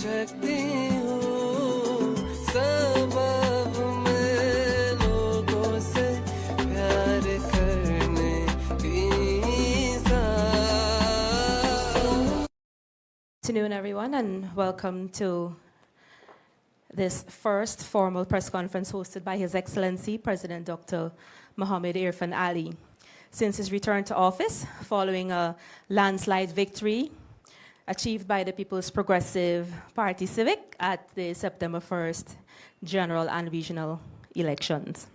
शक्ति हूँ सबब में लोगों से प्यार करने की Good afternoon, everyone, and welcome to this first formal press conference hosted by His Excellency President Dr. Mohammed Irfan Ali since his return to office following a landslide victory achieved by the People's Progressive Party Civic at the September 1st general and regional elections.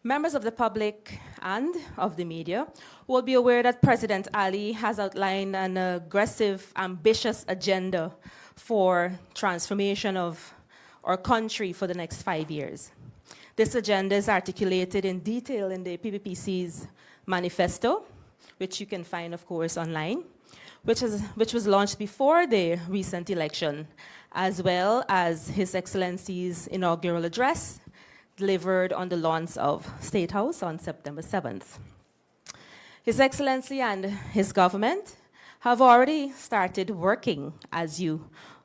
Members of the public and of the media will be aware that President Ali has outlined an aggressive, ambitious agenda for transformation of our country for the next 5 years. This agenda is articulated in detail in the PPPC's manifesto, which you can find, of course, online, which was launched before the recent election, as well as His Excellency's inaugural address delivered on the lawns of State House on September 7th. His Excellency and his government have already started working, as you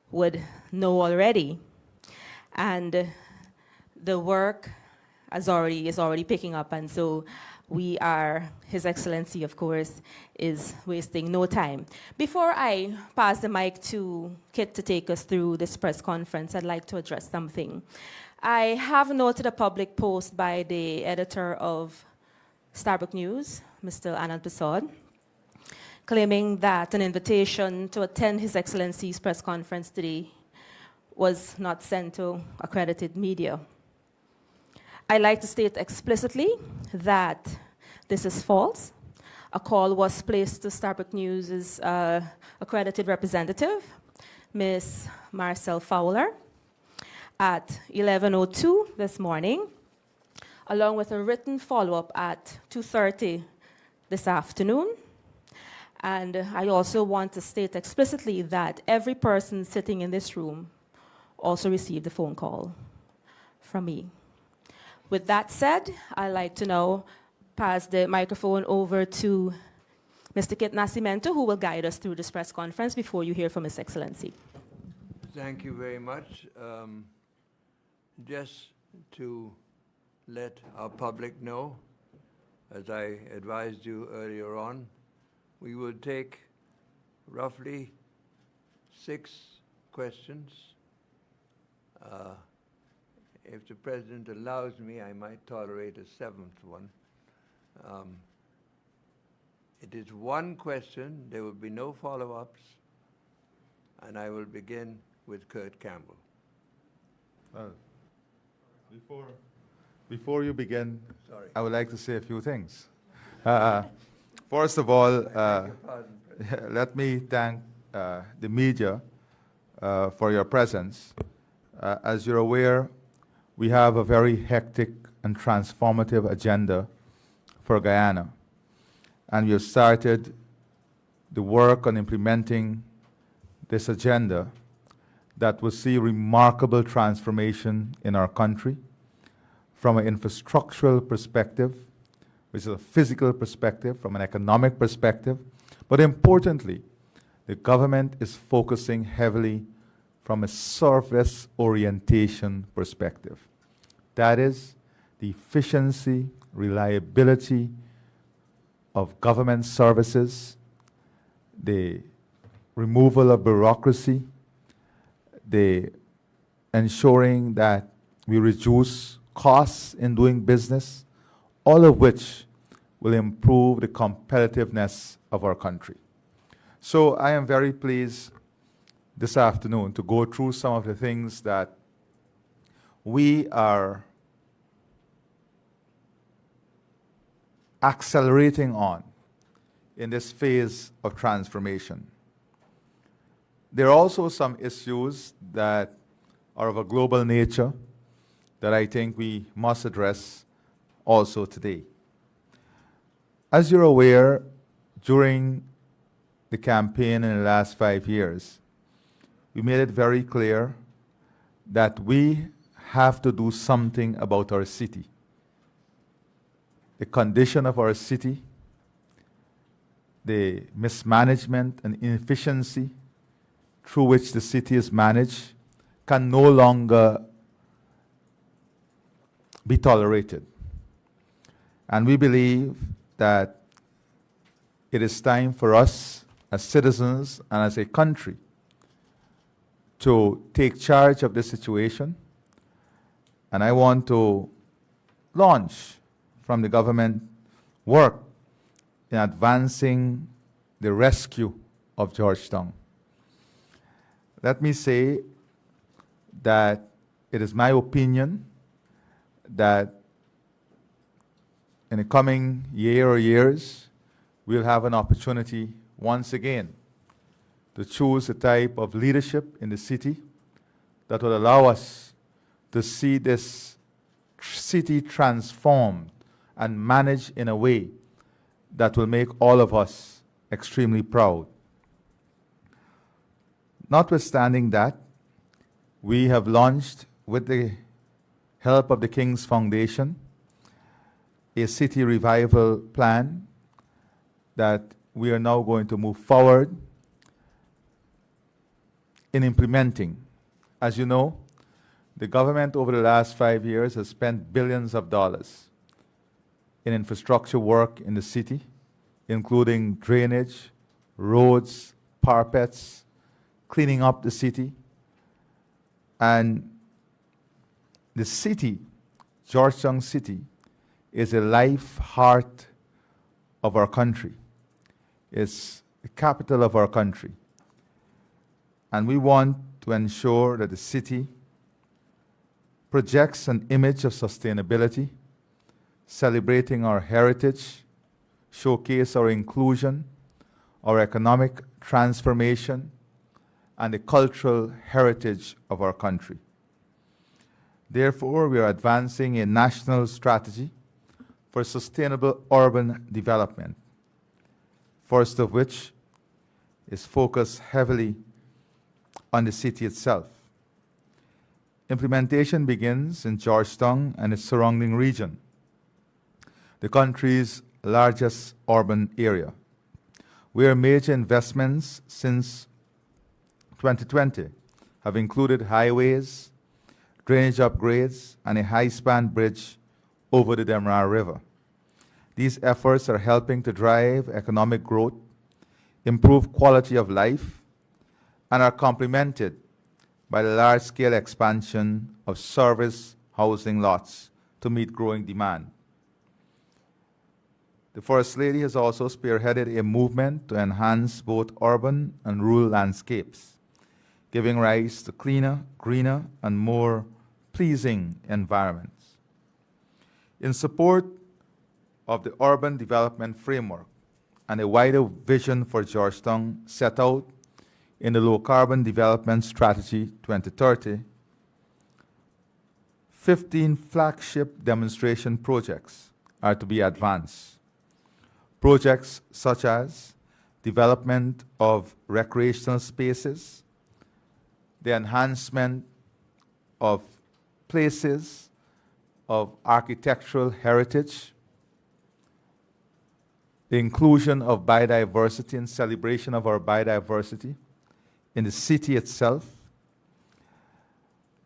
would know already. And the work is already picking up, and so His Excellency, of course, is wasting no time. Before I pass the mic to Kit to take us through this press conference, I'd like to address something. I have noted a public post by the editor of Starbuck News, Mr. Anand Prasad, claiming that an invitation to attend His Excellency's press conference today was not sent to accredited media. I'd like to state explicitly that this is false. A call was placed to Starbuck News' accredited representative, Ms. Marcel Fowler, at 11:02 this morning, along with a written follow-up at 2:30 this afternoon. And I also want to state explicitly that every person sitting in this room also received a phone call from me. With that said, I'd like to now pass the microphone over to Mr. Kit Nascimento, who will guide us through this press conference before you hear from His Excellency. Thank you very much. Just to let our public know, as I advised you earlier on, we will take roughly 6 questions. If the President allows me, I might tolerate a 7th one. It is 1 question, there will be no follow-ups, and I will begin with Kurt Campbell. Before you begin, Sorry. I would like to say a few things. First of all, let me thank the media for your presence. As you're aware, we have a very hectic and transformative agenda for Guyana. And we have started the work on implementing this agenda that will see remarkable transformation in our country from an infrastructural perspective, which is a physical perspective, from an economic perspective. But importantly, the government is focusing heavily from a service orientation perspective. That is the efficiency, reliability of government services, the removal of bureaucracy, the ensuring that we reduce costs in doing business, all of which will improve the competitiveness of our country. So I am very pleased this afternoon to go through some of the things that we are accelerating on in this phase of transformation. There are also some issues that are of a global nature that I think we must address also today. As you're aware, during the campaign in the last 5 years, we made it very clear that we have to do something about our city. The condition of our city, the mismanagement and inefficiency through which the city is managed can no longer be tolerated. And we believe that it is time for us as citizens and as a country to take charge of this situation. And I want to launch from the government work in advancing the rescue of Georgetown. Let me say that it is my opinion that in the coming year or years, we'll have an opportunity once again to choose a type of leadership in the city that will allow us to see this city transformed and managed in a way that will make all of us extremely proud. Notwithstanding that, we have launched, with the help of the King's Foundation, a city revival plan that we are now going to move forward in implementing. As you know, the government over the last 5 years has spent billions of dollars in infrastructure work in the city, including drainage, roads, parapets, cleaning up the city. And the city, Georgetown City, is a life heart of our country. It's the capital of our country. And we want to ensure that the city projects an image of sustainability, celebrating our heritage, showcase our inclusion, our economic transformation, and the cultural heritage of our country. Therefore, we are advancing a national strategy for sustainable urban development, first of which is focused heavily on the city itself. Implementation begins in Georgetown and its surrounding region, the country's largest urban area, where major investments since 2020 have included highways, drainage upgrades, and a high-span bridge over the Demerara River. These efforts are helping to drive economic growth, improve quality of life, and are complemented by the large-scale expansion of service housing lots to meet growing demand. The First Lady has also spearheaded a movement to enhance both urban and rural landscapes, giving rise to cleaner, greener, and more pleasing environments. In support of the urban development framework and a wider vision for Georgetown set out in the Low Carbon Development Strategy 2030, 15 flagship demonstration projects are to be advanced. Projects such as development of recreational spaces, the enhancement of places of architectural heritage, the inclusion of biodiversity and celebration of our biodiversity in the city itself,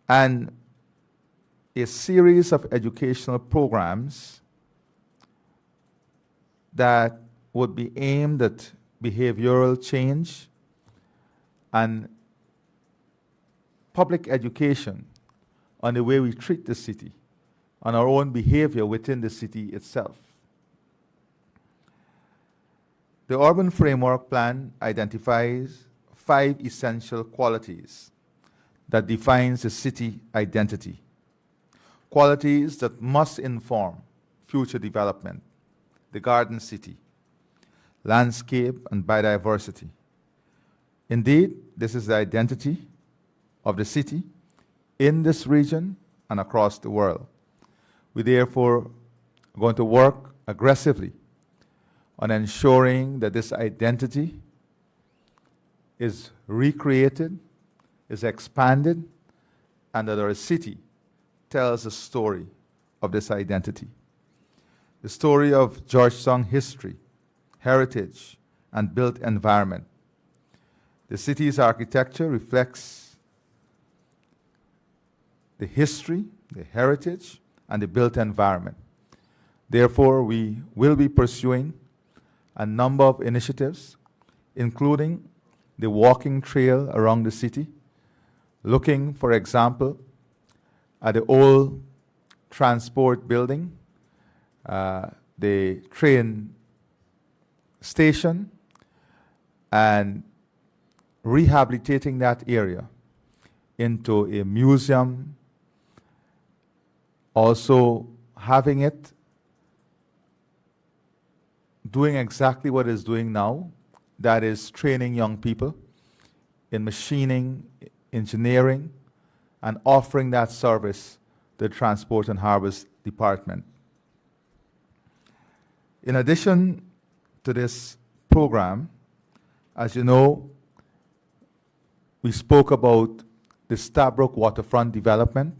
and a series of educational programs that would be aimed at behavioral change and public education on the way we treat the city, on our own behavior within the city itself. The Urban Framework Plan identifies 5 essential qualities that defines the city identity, qualities that must inform future development: the garden city, landscape, and biodiversity. Indeed, this is the identity of the city in this region and across the world. We therefore are going to work aggressively on ensuring that this identity is recreated, is expanded, and that our city tells the story of this identity. The story of Georgetown history, heritage, and built environment. The city's architecture reflects the history, the heritage, and the built environment. Therefore, we will be pursuing a number of initiatives, including the walking trail around the city, looking, for example, at the old transport building, the train station, and rehabilitating that area into a museum, also having it doing exactly what it's doing now, that is training young people in machining, engineering, and offering that service to the Transport and Harbors Department. In addition to this program, as you know, we spoke about the Stabroek waterfront development.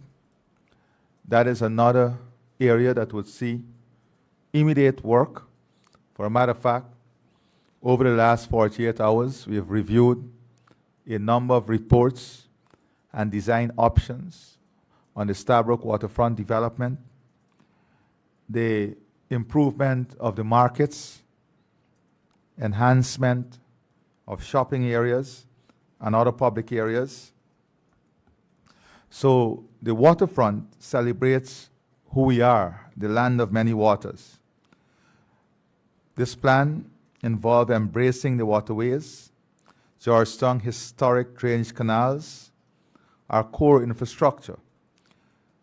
That is another area that would see immediate work. For a matter of fact, over the last 48 hours, we have reviewed a number of reports and design options on the Stabroek waterfront development, the improvement of the markets, enhancement of shopping areas and other public areas. So the waterfront celebrates who we are, the land of many waters. This plan involved embracing the waterways, Georgetown historic drainage canals, our core infrastructure,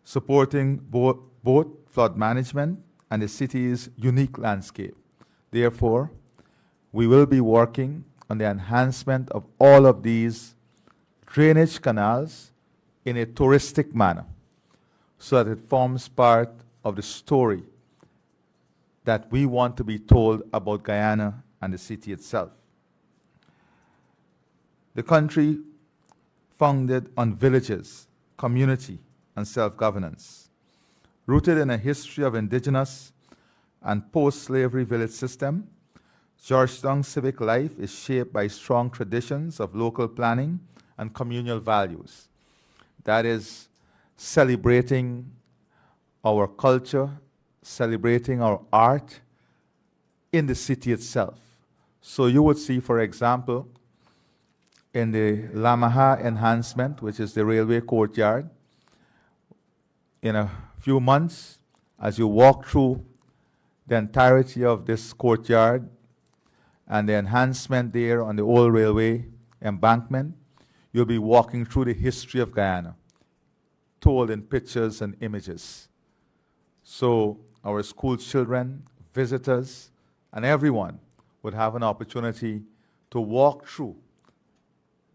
supporting both flood management and the city's unique landscape. Therefore, we will be working on the enhancement of all of these drainage canals in a touristic manner, so that it forms part of the story that we want to be told about Guyana and the city itself. The country founded on villages, community, and self-governance, rooted in a history of indigenous and post-slavery village system. Georgetown's civic life is shaped by strong traditions of local planning and communal values. That is celebrating our culture, celebrating our art in the city itself. So you would see, for example, in the Lamaha enhancement, which is the railway courtyard, in a few months, as you walk through the entirety of this courtyard and the enhancement there on the old railway embankment, you'll be walking through the history of Guyana, told in pictures and images. So our school children, visitors, and everyone would have an opportunity to walk through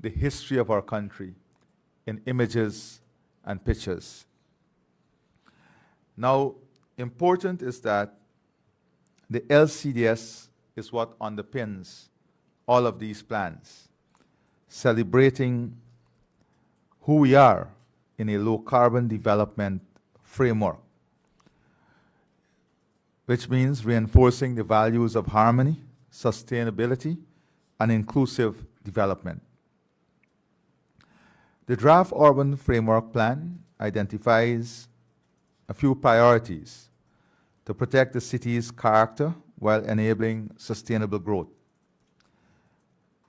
the history of our country in images and pictures. Now, important is that the LCDS is what underpins all of these plans, celebrating who we are in a low-carbon development framework, which means reinforcing the values of harmony, sustainability, and inclusive development. The draft urban framework plan identifies a few priorities to protect the city's character while enabling sustainable growth.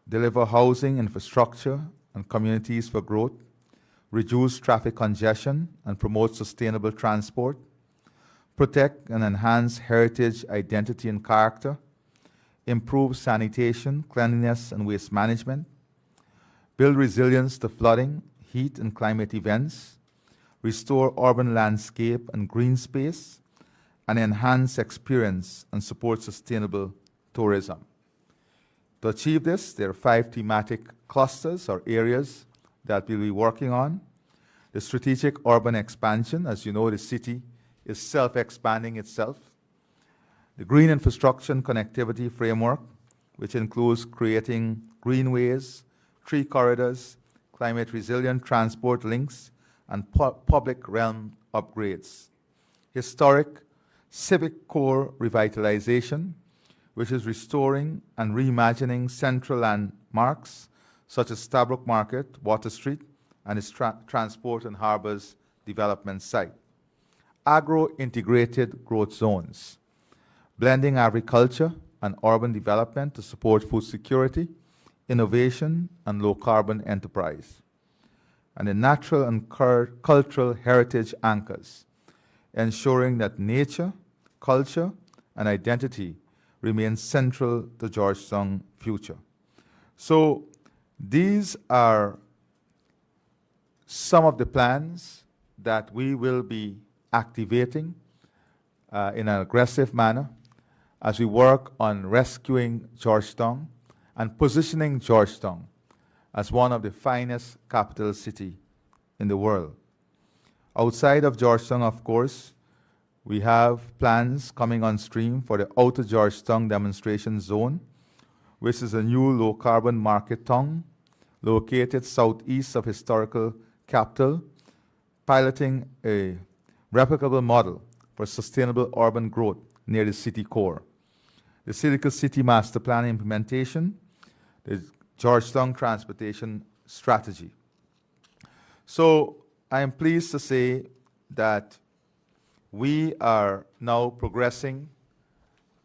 Deliver housing, infrastructure, and communities for growth, reduce traffic congestion, and promote sustainable transport, protect and enhance heritage, identity, and character, improve sanitation, cleanliness, and waste management, build resilience to flooding, heat, and climate events, restore urban landscape and green space, and enhance experience and support sustainable tourism. To achieve this, there are 5 thematic clusters or areas that we'll be working on. The strategic urban expansion. As you know, the city is self-expanding itself. The green infrastructure and connectivity framework, which includes creating greenways, tree corridors, climate-resilient transport links, and public realm upgrades. Historic civic core revitalization, which is restoring and reimagining central landmarks such as Stabrook Market, Water Street, and its transport and harbors development site. Agro-integrated growth zones, blending agriculture and urban development to support food security, innovation, and low-carbon enterprise. And the natural and cultural heritage anchors, ensuring that nature, culture, and identity remain central to Georgetown's future. So these are some of the plans that we will be activating in an aggressive manner as we work on rescuing Georgetown and positioning Georgetown as one of the finest capital cities in the world. Outside of Georgetown, of course, we have plans coming on stream for the Outer Georgetown Demonstration Zone, which is a new low-carbon market town located southeast of historical capital, piloting a replicable model for sustainable urban growth near the city core. The Silica City Master Plan implementation, the Georgetown Transportation Strategy. So I am pleased to say that we are now progressing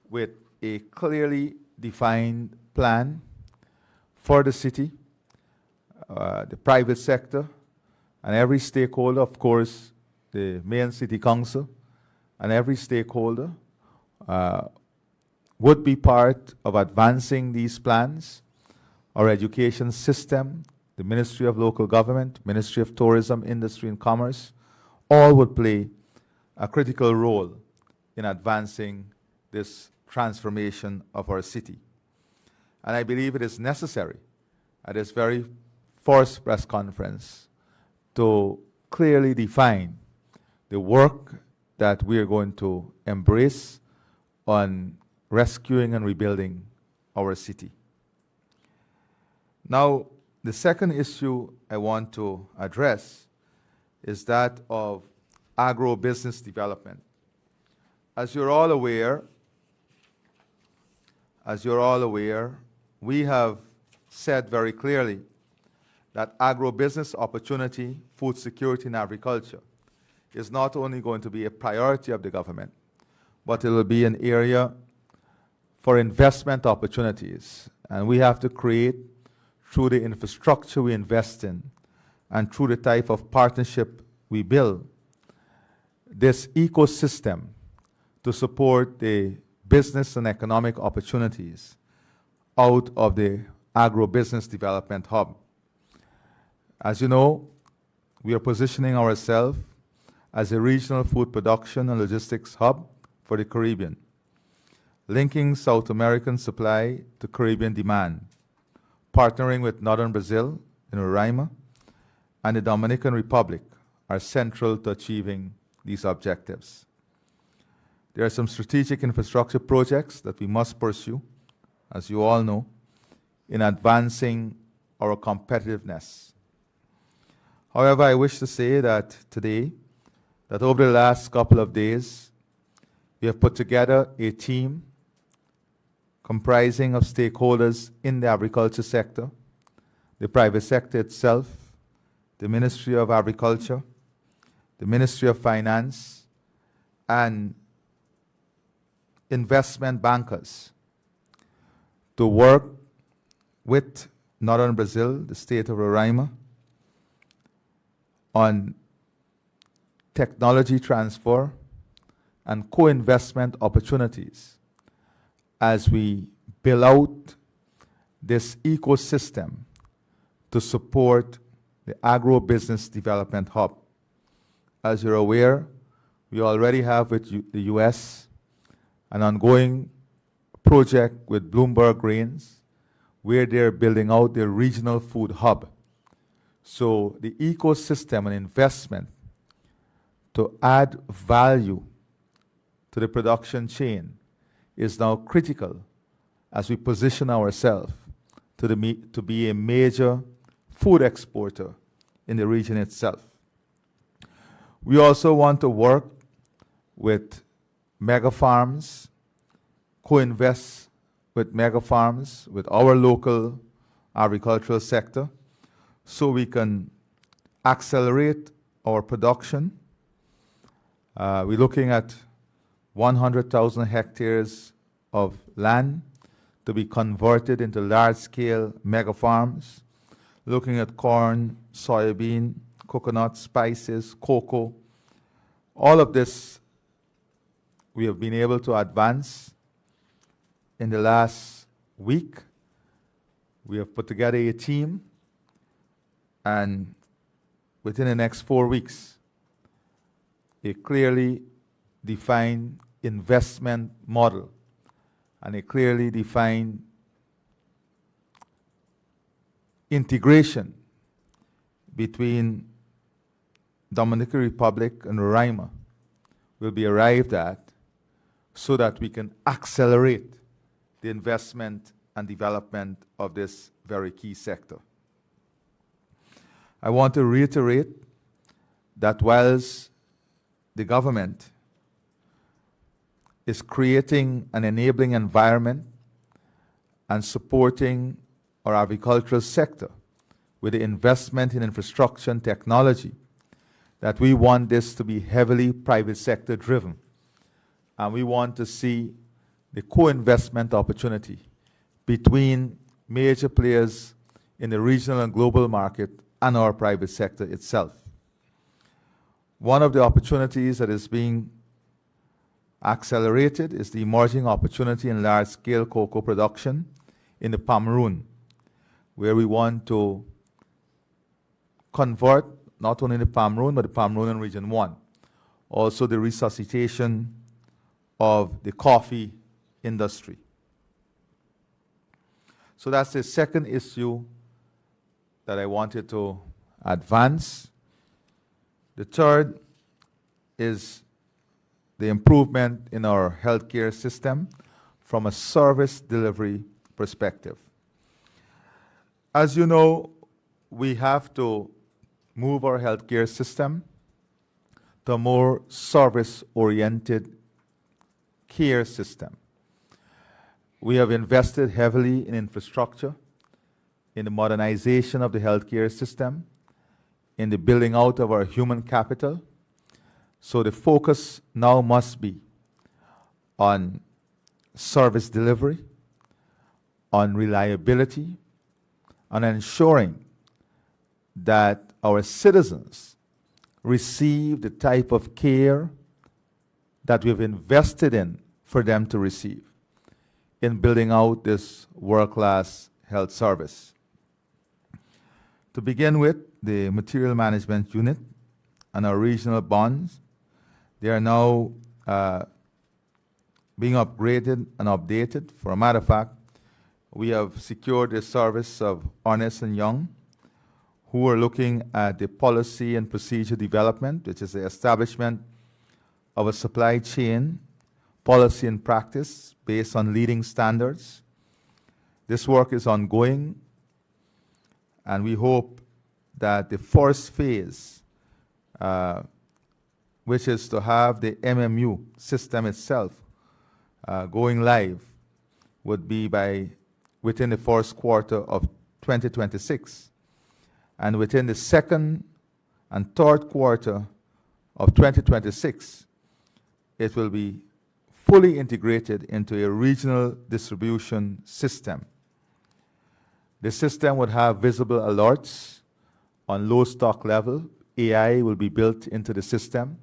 with a clearly defined plan for the city, the private sector, and every stakeholder, of course, the mayor and city council, and every stakeholder would be part of advancing these plans. Our education system, the Ministry of Local Government, Ministry of Tourism, Industry and Commerce, all would play a critical role in advancing this transformation of our city. And I believe it is necessary at this very first press conference to clearly define the work that we are going to embrace on rescuing and rebuilding our city. Now, the second issue I want to address is that of agro-business development. As you're all aware, we have said very clearly that agro-business opportunity, food security, and agriculture is not only going to be a priority of the government, but it will be an area for investment opportunities. And we have to create, through the infrastructure we invest in and through the type of partnership we build, this ecosystem to support the business and economic opportunities out of the agro-business development hub. As you know, we are positioning ourselves as a regional food production and logistics hub for the Caribbean, linking South American supply to Caribbean demand, partnering with Northern Brazil in Roraima and the Dominican Republic are central to achieving these objectives. There are some strategic infrastructure projects that we must pursue, as you all know, in advancing our competitiveness. However, I wish to say that today, that over the last couple of days, we have put together a team comprising of stakeholders in the agriculture sector, the private sector itself, the Ministry of Agriculture, the Ministry of Finance, and investment bankers to work with Northern Brazil, the state of Roraima, on technology transfer and co-investment opportunities as we build out this ecosystem to support the agro-business development hub. As you're aware, we already have with the US an ongoing project with Bloomberg Grains where they're building out their regional food hub. So the ecosystem and investment to add value to the production chain is now critical as we position ourselves to be a major food exporter in the region itself. We also want to work with mega farms, co-invest with mega farms, with our local agricultural sector so we can accelerate our production. We're looking at 100,000 hectares of land to be converted into large-scale mega farms, looking at corn, soybean, coconut, spices, cocoa. All of this we have been able to advance in the last week. We have put together a team, and within the next 4 weeks, a clearly defined investment model and a clearly defined integration between Dominican Republic and Roraima will be arrived at so that we can accelerate the investment and development of this very key sector. I want to reiterate that whilst the government is creating an enabling environment and supporting our agricultural sector with the investment in infrastructure and technology, that we want this to be heavily private sector driven. And we want to see the co-investment opportunity between major players in the regional and global market and our private sector itself. One of the opportunities that is being accelerated is the emerging opportunity in large-scale cocoa production in the Cameroon, where we want to convert not only the Cameroon, but the Cameroon and Region 1. Also the resuscitation of the coffee industry. So that's the second issue that I wanted to advance. The third is the improvement in our healthcare system from a service delivery perspective. As you know, we have to move our healthcare system to a more service-oriented care system. We have invested heavily in infrastructure, in the modernization of the healthcare system, in the building out of our human capital. So the focus now must be on service delivery, on reliability, on ensuring that our citizens receive the type of care that we've invested in for them to receive in building out this world-class health service. To begin with, the material management unit and our regional bonds, they are now being upgraded and updated. For a matter of fact, we have secured the service of Ernst & Young, who are looking at the policy and procedure development, which is the establishment of a supply chain policy and practice based on leading standards. This work is ongoing, and we hope that the first phase, which is to have the MMU system itself going live, would be within the first quarter of 2026. And within the second and third quarter of 2026, it will be fully integrated into a regional distribution system. The system would have visible alerts on low stock level. AI will be built into the system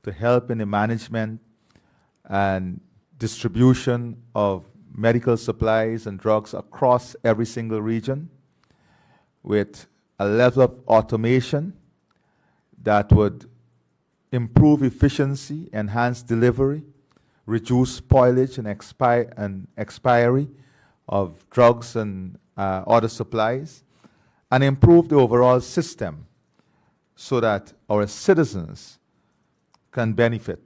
to help in the management and distribution of medical supplies and drugs across every single region, with a level of automation that would improve efficiency, enhance delivery, reduce spoilage and expiry of drugs and other supplies, and improve the overall system so that our citizens can benefit.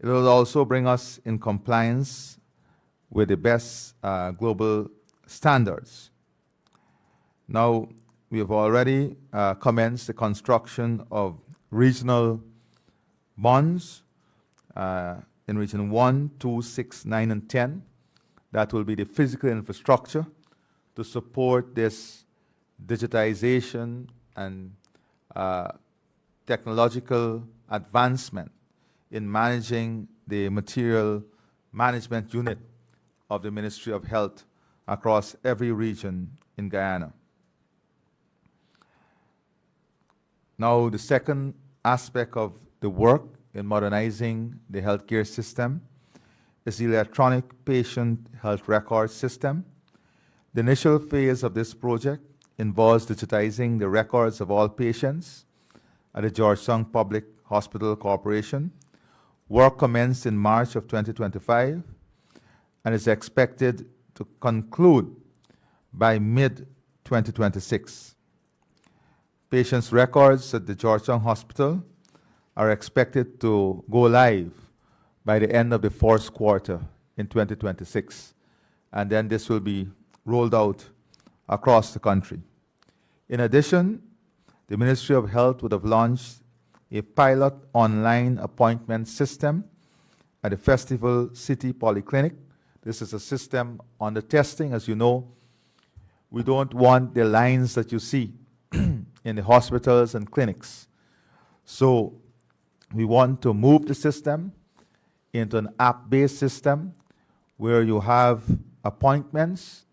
It will also bring us in compliance with the best global standards. Now, we have already commenced the construction of regional bonds in Region 1, 2, 6, 9, and 10. That will be the physical infrastructure to support this digitization and technological advancement in managing the material management unit of the Ministry of Health across every region in Guyana. Now, the second aspect of the work in modernizing the healthcare system is the electronic patient health record system. The initial phase of this project involves digitizing the records of all patients at the Georgetown Public Hospital Corporation. Work commenced in March of 2025 and is expected to conclude by mid-2026. Patients' records at the Georgetown Hospital are expected to go live by the end of the first quarter in 2026, and then this will be rolled out across the country. In addition, the Ministry of Health would have launched a pilot online appointment system at the Festival City Polyclinic. This is a system on the testing. As you know, we don't want the lines that you see in the hospitals and clinics. So we want to move the system into an app-based system where you have appointments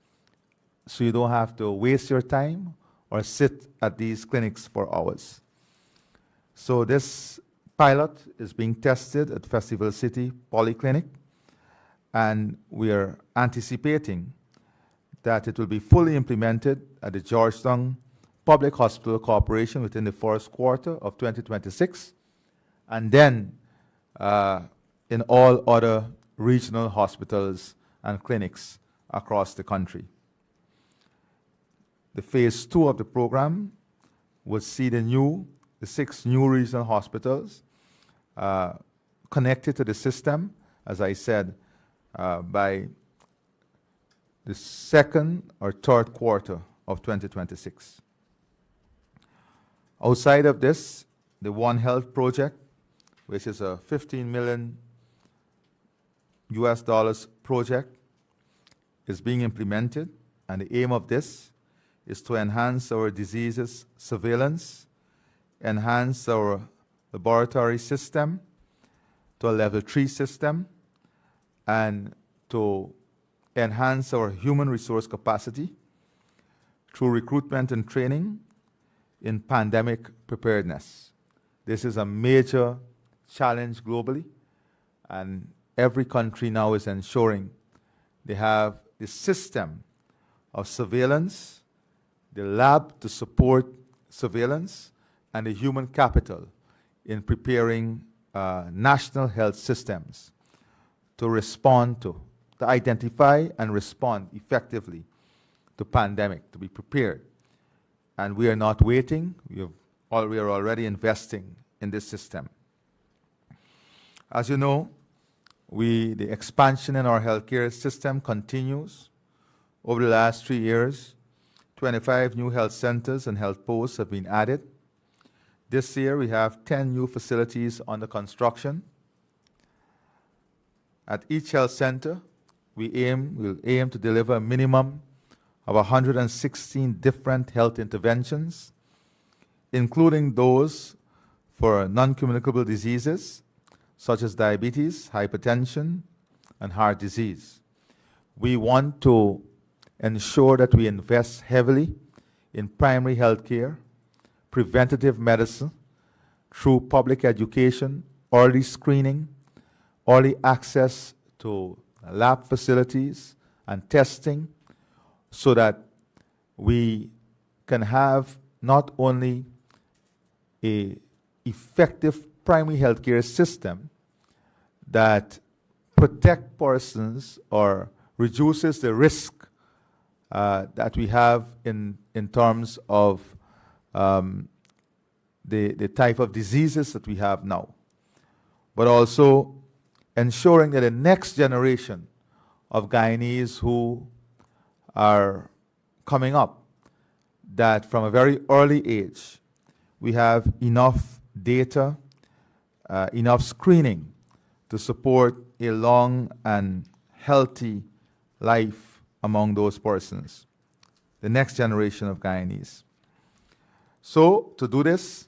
so you don't have to waste your time or sit at these clinics for hours. So this pilot is being tested at Festival City Polyclinic, and we are anticipating that it will be fully implemented at the Georgetown Public Hospital Corporation within the first quarter of 2026, and then in all other regional hospitals and clinics across the country. The phase 2 of the program would see the 6 new regional hospitals connected to the system, as I said, by the second or third quarter of 2026. Outside of this, the One Health project, which is a $15 million project, is being implemented, and the aim of this is to enhance our diseases surveillance, enhance our laboratory system to a level 3 system, and to enhance our human resource capacity through recruitment and training in pandemic preparedness. This is a major challenge globally, and every country now is ensuring they have the system of surveillance, the lab to support surveillance, and the human capital in preparing national health systems to respond to identify and respond effectively to pandemic, to be prepared. And we are not waiting. We are already investing in this system. As you know, the expansion in our healthcare system continues. Over the last 3 years, 25 new health centers and health posts have been added. This year, we have 10 new facilities under construction. At each health center, we'll aim to deliver a minimum of 116 different health interventions, including those for non-communicable diseases such as diabetes, hypertension, and heart disease. We want to ensure that we invest heavily in primary health care, preventative medicine, through public education, early screening, early access to lab facilities and testing, so that we can have not only an effective primary healthcare system that protect persons or reduces the risk that we have in terms of the type of diseases that we have now, but also ensuring that the next generation of Guyanese who are coming up, that from a very early age, we have enough data, enough screening to support a long and healthy life among those persons. the next generation of Guyanese. So to do this,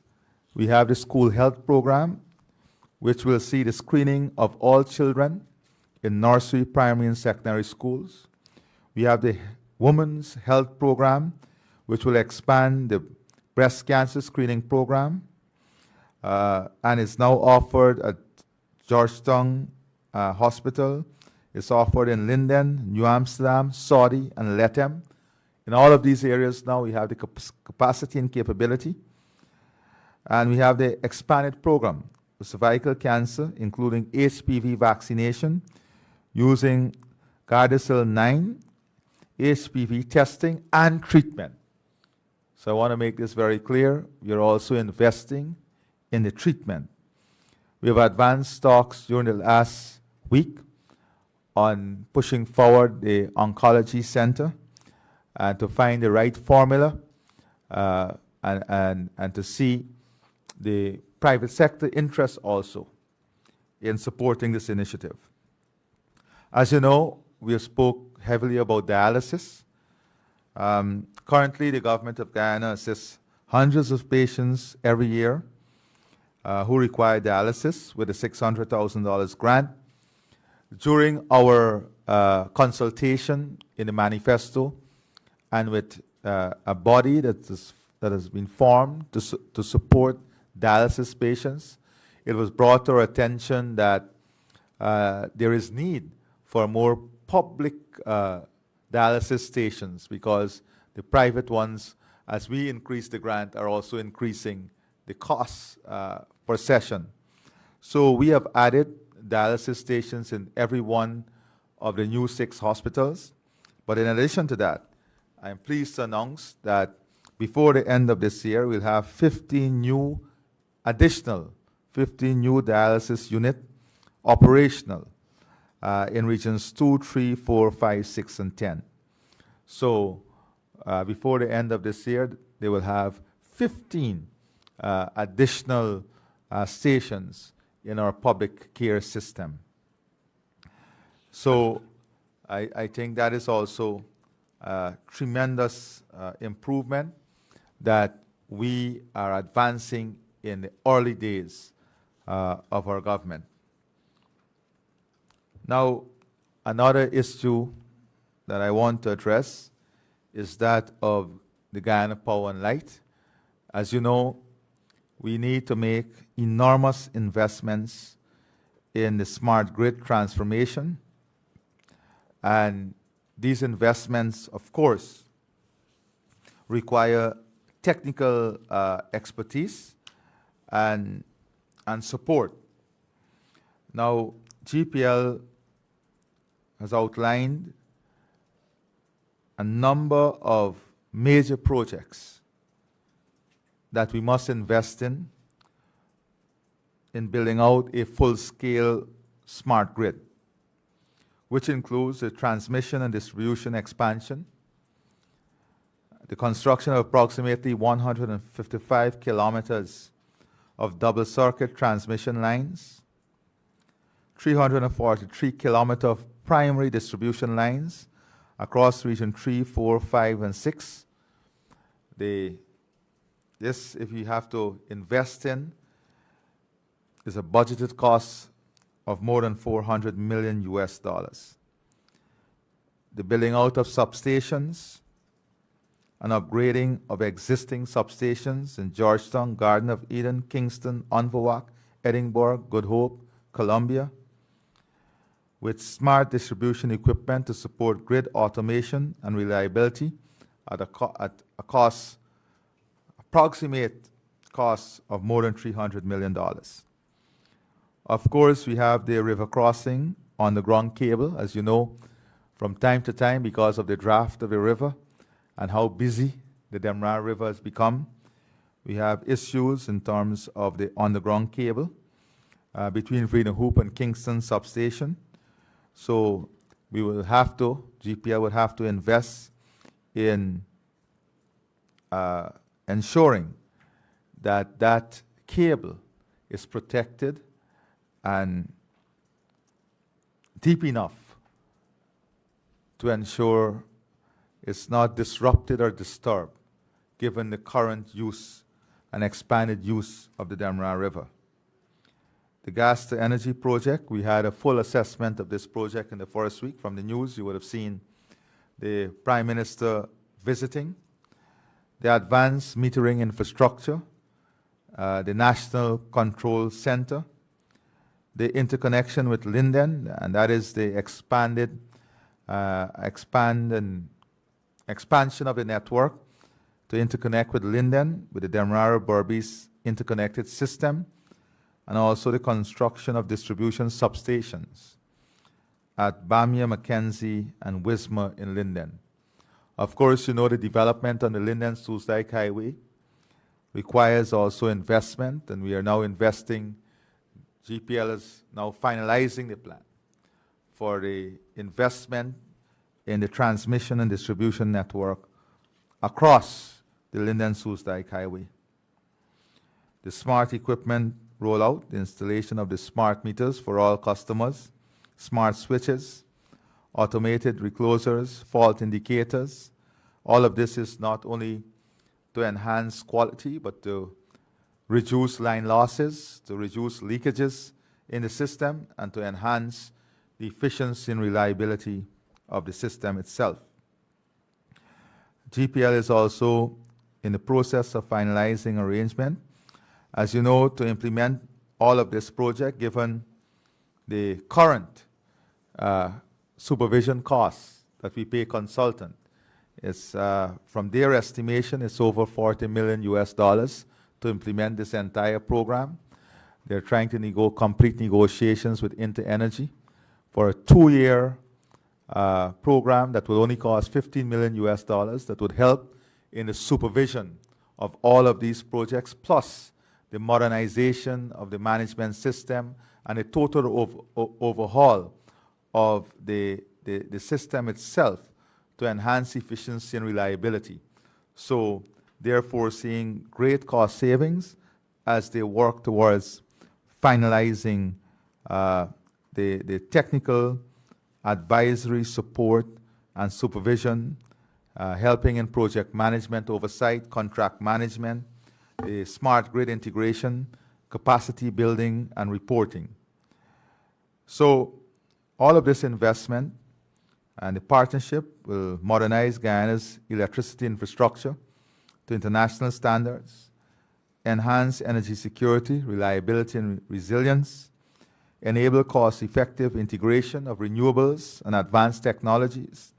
we have the school health program, which will see the screening of all children in nursery, primary, and secondary schools. We have the women's health program, which will expand the breast cancer screening program, and it's now offered at Georgetown Hospital. It's offered in Linden, New Amsterdam, Saudi, and Lethem. In all of these areas now we have the capacity and capability. And we have the expanded program for cervical cancer, including HPV vaccination, using Gardasil 9, HPV testing, and treatment. So I want to make this very clear. We are also investing in the treatment. We have advanced talks during the last week on pushing forward the oncology center and to find the right formula and to see the private sector interest also in supporting this initiative. As you know, we have spoke heavily about dialysis. Currently, the government of Guyana assists hundreds of patients every year who require dialysis with a $600,000 grant. During our consultation in the manifesto and with a body that has been formed to support dialysis patients, it was brought to our attention that there is need for more public dialysis stations because the private ones, as we increase the grant, are also increasing the costs per session. So we have added dialysis stations in every one of the new 6 hospitals. But in addition to that, I'm pleased to announce that before the end of this year, we'll have 15 new dialysis units operational in regions 2, 3, 4, 5, 6, and 10. So before the end of this year, they will have 15 additional stations in our public care system. So I think that is also a tremendous improvement that we are advancing in the early days of our government. Now, another issue that I want to address is that of the Guyana Power and Light. As you know, we need to make enormous investments in the smart grid transformation. And these investments, of course, require technical expertise and support. Now, GPL has outlined a number of major projects that we must invest in building out a full-scale smart grid, which includes the transmission and distribution expansion, the construction of approximately 155 kilometers of double-circuit transmission lines, 343 kilometers of primary distribution lines across region 3, 4, 5, and 6. This, if you have to invest in, is a budgeted cost of more than $400 million US. The building out of substations and upgrading of existing substations in Georgetown, Garden of Eden, Kingston, Unverwacht, Edinburgh, Good Hope, Columbia, with smart distribution equipment to support grid automation and reliability at a cost, approximate cost of more than $300 million. Of course, we have the river crossing underground cable, as you know, from time to time because of the draft of the river and how busy the Demra River has become. We have issues in terms of the underground cable between Vreden Hoop and Kingston substation. So we will have to, GPL will have to invest in ensuring that that cable is protected and deep enough to ensure is not disrupted or disturbed given the current use and expanded use of the Demerara River. The gas to energy project, we had a full assessment of this project in the first week. From the news, you would have seen the Prime Minister visiting. The advanced metering infrastructure, the National Control Center, the interconnection with Linden, and that is the expansion of the network to interconnect with Linden, with the Demerara-Berbice interconnected system, and also the construction of distribution substations at Bamia, Mackenzie, and Wismar in Linden. Of course, you know the development on the Linden-Soesdijk Highway requires also investment, and we are now investing. GPL is now finalizing the plan for the investment in the transmission and distribution network across the Linden-Soesdijk Highway. The smart equipment rollout, the installation of the smart meters for all customers, smart switches, automated reclosers, fault indicators. All of this is not only to enhance quality, but to reduce line losses, to reduce leakages in the system, and to enhance the efficiency and reliability of the system itself. GPL is also in the process of finalizing arrangement, as you know, to implement all of this project, given the current supervision costs that we pay consultant. It's from their estimation, it's over $40 million to implement this entire program. They're trying to complete negotiations with InterEnergy for a 2-year program that will only cost $15 million that would help in the supervision of all of these projects, plus the modernization of the management system and a total overhaul of the system itself to enhance efficiency and reliability. So therefore seeing great cost savings as they work towards finalizing the technical advisory support and supervision, helping in project management oversight, contract management, the smart grid integration, capacity building, and reporting. So all of this investment and the partnership will modernize Guyana's electricity infrastructure to international standards, enhance energy security, reliability, and resilience, enable cost-effective integration of renewables and advanced technologies,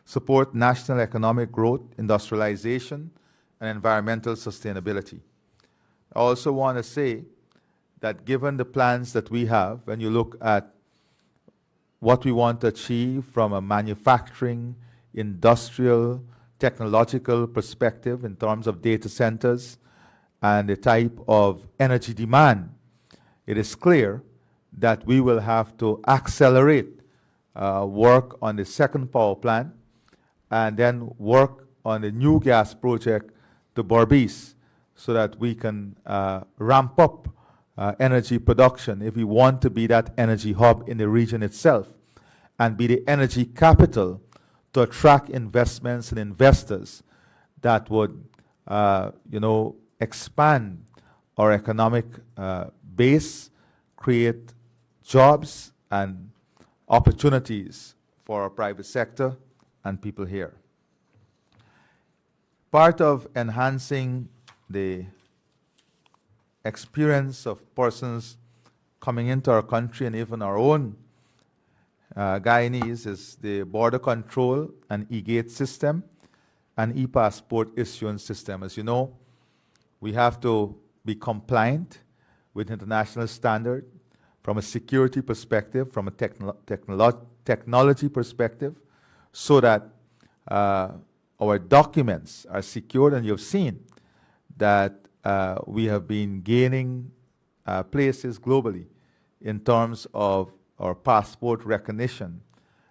support national economic growth, industrialization, and environmental sustainability. I also want to say that given the plans that we have, when you look at what we want to achieve from a manufacturing, industrial, technological perspective in terms of data centers and the type of energy demand, it is clear that we will have to accelerate work on the second power plant and then work on the new gas project to Berbice so that we can ramp up energy production if we want to be that energy hub in the region itself and be the energy capital to attract investments and investors that would, expand our economic base, create jobs and opportunities for our private sector and people here. Part of enhancing the experience of persons coming into our country and even our own Guyanese is the border control and e-gate system and e-passport issuance system. As you know, we have to be compliant with international standard from a security perspective, from a technology perspective, so that our documents are secured. And you've seen that we have been gaining places globally in terms of our passport recognition.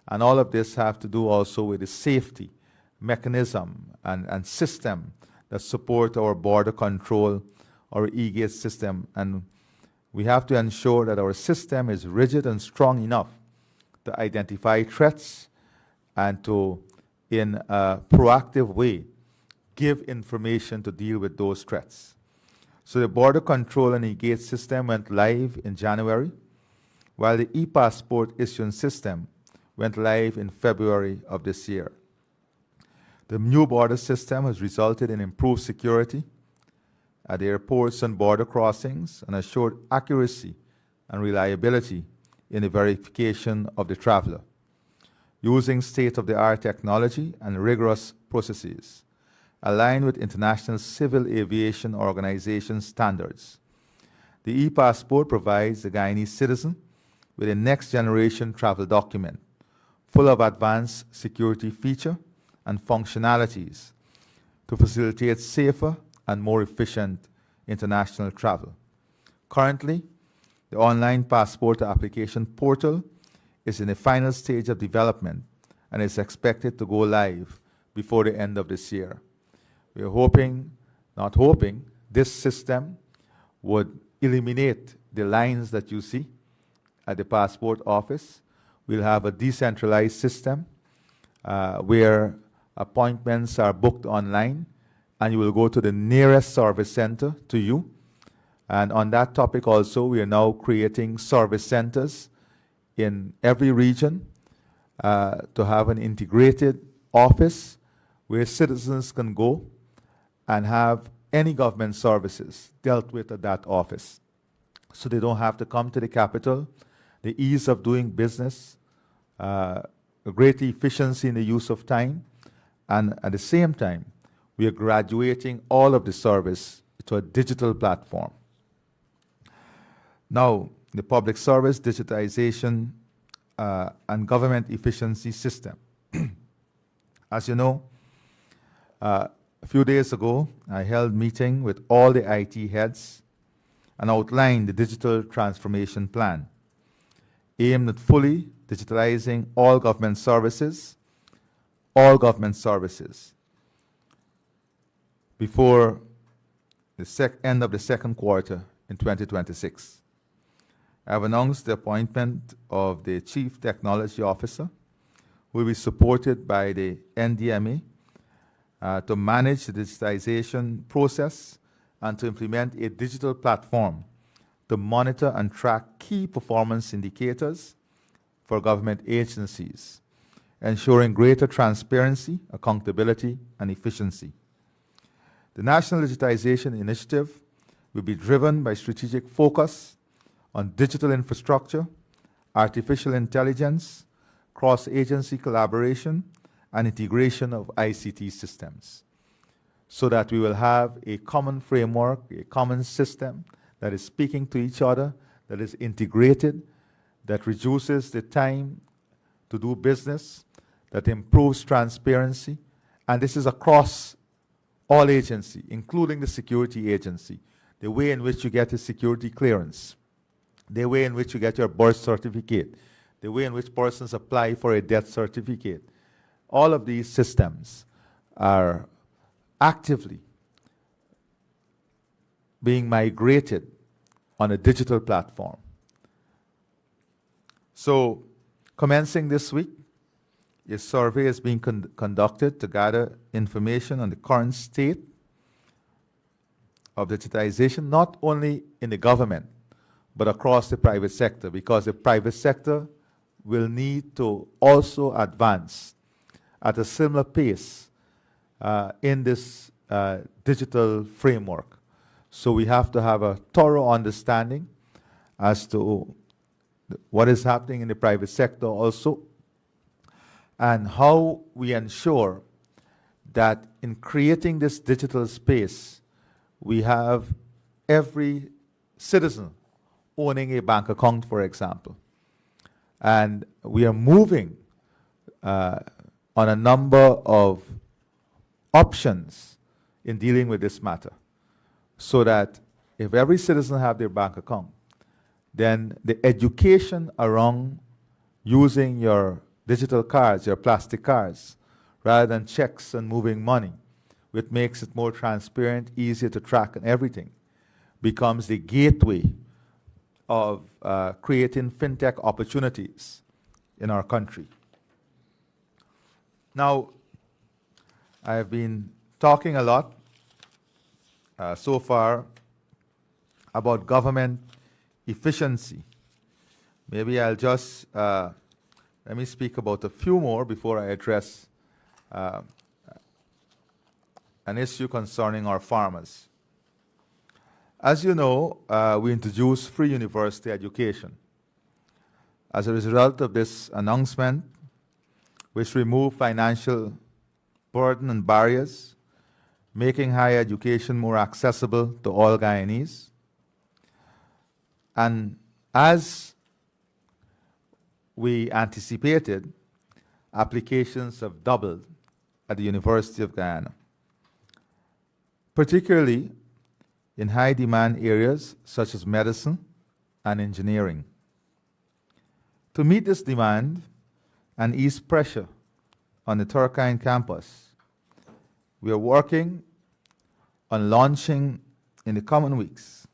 And all of this have to do also with the safety mechanism and system that support our border control, our e-gate system. And we have to ensure that our system is rigid and strong enough to identify threats and to in a proactive way, give information to deal with those threats. So the border control and e-gate system went live in January, while the e-passport issuance system went live in February of this year. The new border system has resulted in improved security at airports and border crossings and assured accuracy and reliability in the verification of the traveler, using state-of-the-art technology and rigorous processes aligned with International Civil Aviation Organization standards. The e-passport provides the Guyanese citizen with a next-generation travel document full of advanced security feature and functionalities to facilitate safer and more efficient international travel. Currently, the online passport application portal is in the final stage of development and is expected to go live before the end of this year. We are hoping, not hoping, this system would eliminate the lines that you see at the passport office. We'll have a decentralized system where appointments are booked online, and you will go to the nearest service center to you. And on that topic also, we are now creating service centers in every region to have an integrated office where citizens can go and have any government services dealt with at that office. So they don't have to come to the capital. The ease of doing business, a great efficiency in the use of time, and at the same time, we are graduating all of the service to a digital platform. Now, the public service digitization and government efficiency system. As you know, a few days ago, I held a meeting with all the IT heads and outlined the digital transformation plan aimed at fully digitalizing all government services before the end of the second quarter in 2026. I have announced the appointment of the Chief Technology Officer, who will be supported by the NDMA to manage the digitization process and to implement a digital platform to monitor and track key performance indicators for government agencies, ensuring greater transparency, accountability, and efficiency. The National Digitization Initiative will be driven by strategic focus on digital infrastructure, artificial intelligence, cross-agency collaboration, and integration of ICT systems, so that we will have a common framework, a common system that is speaking to each other, that is integrated, that reduces the time to do business, that improves transparency, and this is across all agencies, including the security agency, the way in which you get a security clearance, the way in which you get your birth certificate, the way in which persons apply for a death certificate. All of these systems are actively being migrated on a digital platform. So, commencing this week, a survey is being conducted to gather information on the current state of digitization, not only in the government, but across the private sector, because the private sector will need to also advance at a similar pace in this digital framework. So we have to have a thorough understanding as to what is happening in the private sector also, and how we ensure that in creating this digital space, we have every citizen owning a bank account, for example. And we are moving on a number of options in dealing with this matter, so that if every citizen have their bank account, then the education around using your digital cards, your plastic cards, rather than checks and moving money, which makes it more transparent, easier to track and everything, becomes the gateway of creating fintech opportunities in our country. Now, I have been talking a lot so far about government efficiency. Maybe I'll just let me speak about a few more before I address an issue concerning our farmers. As you know, we introduced free university education. As a result of this announcement, which removed financial burden and barriers, making higher education more accessible to all Guyanese. And as we anticipated, applications have doubled at the University of Guyana, particularly in high demand areas such as medicine and engineering. To meet this demand and ease pressure on the Turkine campus, we are working on launching in the coming weeks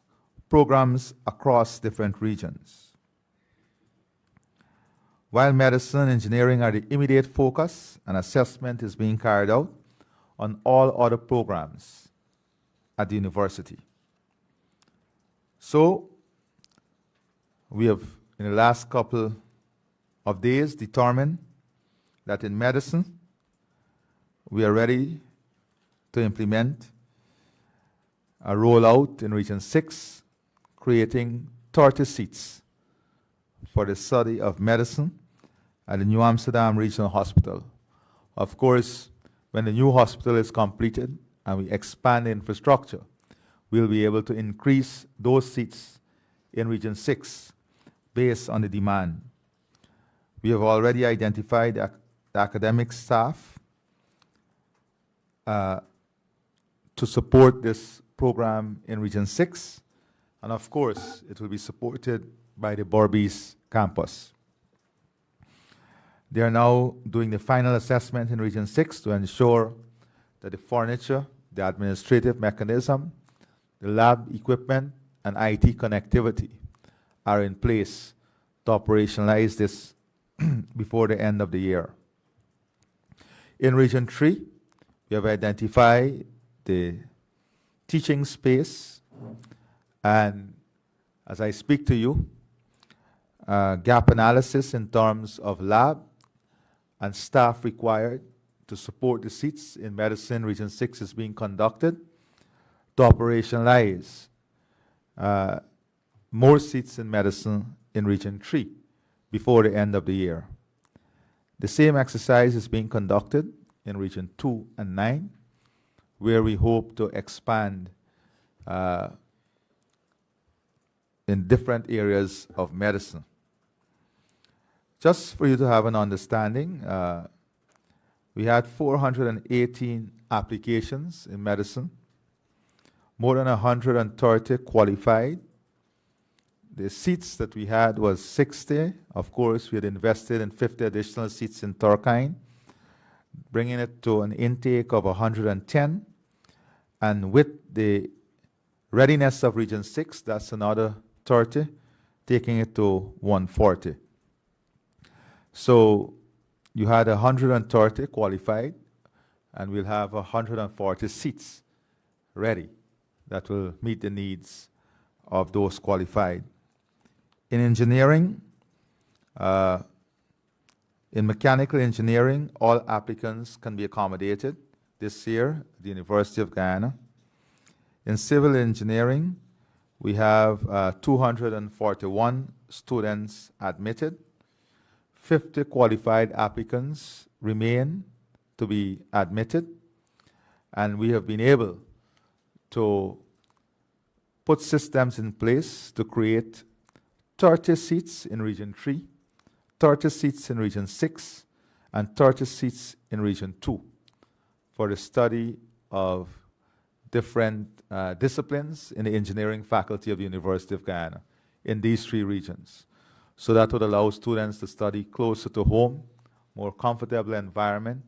programs across different regions. While medicine and engineering are the immediate focus, an assessment is being carried out on all other programs at the university. So, we have, in the last couple of days, determined that in medicine, we are ready to implement a rollout in Region 6, creating 30 seats for the study of medicine at the New Amsterdam Regional Hospital. Of course, when the new hospital is completed and we expand the infrastructure, we'll be able to increase those seats in Region 6 based on the demand. We have already identified the academic staff to support this program in Region 6, and of course, it will be supported by the Berbice campus. They are now doing the final assessment in Region 6 to ensure that the furniture, the administrative mechanism, the lab equipment, and IT connectivity are in place to operationalize this before the end of the year. In Region 3, we have identified the teaching space, and as I speak to you, gap analysis in terms of lab and staff required to support the seats in medicine Region 6 is being conducted to operationalize more seats in medicine in Region 3 before the end of the year. The same exercise is being conducted in Region 2 and 9, where we hope to expand in different areas of medicine. Just for you to have an understanding, we had 418 applications in medicine, more than 130 qualified. The seats that we had was 60. Of course, we had invested in 50 additional seats in Turkine, bringing it to an intake of 110. And with the readiness of Region 6, that's another 30, taking it to 140. So you had 130 qualified, and we'll have 140 seats ready that will meet the needs of those qualified. In engineering, in mechanical engineering, all applicants can be accommodated this year at the University of Guyana. In civil engineering, we have 241 students admitted. 50 qualified applicants remain to be admitted, and we have been able to put systems in place to create 30 seats in Region 3, 30 seats in Region 6, and 30 seats in Region 2 for the study of different disciplines in the engineering faculty of the University of Guyana in these 3 regions. So that would allow students to study closer to home, more comfortable environment,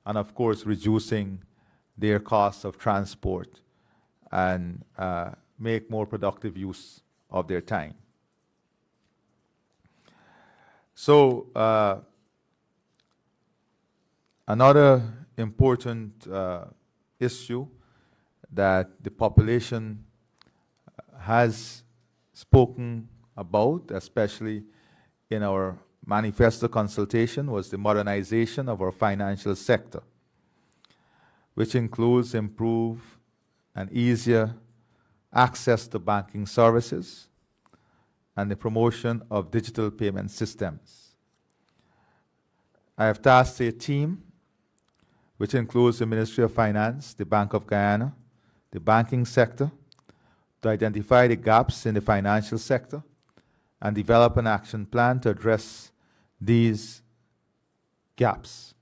and of course reducing their costs of transport and make more productive use of their time. So another important issue that the population has spoken about, especially in our manifesto consultation, was the modernization of our financial sector, which includes improved and easier access to banking services and the promotion of digital payment systems. I have tasked a team which includes the Ministry of Finance, the Bank of Guyana, the banking sector, to identify the gaps in the financial sector and develop an action plan to address these gaps.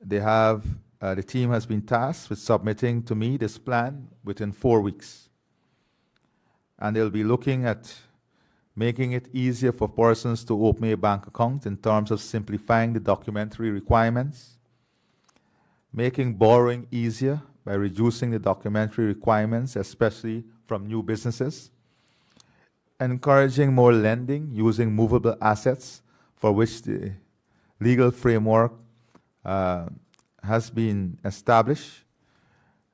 The team has been tasked with submitting to me this plan within 4 weeks. And they'll be looking at making it easier for persons to open a bank account in terms of simplifying the documentary requirements, making borrowing easier by reducing the documentary requirements, especially from new businesses, encouraging more lending using movable assets for which the legal framework has been established.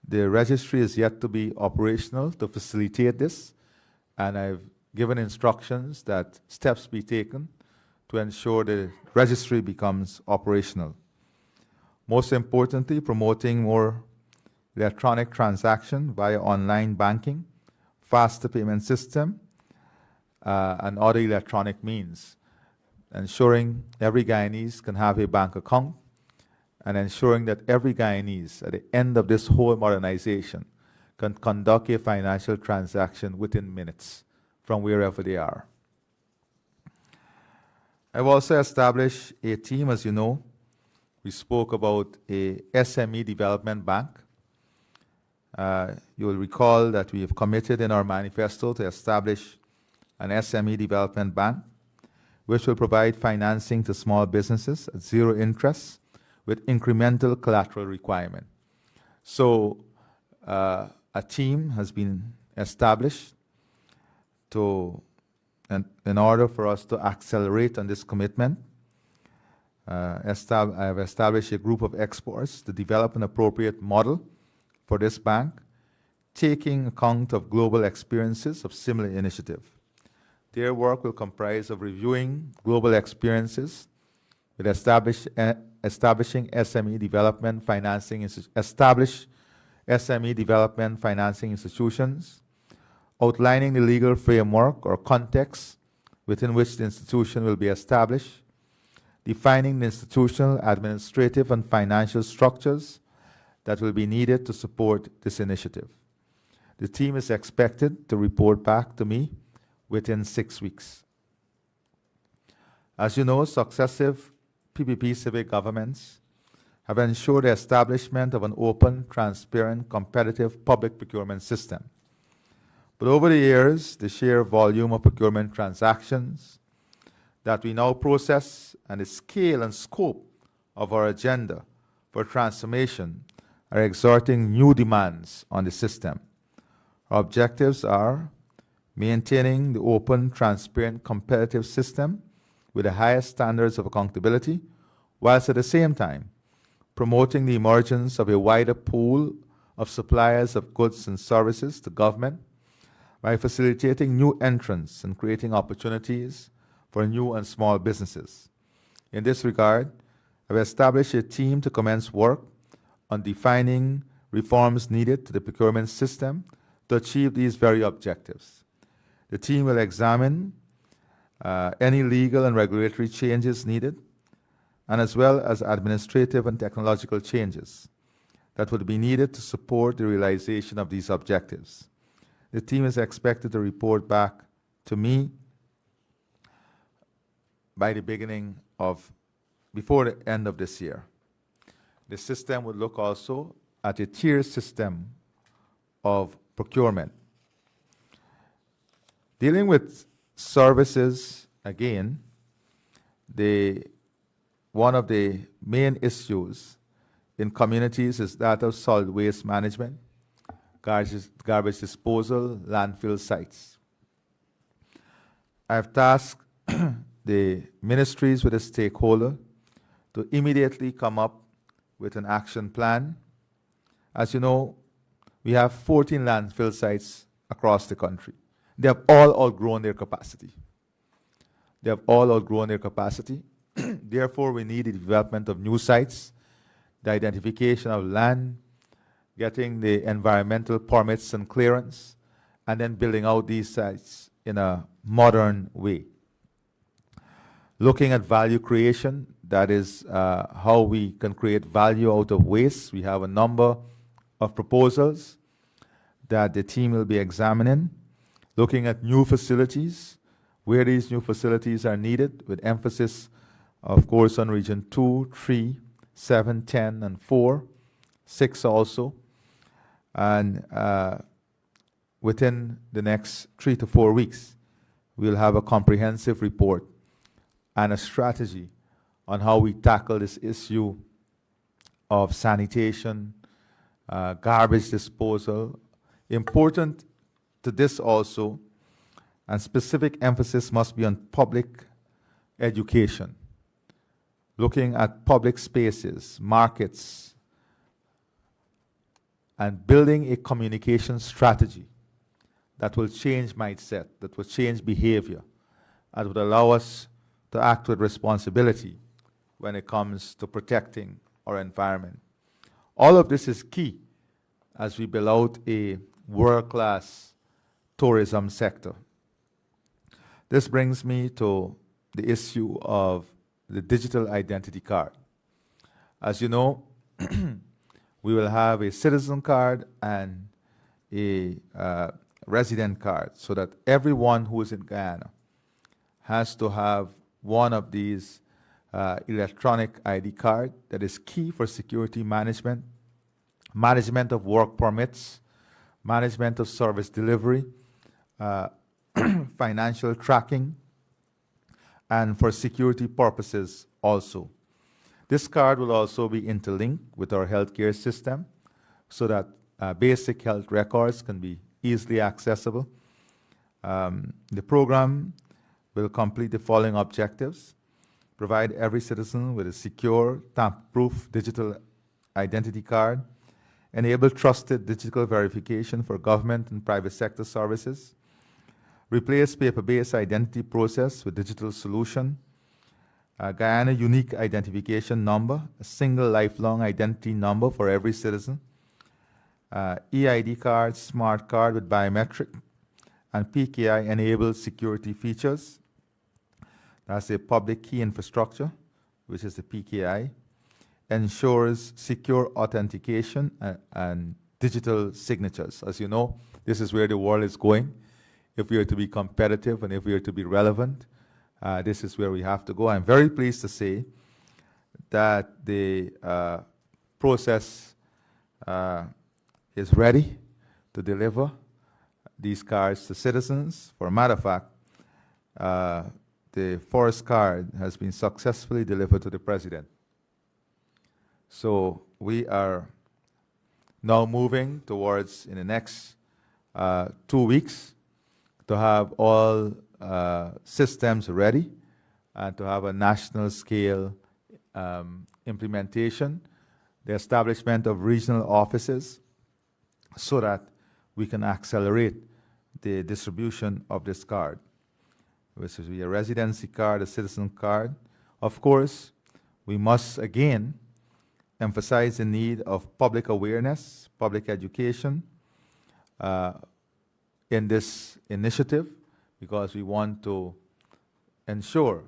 The registry is yet to be operational to facilitate this, and I've given instructions that steps be taken to ensure the registry becomes operational. Most importantly, promoting more electronic transaction via online banking, faster payment system, and other electronic means, ensuring every Guyanese can have a bank account, and ensuring that every Guyanese, at the end of this whole modernization, can conduct a financial transaction within minutes from wherever they are. I've also established a team, as you know. We spoke about a SME development bank. You will recall that we have committed in our manifesto to establish an SME development bank, which will provide financing to small businesses at zero interest with incremental collateral requirement. So a team has been established in order for us to accelerate on this commitment. I have established a group of experts to develop an appropriate model for this bank, taking account of global experiences of similar initiative. Their work will comprise of reviewing global experiences with establishing SME development financing institutions, outlining the legal framework or context within which the institution will be established, defining the institutional, administrative, and financial structures that will be needed to support this initiative. The team is expected to report back to me within 6 weeks. As you know, successive PPP civic governments have ensured the establishment of an open, transparent, competitive public procurement system. But over the years, the sheer volume of procurement transactions that we now process and the scale and scope of our agenda for transformation are exerting new demands on the system. Our objectives are maintaining the open, transparent, competitive system with the highest standards of accountability, whilst at the same time promoting the emergence of a wider pool of suppliers of goods and services to government by facilitating new entrants and creating opportunities for new and small businesses. In this regard, I've established a team to commence work on defining reforms needed to the procurement system to achieve these very objectives. The team will examine any legal and regulatory changes needed, and as well as administrative and technological changes that would be needed to support the realization of these objectives. The team is expected to report back to me by the before the end of this year. The system would look also at a tier system of procurement. Dealing with services, again, one of the main issues in communities is that of solid waste management, garbage disposal, landfill sites. I have tasked the ministries with a stakeholder to immediately come up with an action plan. As you know, we have 14 landfill sites across the country. They have all outgrown their capacity. They have all outgrown their capacity. Therefore, we need the development of new sites, the identification of land, getting the environmental permits and clearance, and then building out these sites in a modern way. Looking at value creation, that is how we can create value out of waste. We have a number of proposals that the team will be examining. Looking at new facilities, where these new facilities are needed, with emphasis, of course, on Region 2, 3, 7, 10, and 4, 6 also. And within the next 3 to 4 weeks, we'll have a comprehensive report and a strategy on how we tackle this issue of sanitation, garbage disposal. Important to this also, and specific emphasis must be on public education, looking at public spaces, markets, and building a communication strategy that will change mindset, that will change behavior, and would allow us to act with responsibility when it comes to protecting our environment. All of this is key as we build out a world-class tourism sector. This brings me to the issue of the digital identity card. As you know, we will have a citizen card and a resident card, so that everyone who is in Guyana has to have one of these electronic ID card that is key for security management, management of work permits, management of service delivery, financial tracking, and for security purposes also. This card will also be interlinked with our healthcare system so that basic health records can be easily accessible. The program will complete the following objectives: provide every citizen with a secure, tamper-proof digital identity card, enable trusted digital verification for government and private sector services, replace paper-based identity process with digital solution, Guyana unique identification number, a single lifelong identity number for every citizen, EID card, smart card with biometric, and PKI-enabled security features. That's a public key infrastructure, which is the PKI, ensures secure authentication and digital signatures. As you know, this is where the world is going. If we are to be competitive and if we are to be relevant, this is where we have to go. I'm very pleased to say that the process is ready to deliver these cards to citizens. For a matter of fact, the first card has been successfully delivered to the president. So we are now moving towards, in the next 2 weeks, to have all systems ready and to have a national scale implementation, the establishment of regional offices, so that we can accelerate the distribution of this card, which is a residency card, a citizen card. Of course, we must again emphasize the need of public awareness, public education in this initiative, because we want to ensure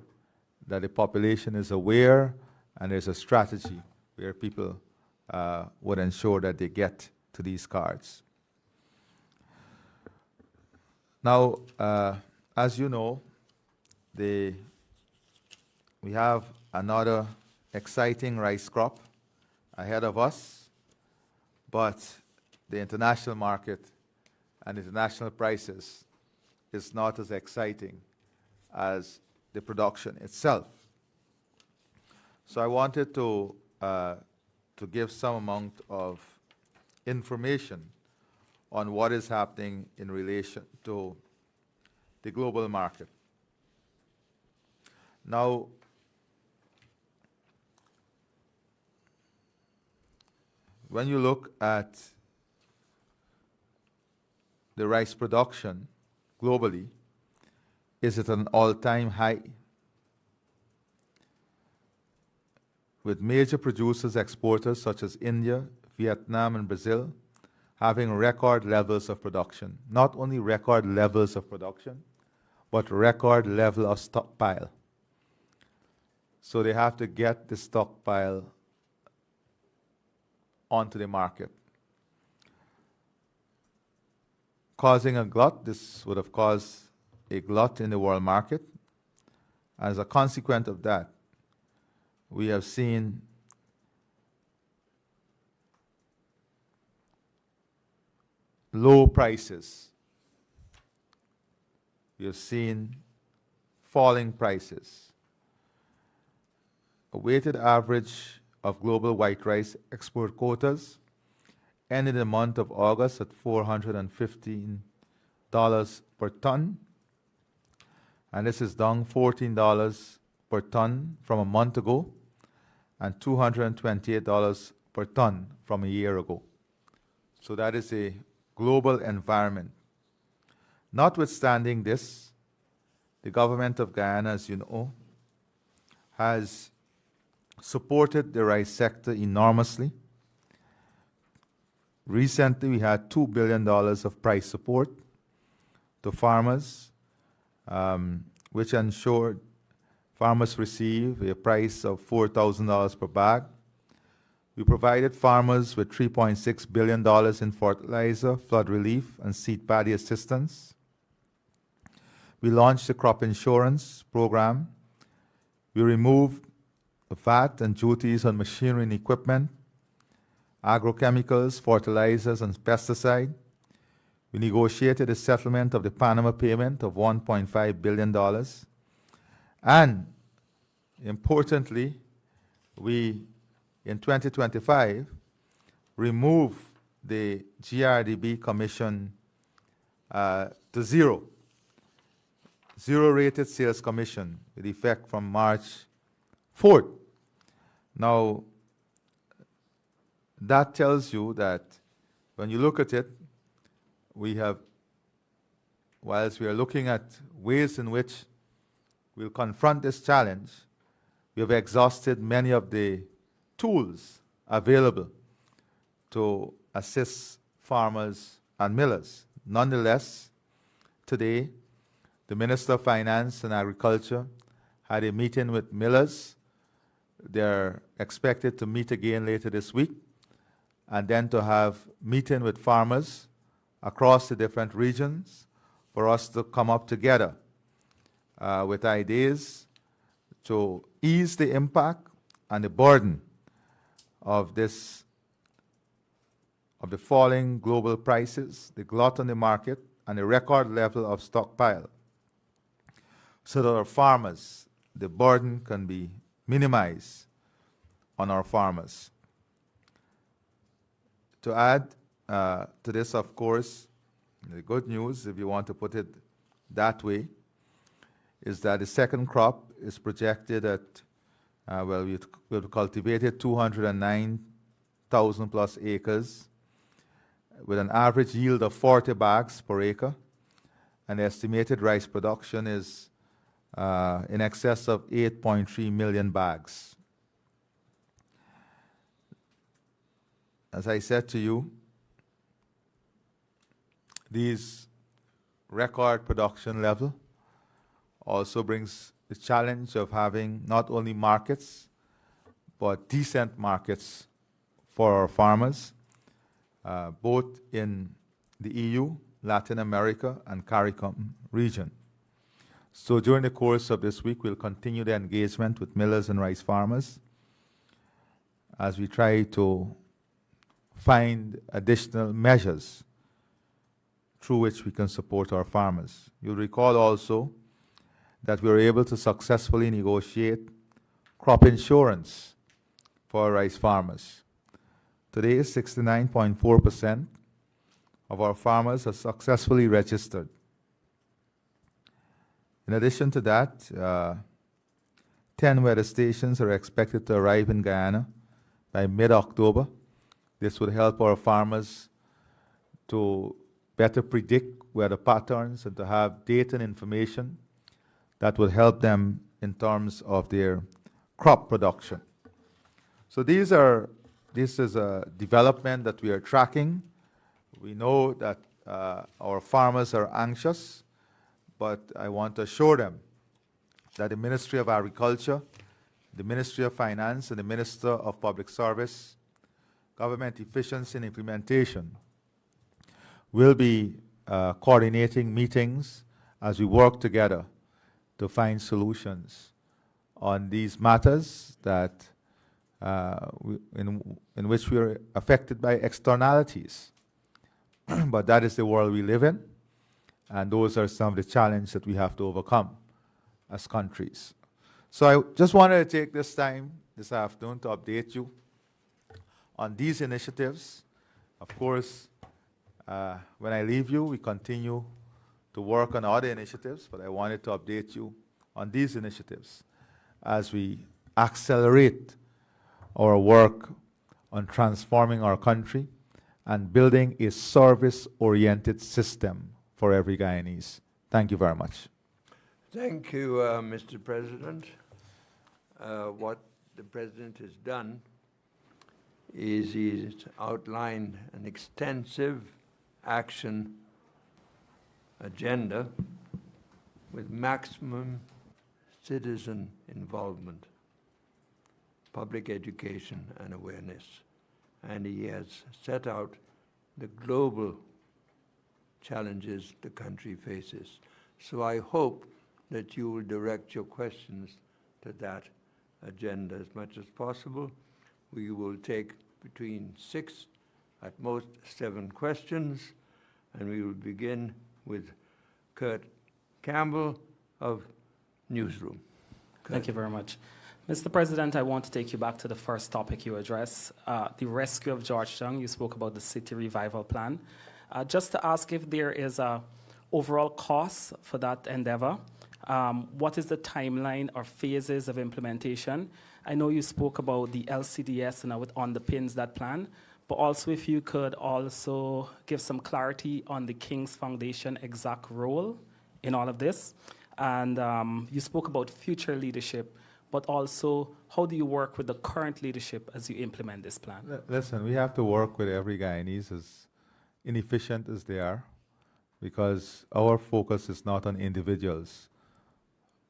that the population is aware and there's a strategy where people would ensure that they get to these cards. Now, as you know, we have another exciting rice crop ahead of us, but the international market and international prices is not as exciting as the production itself. So I wanted to give some amount of information on what is happening in relation to the global market. Now, when you look at the rice production globally, is at an all-time high, with major producers, exporters such as India, Vietnam, and Brazil having record levels of production. Not only record levels of production, but record level of stockpile. So they have to get the stockpile onto the market. Causing a glut, this would have caused a glut in the world market. As a consequence of that, we have seen low prices. We have seen falling prices. A weighted average of global white rice export quotas ended the month of August at $415 per ton, and this is down $14 per ton from a month ago and $228 per ton from a year ago. So that is a global environment. Notwithstanding this, the government of Guyana, as you know, has supported the rice sector enormously. Recently, we had $2 billion of price support to farmers, which ensured farmers receive a price of $4,000 per bag. We provided farmers with $3.6 billion in fertilizer, flood relief, and seed paddy assistance. We launched the crop insurance program. We removed VAT and duties on machinery and equipment, agrochemicals, fertilizers, and pesticide. We negotiated a settlement of the Panama payment of $1.5 billion. And importantly, we, in 2025, removed the GRDB commission to zero rated sales commission with effect from March 4th. Now, that tells you that when you look at it, we have, whilst we are looking at ways in which we'll confront this challenge, we have exhausted many of the tools available to assist farmers and millers. Nonetheless, today, the Minister of Finance and Agriculture had a meeting with millers. They're expected to meet again later this week, and then to have meeting with farmers across the different regions for us to come up together with ideas to ease the impact and the burden of this, of the falling global prices, the glut on the market, and the record level of stockpile, so that our farmers, the burden can be minimized on our farmers. To add to this, of course, the good news, if you want to put it that way, is that the second crop is projected at, we've cultivated 209,000 plus acres with an average yield of 40 bags per acre, and the estimated rice production is in excess of 8.3 million bags. As I said to you, these record production level also brings the challenge of having not only markets, but decent markets for our farmers, both in the EU, Latin America, and CARICOM region. So during the course of this week, we'll continue the engagement with millers and rice farmers as we try to find additional measures through which we can support our farmers. You'll recall also that we were able to successfully negotiate crop insurance for our rice farmers. Today, 69.4% of our farmers are successfully registered. In addition to that, 10 weather stations are expected to arrive in Guyana by mid-October, This would help our farmers to better predict weather patterns and to have data and information that will help them in terms of their crop production. So this is a development that we are tracking. We know that our farmers are anxious, but I want to assure them that the Ministry of Agriculture, the Ministry of Finance, and the Minister of Public Service, Government Efficiency and Implementation will be coordinating meetings as we work together to find solutions on these matters that in which we are affected by externalities. But that is the world we live in, and those are some of the challenges that we have to overcome as countries. So I just wanted to take this time this afternoon to update you on these initiatives. Of course, when I leave you, we continue to work on other initiatives, but I wanted to update you on these initiatives as we accelerate our work on transforming our country and building a service-oriented system for every Guyanese. Thank you very much. Thank you, Mr. President. What the President has done is he's outlined an extensive action agenda with maximum citizen involvement, public education and awareness. And he has set out the global challenges the country faces. So I hope that you will direct your questions to that agenda as much as possible. We will take between 6, at most 7 questions, and we will begin with Kurt Campbell of Newsroom. Kurt. Thank you very much. Mr. President, I want to take you back to the first topic you addressed, the rescue of Georgetown. You spoke about the city revival plan. Just to ask if there is a overall cost for that endeavor. What is the timeline or phases of implementation? I know you spoke about the LCDS and how it underpins that plan, but also if you could also give some clarity on the King's Foundation exact role in all of this. And you spoke about future leadership, but also how do you work with the current leadership as you implement this plan? Listen, we have to work with every Guyanese, as inefficient as they are, because our focus is not on individuals.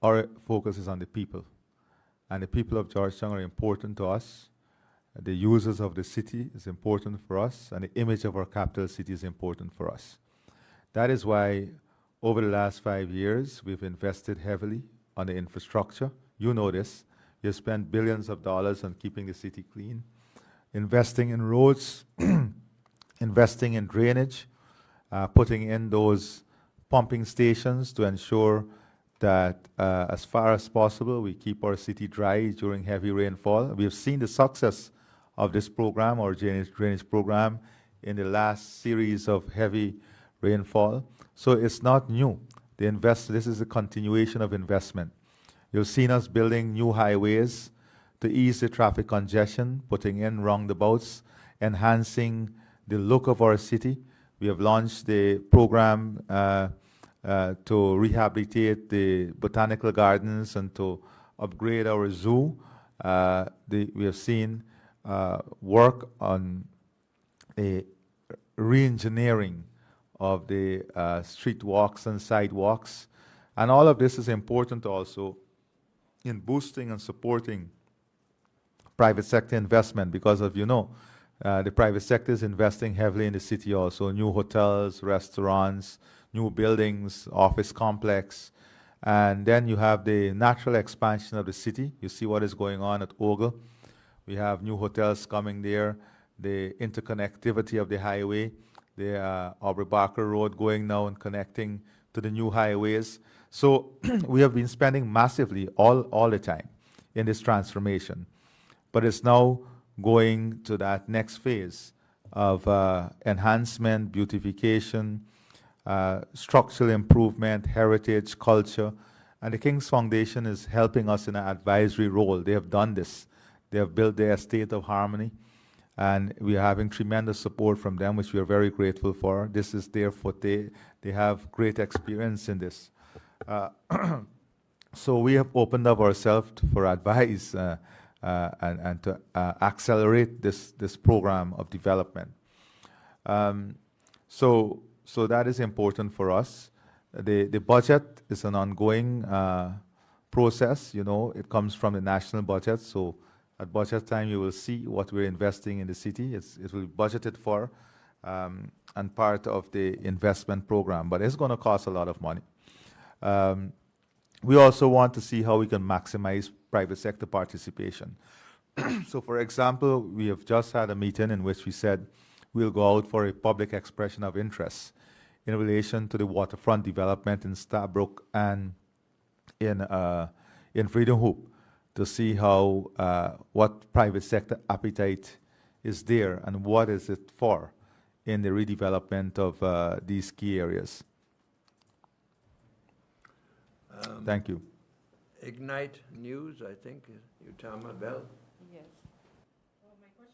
Our focus is on the people. And the people of Georgetown are important to us. The users of the city is important for us, and the image of our capital city is important for us. That is why over the last 5 years, we've invested heavily on the infrastructure. You know this. We have spent billions of dollars on keeping the city clean, investing in roads, investing in drainage, putting in those pumping stations to ensure that as far as possible, we keep our city dry during heavy rainfall. We have seen the success of this program, our drainage program, in the last series of heavy rainfall. So it's not new. This is a continuation of investment. You've seen us building new highways to ease the traffic congestion, putting in roundabouts, enhancing the look of our city. We have launched the program to rehabilitate the botanical gardens and to upgrade our zoo. We have seen work on a re-engineering of the street walks and sidewalks. And all of this is important also in boosting and supporting private sector investment because of, the private sector is investing heavily in the city also, new hotels, restaurants, new buildings, office complex. And then you have the natural expansion of the city. You see what is going on at Ogle. We have new hotels coming there, the interconnectivity of the highway, the Aubrey Barker Road going now and connecting to the new highways. So we have been spending massively all the time in this transformation. But it's now going to that next phase of enhancement, beautification, structural improvement, heritage, culture. And the King's Foundation is helping us in an advisory role. They have done this. They have built their estate of harmony. and we are having tremendous support from them, which we are very grateful for. This is their forte. They have great experience in this. Uh, so we have opened up ourselves for advice and to accelerate this program of development. So that is important for us. The budget is an ongoing process. You know, it comes from the national budget. So at budget time, you will see what we're investing in the city. It will be budgeted for and part of the investment program, but it's going to cost a lot of money. We also want to see how we can maximize private sector participation. So for example, we have just had a meeting in which we said we'll go out for a public expression of interest in relation to the waterfront development in Stabroek and in Freedom Hoop to see how what private sector appetite is there and what is it for in the redevelopment of these key areas. Thank you. Ignite News, I think, Utama Bell. Yes.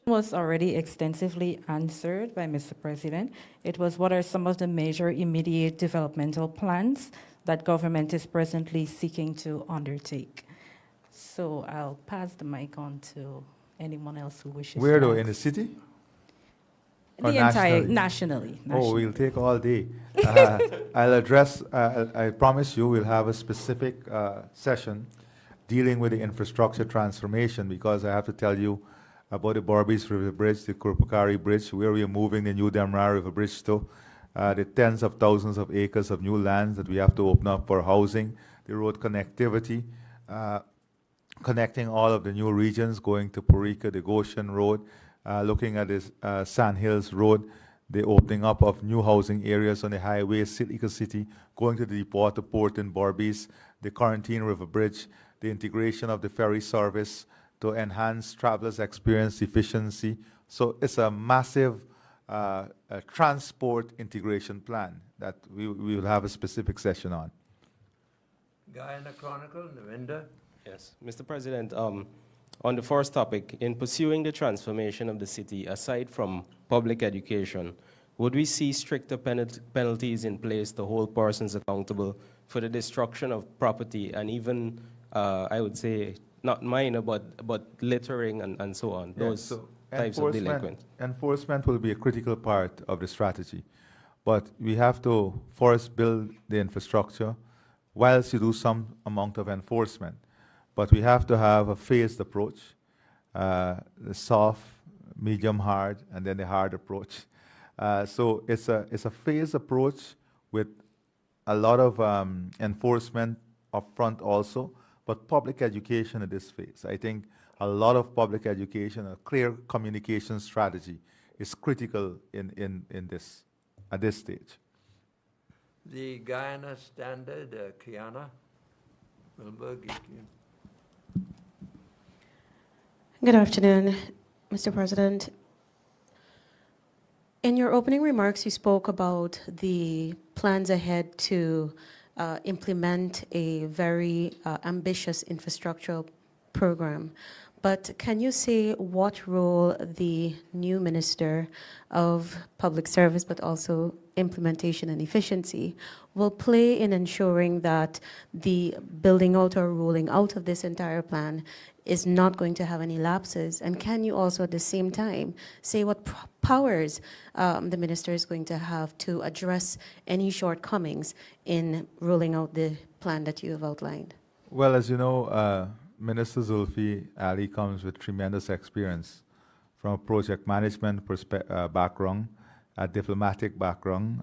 Was already extensively answered by Mr. President. It was what are some of the major immediate developmental plans that government is presently seeking to undertake. So I'll pass the mic on to anyone else who wishes Where to though, ask. in the city? The Or entire, nationally? nationally. Oh, we'll take all day. I'll address, I promise you we'll have a specific session dealing with the infrastructure transformation, because I have to tell you about the Barbies River Bridge, the Kurpakari Bridge, where we are moving the new Demra River Bridge to, the tens of thousands of acres of new lands that we have to open up for housing, the road connectivity, connecting all of the new regions, going to Purika, the Goshen Road, looking at this Sand Hills Road, the opening up of new housing areas on the highway, Sitka City, going to the Deepwater Port in Barbies, the Quarantine River Bridge, the integration of the ferry service to enhance travelers' experience efficiency. So it's a massive transport integration plan that we will have a specific session on. Guyana Chronicle, Navinda. Yes, Mr. President, on the first topic, in pursuing the transformation of the city, aside from public education, would we see stricter penalties in place to hold persons accountable for the destruction of property and even, I would say, not minor, but littering and so on, those so types of delinquents? Enforcement will be a critical part of the strategy, but we have to first build the infrastructure whilst you do some amount of enforcement. But we have to have a phased approach, the soft, medium, hard, and then the hard approach. So it's a phased approach with a lot of enforcement up front also, but public education at this phase. I think a lot of public education, a clear communication strategy is critical in this, at this stage. The Guyana Standard, Kiana Milberg. Good afternoon, Mr. President. In your opening remarks, you spoke about the plans ahead to implement a very ambitious infrastructure program. But can you say what role the new Minister of Public Service, but also Implementation and Efficiency, will play in ensuring that the building out or rolling out of this entire plan is not going to have any lapses? And can you also at the same time say what powers the minister is going to have to address any shortcomings in rolling out the plan that you have outlined? Well, as you know, Minister Zulfi Ali comes with tremendous experience from a project management background, a diplomatic background,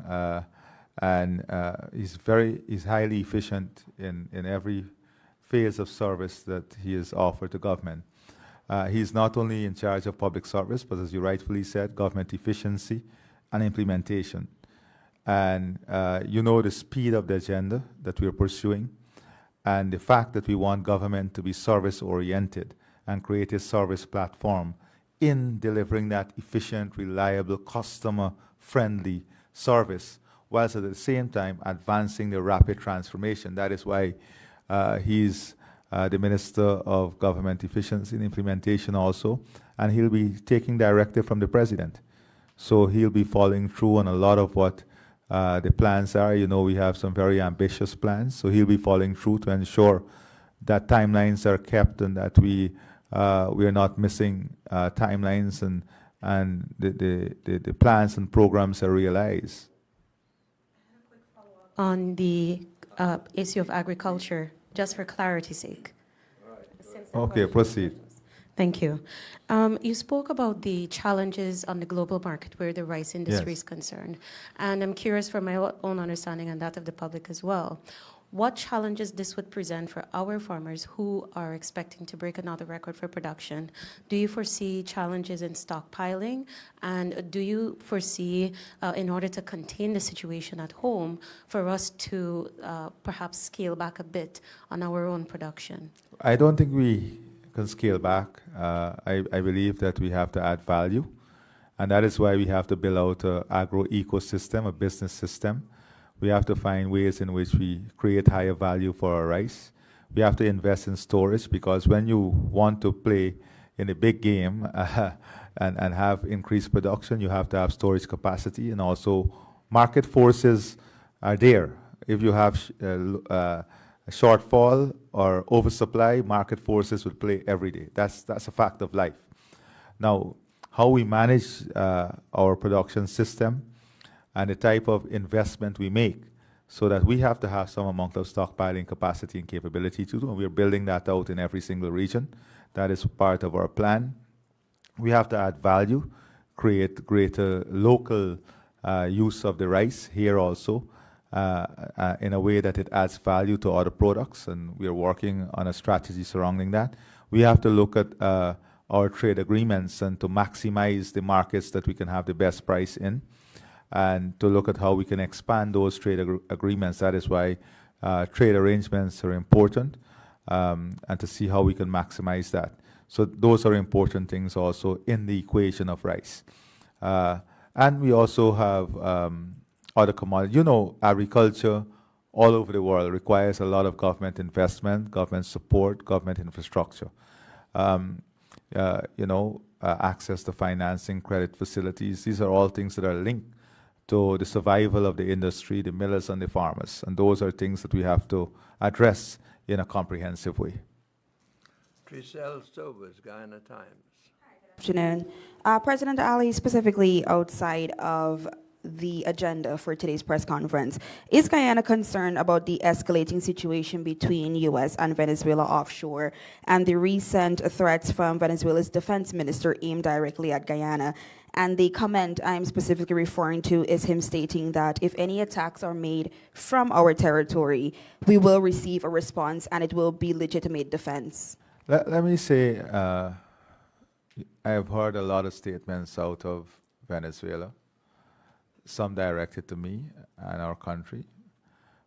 and he's highly efficient in every phase of service that he has offered to government. He's not only in charge of public service, but as you rightfully said, government efficiency and implementation. And you know the speed of the agenda that we're pursuing, and the fact that we want government to be service-oriented and create a service platform in delivering that efficient, reliable, customer-friendly service, whilst at the same time advancing the rapid transformation. That is why he's the Minister of Government Efficiency and Implementation also, and he'll be taking directive from the president. So he'll be following through on a lot of what the plans are. You know, we have some very ambitious plans, so he'll be following through to ensure that timelines are kept and that we are not missing timelines and the plans and programs are realized. On the issue of agriculture, just for clarity's sake. Okay, proceed. Thank you. You spoke about the challenges on the global market where the rice industry Yes. is concerned. And I'm curious for my own understanding and that of the public as well. What challenges this would present for our farmers who are expecting to break another record for production? Do you foresee challenges in stockpiling? And do you foresee, in order to contain the situation at home, for us to perhaps scale back a bit on our own production? I don't think we can scale back. I believe that we have to add value, and that is why we have to build out an agro ecosystem, a business system. We have to find ways in which we create higher value for our rice. We have to invest in storage, because when you want to play in a big game and have increased production, you have to have storage capacity, and also market forces are there. If you have a shortfall or oversupply, market forces will play every day. That's a fact of life. Now, how we manage our production system and the type of investment we make, so that we have to have some amount of stockpiling capacity and capability to do, and we're building that out in every single region. That is part of our plan. We have to add value, create greater local use of the rice here also, in a way that it adds value to other products, and we are working on a strategy surrounding that. We have to look at our trade agreements and to maximize the markets that we can have the best price in, and to look at how we can expand those trade agreements. That is why trade arrangements are important, and to see how we can maximize that. So those are important things also in the equation of rice. And we also have other commodities. You know, agriculture all over the world requires a lot of government investment, government support, government infrastructure. Access to financing, credit facilities, these are all things that are linked to the survival of the industry, the millers and the farmers. And those are things that we have to address in a comprehensive way. Tricelle Sobers, Guyana Times. Afternoon. President Ali, specifically outside of the agenda for today's press conference, is Guyana concerned about the escalating situation between U.S. and Venezuela offshore and the recent threats from Venezuela's defense minister aimed directly at Guyana? And the comment I'm specifically referring to is him stating that if any attacks are made from our territory, we will receive a response and it will be legitimate defense. Let me say, I have heard a lot of statements out of Venezuela, some directed to me and our country.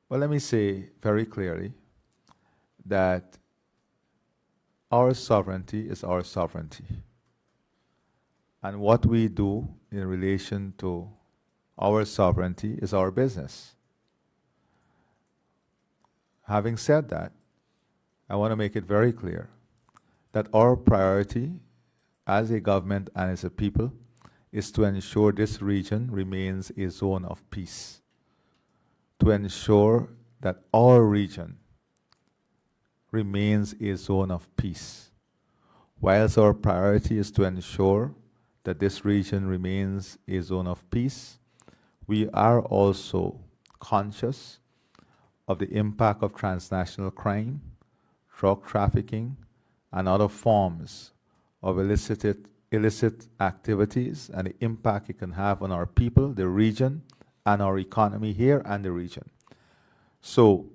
But let me say very clearly that our sovereignty is our sovereignty. And what we do in relation to our sovereignty is our business. Having said that, I want to make it very clear that our priority as a government and as a people is to ensure this region remains a zone of peace, to ensure that our region remains a zone of peace. Whilst our priority is to ensure that this region remains a zone of peace, we are also conscious of the impact of transnational crime, drug trafficking, and other forms of illicit activities, and the impact it can have on our people, the region, and our economy here and the region. So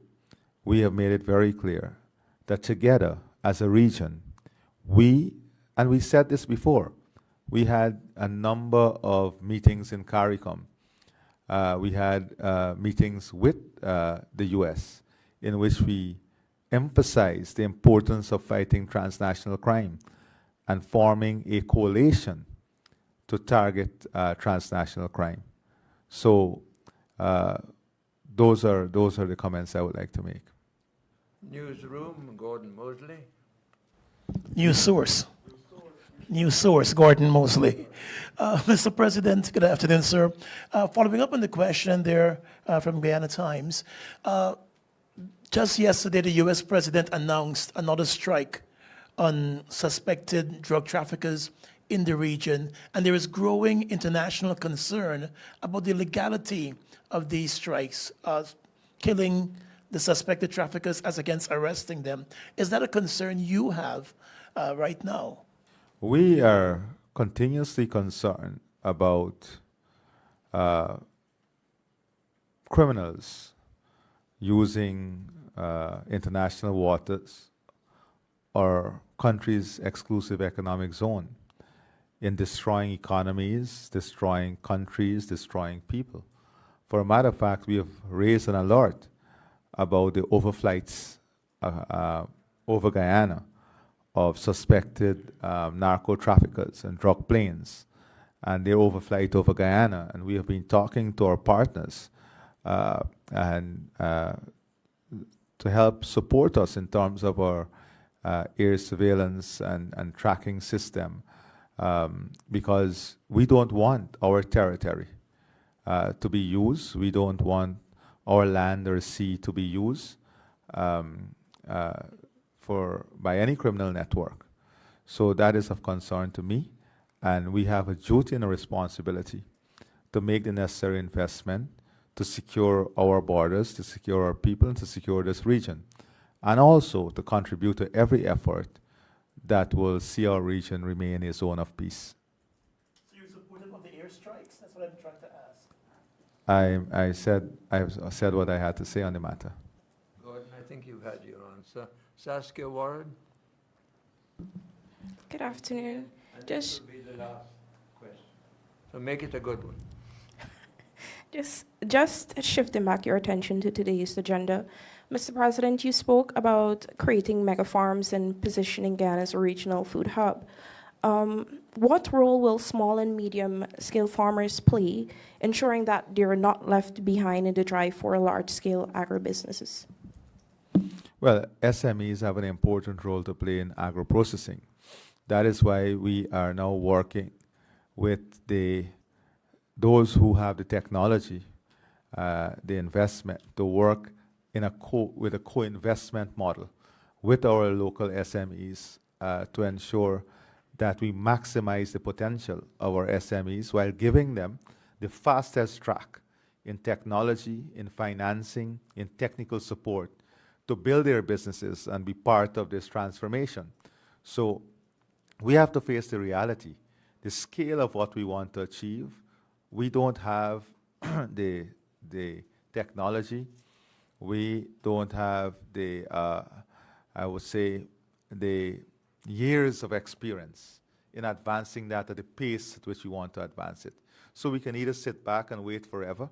we have made it very clear that together as a region, we said this before, we had a number of meetings in CARICOM. We had meetings with the US in which we emphasized the importance of fighting transnational crime and forming a coalition to target transnational crime. So those are the comments I would like to make. Newsroom, Gordon Mosley. News Source. news source, Gordon Mosley. Mr. President, good afternoon, sir. Following up on the question there from Guyana Times, just yesterday the U.S. President announced another strike on suspected drug traffickers in the region, and there is growing international concern about the legality of these strikes, killing the suspected traffickers as against arresting them. Is that a concern you have right now? We are continuously concerned about criminals using international waters or countries' exclusive economic zone in destroying economies, destroying countries, destroying people. For a matter of fact, we have raised an alert about the overflights over Guyana of suspected narco traffickers and drug planes, and their overflight over Guyana. And we have been talking to our partners and to help support us in terms of our air surveillance and tracking system, because we don't want our territory to be used. We don't want our land or sea to be used by any criminal network. So that is of concern to me, and we have a duty and a responsibility to make the necessary investment to secure our borders, to secure our people, and to secure this region, and also to contribute to every effort that will see our region remain a zone of peace. So you're supportive of the airstrikes? That's what I'm trying to ask. I've said what I had to say on the matter. Gordon, I think you've had your answer. Saskia Warren? Good afternoon. And this will be the last question. So make it a good one. Just shifting back your attention to today's agenda, Mr. President, you spoke about creating mega farms and positioning Ghana as a regional food hub. What role will small and medium-scale farmers play, ensuring that they are not left behind in the drive for large-scale agribusinesses? Well, SMEs have an important role to play in agro-processing. That is why we are now working with those who have the technology, the investment, to work with a co-investment model with our local SMEs to ensure that we maximize the potential of our SMEs while giving them the fastest track in technology, in financing, in technical support to build their businesses and be part of this transformation. So we have to face the reality, the scale of what we want to achieve. We don't have the technology. We don't have I would say, the years of experience in advancing that at the pace at which we want to advance it. So we can either sit back and wait forever,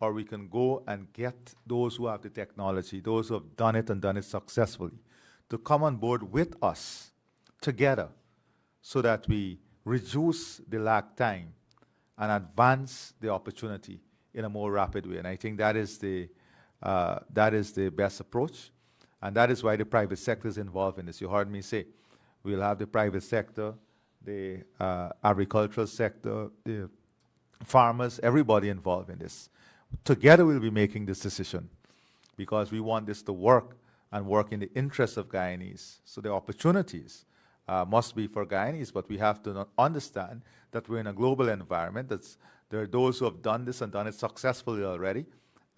or we can go and get those who have the technology, those who have done it successfully, to come on board with us together so that we reduce the lag time and advance the opportunity in a more rapid way. And I think that is the best approach, and that is why the private sector is involved in this. You heard me say, we'll have the private sector, the agricultural sector, the farmers, everybody involved in this. Together we'll be making this decision because we want this to work and work in the interest of Guyanese. So the opportunities must be for Guyanese, but we have to understand that we're in a global environment. There are those who have done this and done it successfully already,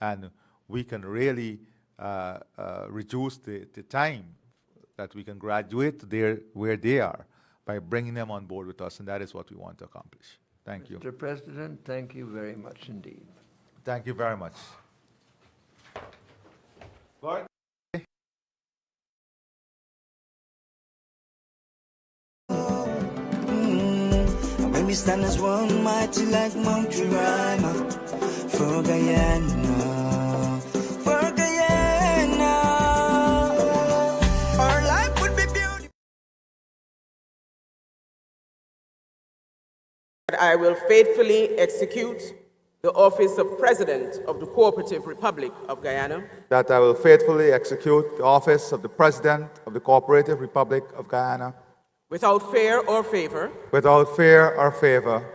and we can really reduce the time that we can graduate there where they are by bringing them on board with us, and that is what we want to accomplish. Thank you. Mr. President, thank you very much indeed. Thank you very much. Gordon? When we stand as one, mighty like Mount Jerima, for Guyana, for Guyana, our life would be beautiful. I will faithfully execute the office of President of the Cooperative Republic of Guyana. That I will faithfully execute the office of the President of the Cooperative Republic of Guyana. without fear or favor, without fear or favor,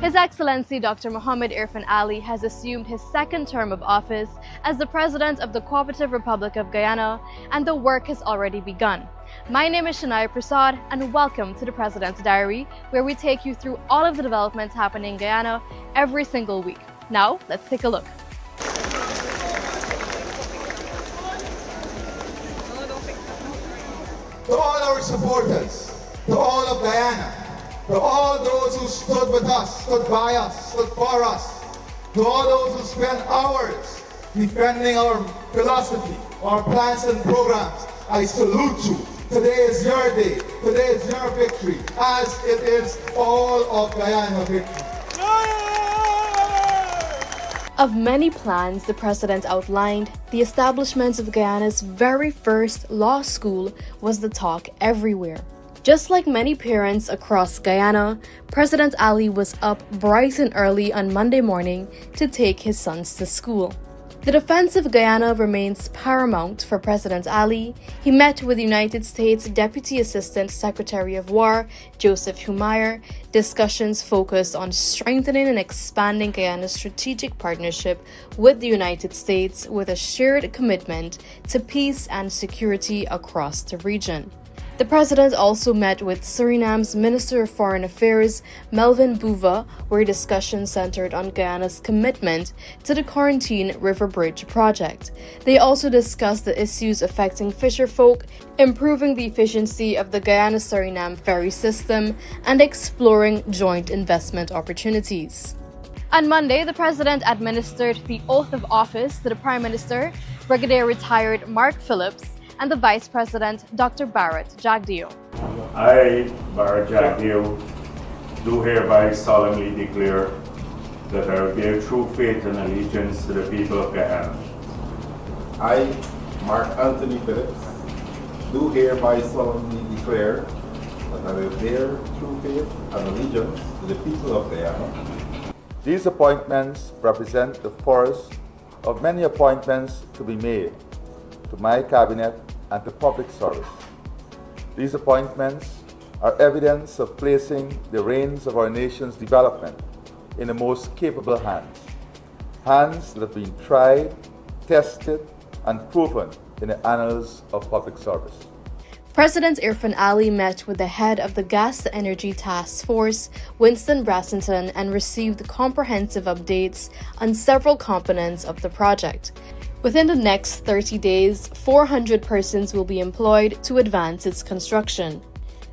His Excellency Dr. Mohamed Irfan Ali has assumed his second term of office as the President of the Cooperative Republic of Guyana, and the work has already begun. My name is Shania Prasad, and welcome to the President's Diary, where we take you through all of the developments happening in Guyana every single week. Now, let's take a look. to all our supporters, to all of Guyana, to all those who stood with us, stood by us, stood for us, to all those who spent hours defending our philosophy, our plans and programs, I salute you. Today is your day. Today is your victory, as it is all of Guyana victory. Of many plans the President outlined, the establishment of Guyana's very first law school was the talk everywhere. Just like many parents across Guyana, President Ali was up bright and early on Monday morning to take his sons to school. The defense of Guyana remains paramount for President Ali. He met with United States Deputy Assistant Secretary of War, Joseph Humire. Discussions focused on strengthening and expanding Guyana's strategic partnership with the United States, with a shared commitment to peace and security across the region. The President also met with Suriname's Minister of Foreign Affairs, Melvin Bouva, where discussions centered on Guyana's commitment to the Quarantine River Bridge project. They also discussed the issues affecting fisherfolk, improving the efficiency of the Guyana-Suriname ferry system, and exploring joint investment opportunities. On Monday, the President administered the oath of office to the Prime Minister, Brigadier Retired Mark Phillips, and the Vice President, Dr. Bharat Jagdeo. I, Bharat Jagdeo, do hereby solemnly declare that I will bear true faith and allegiance to the people of Guyana. I, Mark Anthony Phillips, do hereby solemnly declare that I will bear true faith and allegiance to the people of Guyana. These appointments represent the first of many appointments to be made to my cabinet and to public service. These appointments are evidence of placing the reins of our nation's development in the most capable hands, hands that have been tried, tested, and proven in the annals of public service. President Irfan Ali met with the head of the Gas to Energy Task Force, Winston Brassington, and received comprehensive updates on several components of the project. Within the next 30 days, 400 persons will be employed to advance its construction.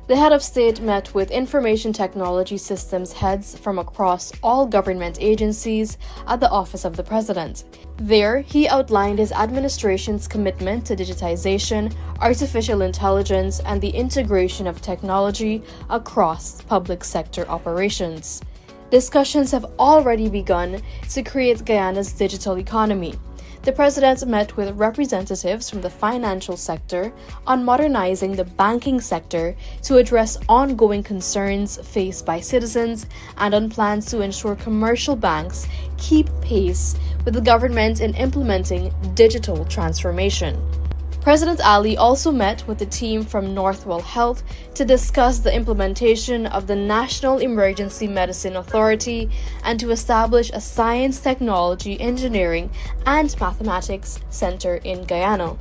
The head of state met with information technology systems heads from across all government agencies at the Office of the President. There, he outlined his administration's commitment to digitization, artificial intelligence, and the integration of technology across public sector operations. Discussions have already begun to create Guyana's digital economy. The President met with representatives from the financial sector on modernizing the banking sector to address ongoing concerns faced by citizens and on plans to ensure commercial banks keep pace with the government in implementing digital transformation. President Ali also met with the team from Northwell Health to discuss the implementation of the National Emergency Medicine Authority and to establish a Science, Technology, Engineering, and Mathematics Center in Guyana.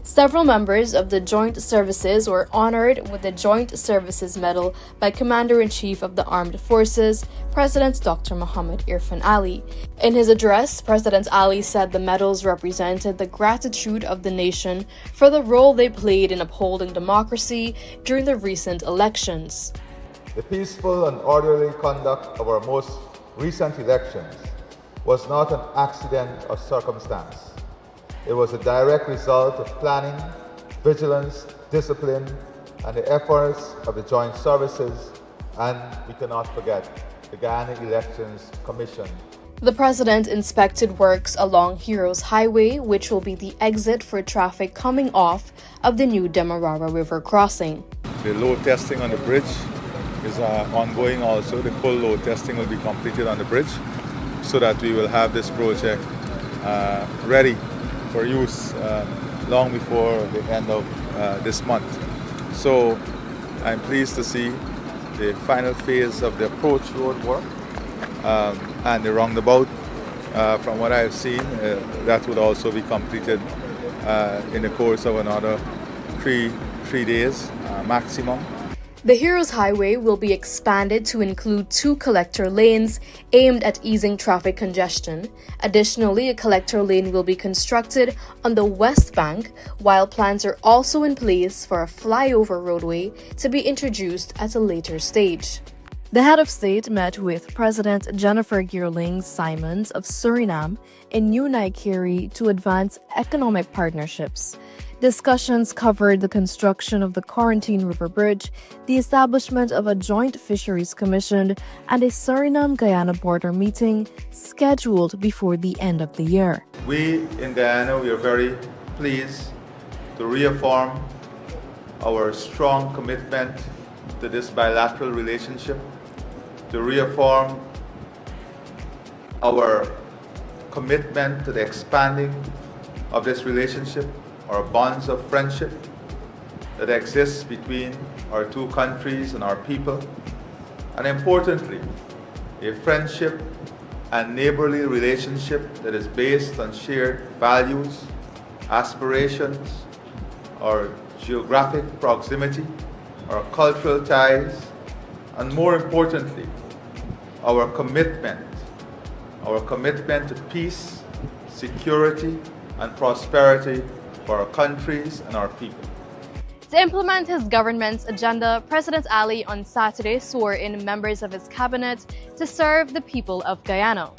Several members of the Joint Services were honored with the Joint Services Medal by Commander-in-Chief of the Armed Forces, President Dr. Mohamed Irfan Ali. In his address, President Ali said the medals represented the gratitude of the nation for the role they played in upholding democracy during the recent elections. The peaceful and orderly conduct of our most recent elections was not an accident or circumstance. It was a direct result of planning, vigilance, discipline, and the efforts of the joint services, and we cannot forget the Guyana Elections Commission. The president inspected works along Heroes Highway, which will be the exit for traffic coming off of the new Demerara River crossing. The load testing on the bridge is ongoing also. The full load testing will be completed on the bridge so that we will have this project ready for use long before the end of this month. So I'm pleased to see the final phase of the approach road work and the roundabout. From what I've seen, that would also be completed in the course of another three days maximum. The Heroes Highway will be expanded to include 2 collector lanes aimed at easing traffic congestion. Additionally, a collector lane will be constructed on the west bank, while plans are also in place for a flyover roadway to be introduced at a later stage. The head of state met with President Jennifer Geerling Simons of Suriname in New Naikiri to advance economic partnerships. Discussions covered the construction of the Quarantine River Bridge, the establishment of a joint fisheries commission, and a Suriname-Guyana border meeting scheduled before the end of the year. We in Guyana, we are very pleased to reaffirm our strong commitment to this bilateral relationship, to reaffirm our commitment to the expanding of this relationship, our bonds of friendship that exists between our 2 countries and our people, and importantly, a friendship and neighborly relationship that is based on shared values, aspirations, our geographic proximity, our cultural ties, and more importantly, our commitment to peace, security, and prosperity for our countries and our people. To implement his government's agenda, President Ali on Saturday swore in members of his cabinet to serve the people of Guyana.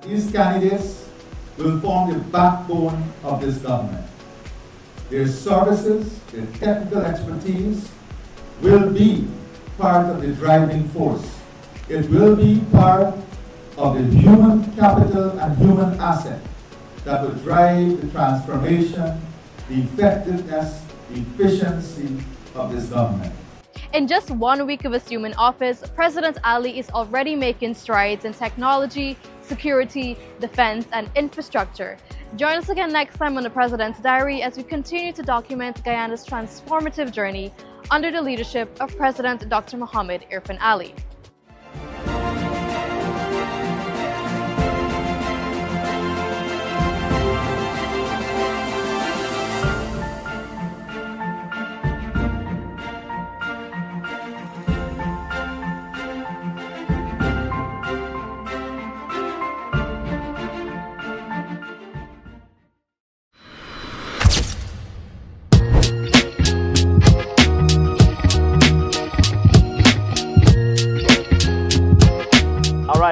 These candidates will form the backbone of this government. Their services, their technical expertise will be part of the driving force. It will be part of the human capital and human asset that will drive the transformation, the effectiveness, the efficiency of this government. In just 1 week of assuming office, President Ali is already making strides in technology, security, defense, and infrastructure. Join us again next time on the President's Diary as we continue to document Guyana's transformative journey under the leadership of President Dr. Mohamed Irfan Ali.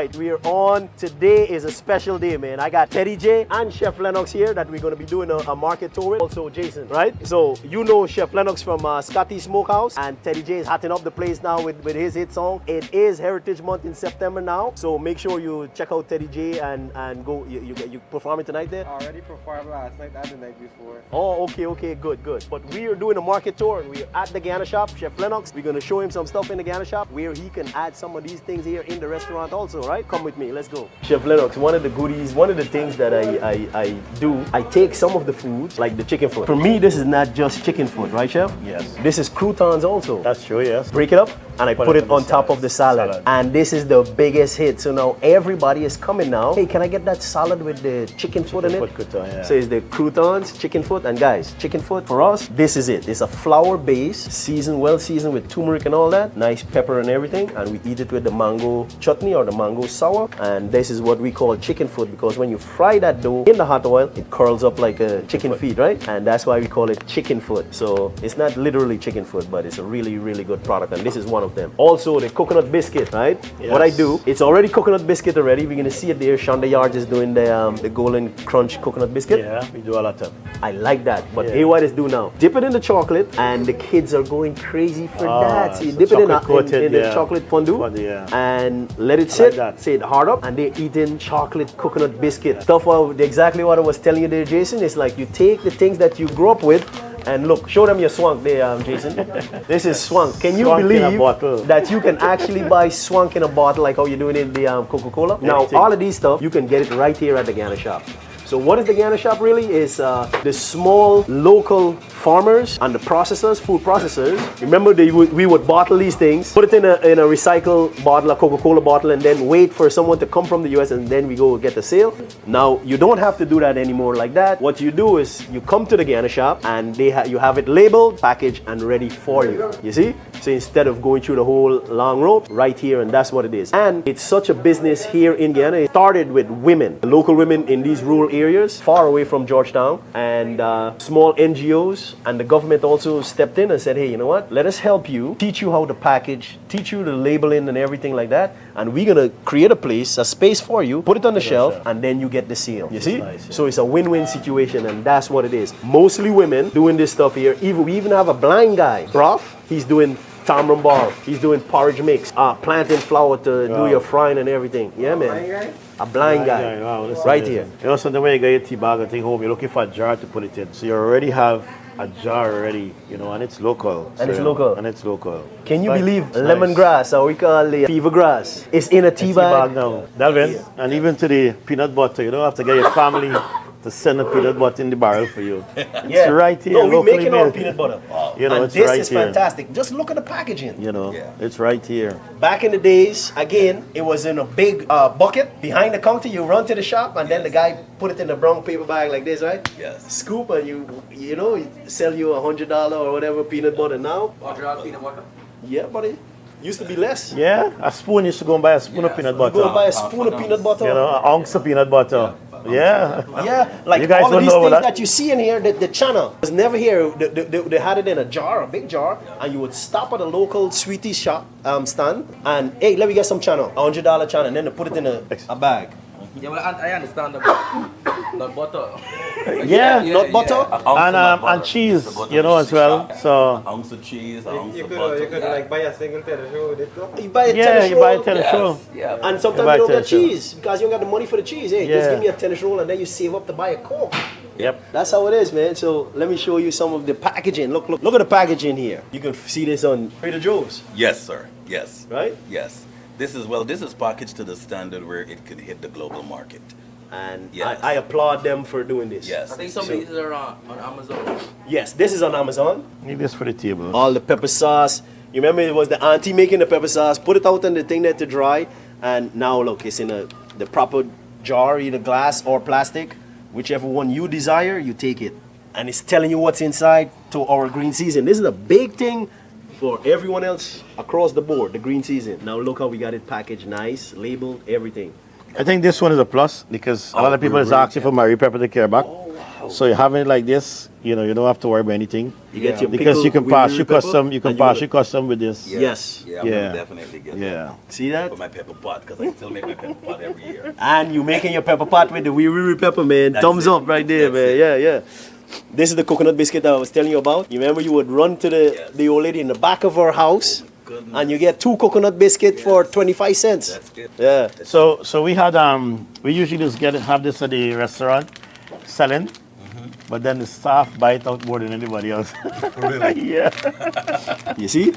right, we are on. Today is a special day, man. I got Teddy J and Chef Lennox here that we're going to be doing a market tour with. Also Jason, right? So you know Chef Lennox from Scotty Smokehouse, and Teddy J is hotting up the place now with his hit song. It is Heritage Month in September now, so make sure you check out Teddy J and go. You performing tonight there? Already performed last night and the night before. Oh, okay, good. But we are doing a market tour and we're at the Guyana shop, Chef Lennox. We're going to show him some stuff in the Guyana shop where he can add some of these things here in the restaurant also, right? Come with me, let's go. Chef Lennox, one of the goodies, one of the things that I do, I take some of the foods, like the chicken foot. For me, this is not just chicken foot, right, Chef? Yes. This is croutons also. That's true, yes. Break it up and I put it on top of the salad. And this is the biggest hit. So now everybody is coming now. Hey, can I get that salad with the chicken foot in it? Crouton, yeah. So it's the croutons, chicken foot, and guys, chicken foot for us, this is it. It's a flour base, well seasoned with turmeric and all that, nice pepper and everything, and we eat it with the mango chutney or the mango sour, And this is what we call chicken foot, because when you fry that dough in the hot oil, it curls up like a chicken feet, right? And that's why we call it chicken foot. So it's not literally chicken foot, but it's a really, really good product, and this is one of them. Also, the coconut biscuit, right? Yes. What I do, it's already coconut biscuit already. We're gonna see it there. Shonda Yards is doing the Golden Crunch coconut biscuit. Yeah, we do a lot of. I like that, but Yeah. here what is do now? Dip it in the chocolate, and the kids are going crazy for Ah, that. So you so dip it in chocolate-coated, the yeah. chocolate fondue, Yeah. and let it I sit, like that. say it hard up, and they're eating chocolate coconut biscuit. Stuff exactly what I was telling you there, Jason. It's like you take the things that you grew up with, and look, show them your swank there, Jason. This is swank. Can you Swank in a believe bottle. that you can actually buy swank in a bottle like how you're doing in the Coca-Cola? Now, Anything. all of these stuff, you can get it right here at the Guyana shop. So what is the Guyana shop really? Is the small local farmers and the processors, food processors. Remember, we would bottle these things, put it in a recycled bottle, a Coca-Cola bottle, and then wait for someone to come from the US, and then we go get the sale. Now, you don't have to do that anymore like that. What you do is you come to the Guyana shop, and you have it labeled, packaged, and ready for you. You see? So instead of going through the whole long rope, right here, and that's what it is. And it's such a business here in Guyana. It started with women, the local women in these rural areas, far away from Georgetown, and small NGOs, and the government also stepped in and said, hey, you know what? Let us help you, teach you how to package, teach you the labeling and everything like that, and we're gonna create a place, a space for you, put it on the shelf, and then you get the seal. You see? nice, yeah. So it's a win-win situation, and that's what it is. Mostly women doing this stuff here. We even have a blind guy, Broth. He's doing tamarind ball. He's doing porridge mix, planting flour to do your frying and everything. Yeah, man. A blind guy. Wow, that's right amazing. here. You know, so the way you get your tea bag and thing home, you're looking for a jar to put it in. So you already have a jar already, you know, and it's local. And it's local. And it's local. Can you Like, believe it's nice. lemongrass, or we call it fever grass? It's in a tea bag. now. Delvin, and even to the peanut butter, you don't have to get your family to send the peanut butter in the barrel for you. It's right here. No, we're locally making our made. peanut butter. You know, and it's this right is here. fantastic. Just look at the packaging. You know, it's right here. Back in the days, again, it was in a big bucket behind the counter. You run to the shop, and then the guy put it in a brown paper bag like this, right? Yes. Scoop, and you know, he sell you $100 or whatever peanut butter now. Peanut butter? Yeah, buddy. Used to be less. Yeah, a spoon used to go and buy a spoon of peanut butter. Go and buy a spoon of peanut butter. You know, an ounce of peanut butter. Yeah. Yeah, like You guys all of don't these know things that? that you see in here, the channel was never here. They had it in a jar, a big jar, and you would stop at a local sweetie shop stand and, hey, let me get some channel, $100 channel, and then they put it in a bag. Yeah, well, I understand the nut butter. Yeah, nut butter. And cheese, you know, as well. So An ounce of cheese, an ounce You of could, butter. you could like buy a single tennis show with it too. You buy a yeah, tennis you roll, buy a tennis roll. Yeah. and You sometimes buy you don't get tennis roll. cheese because you don't got the money for the cheese. Hey, just Yeah. give me a tennis roll, and then you save up to buy a Coke. Yep. That's how it is, man. So let me show you some of the packaging. Look at the packaging here. You can see this on Trader Joe's, Yes, sir. Yes. right? Yes. This is packaged to the standard where it could hit the global market. And Yes. I applaud them for doing this. Yes. I think some of these are on Amazon. Yes, this is on Amazon. Need this for the table. All the pepper sauce. You remember it was the auntie making the pepper sauce, put it out on the thing there to dry, and now look, it's in the proper jar, either glass or plastic. Whichever one you desire, you take it. And it's telling you what's inside to our green season. This is a big thing for everyone else across the board, the green season. Now look how we got it packaged nice, labeled, everything. I think this one is a plus because a lot of people is asking for Mary Pepper to care back. So you having it like this, you know, you don't have to worry about anything. You get your Because you can pickle pass with your pepper, custom, you can and pass you your custom with this. Yes. Yeah, I'm Yeah. gonna definitely get Yeah. that See that? for my pepper pot because I still make my pepper pot every year. And you making your pepper pot with the wee wee pepper, man. That's Thumbs it. up right there, That's man. it. Yeah, yeah. This is the coconut biscuit that I was telling you about. You remember you would run to the old lady in the back of her house, Goodness. and you get 2 coconut biscuits for 25 cents. That's good. Yeah. So we had we usually just have this at the restaurant selling, but then the staff buy it out more than anybody else. Really? Yeah. You see?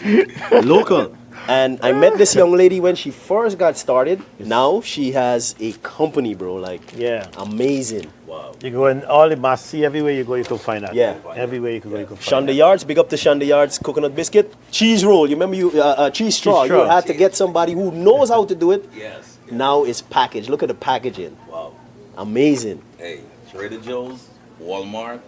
Local. And I met this young lady when she first got started. Now she has a company, bro. Like, Yeah. amazing. Wow. You go in all the Massy, everywhere you go, you can find that. Yeah. Everywhere you can go, you can find Shonda Yards, big up to Shonda Yards coconut biscuit. Cheese roll, you remember cheese straw. straw. You had to get somebody who knows how to do it. Yes. Now it's packaged. Look at the packaging. Wow. Amazing. Hey, Trader Joe's, Walmart,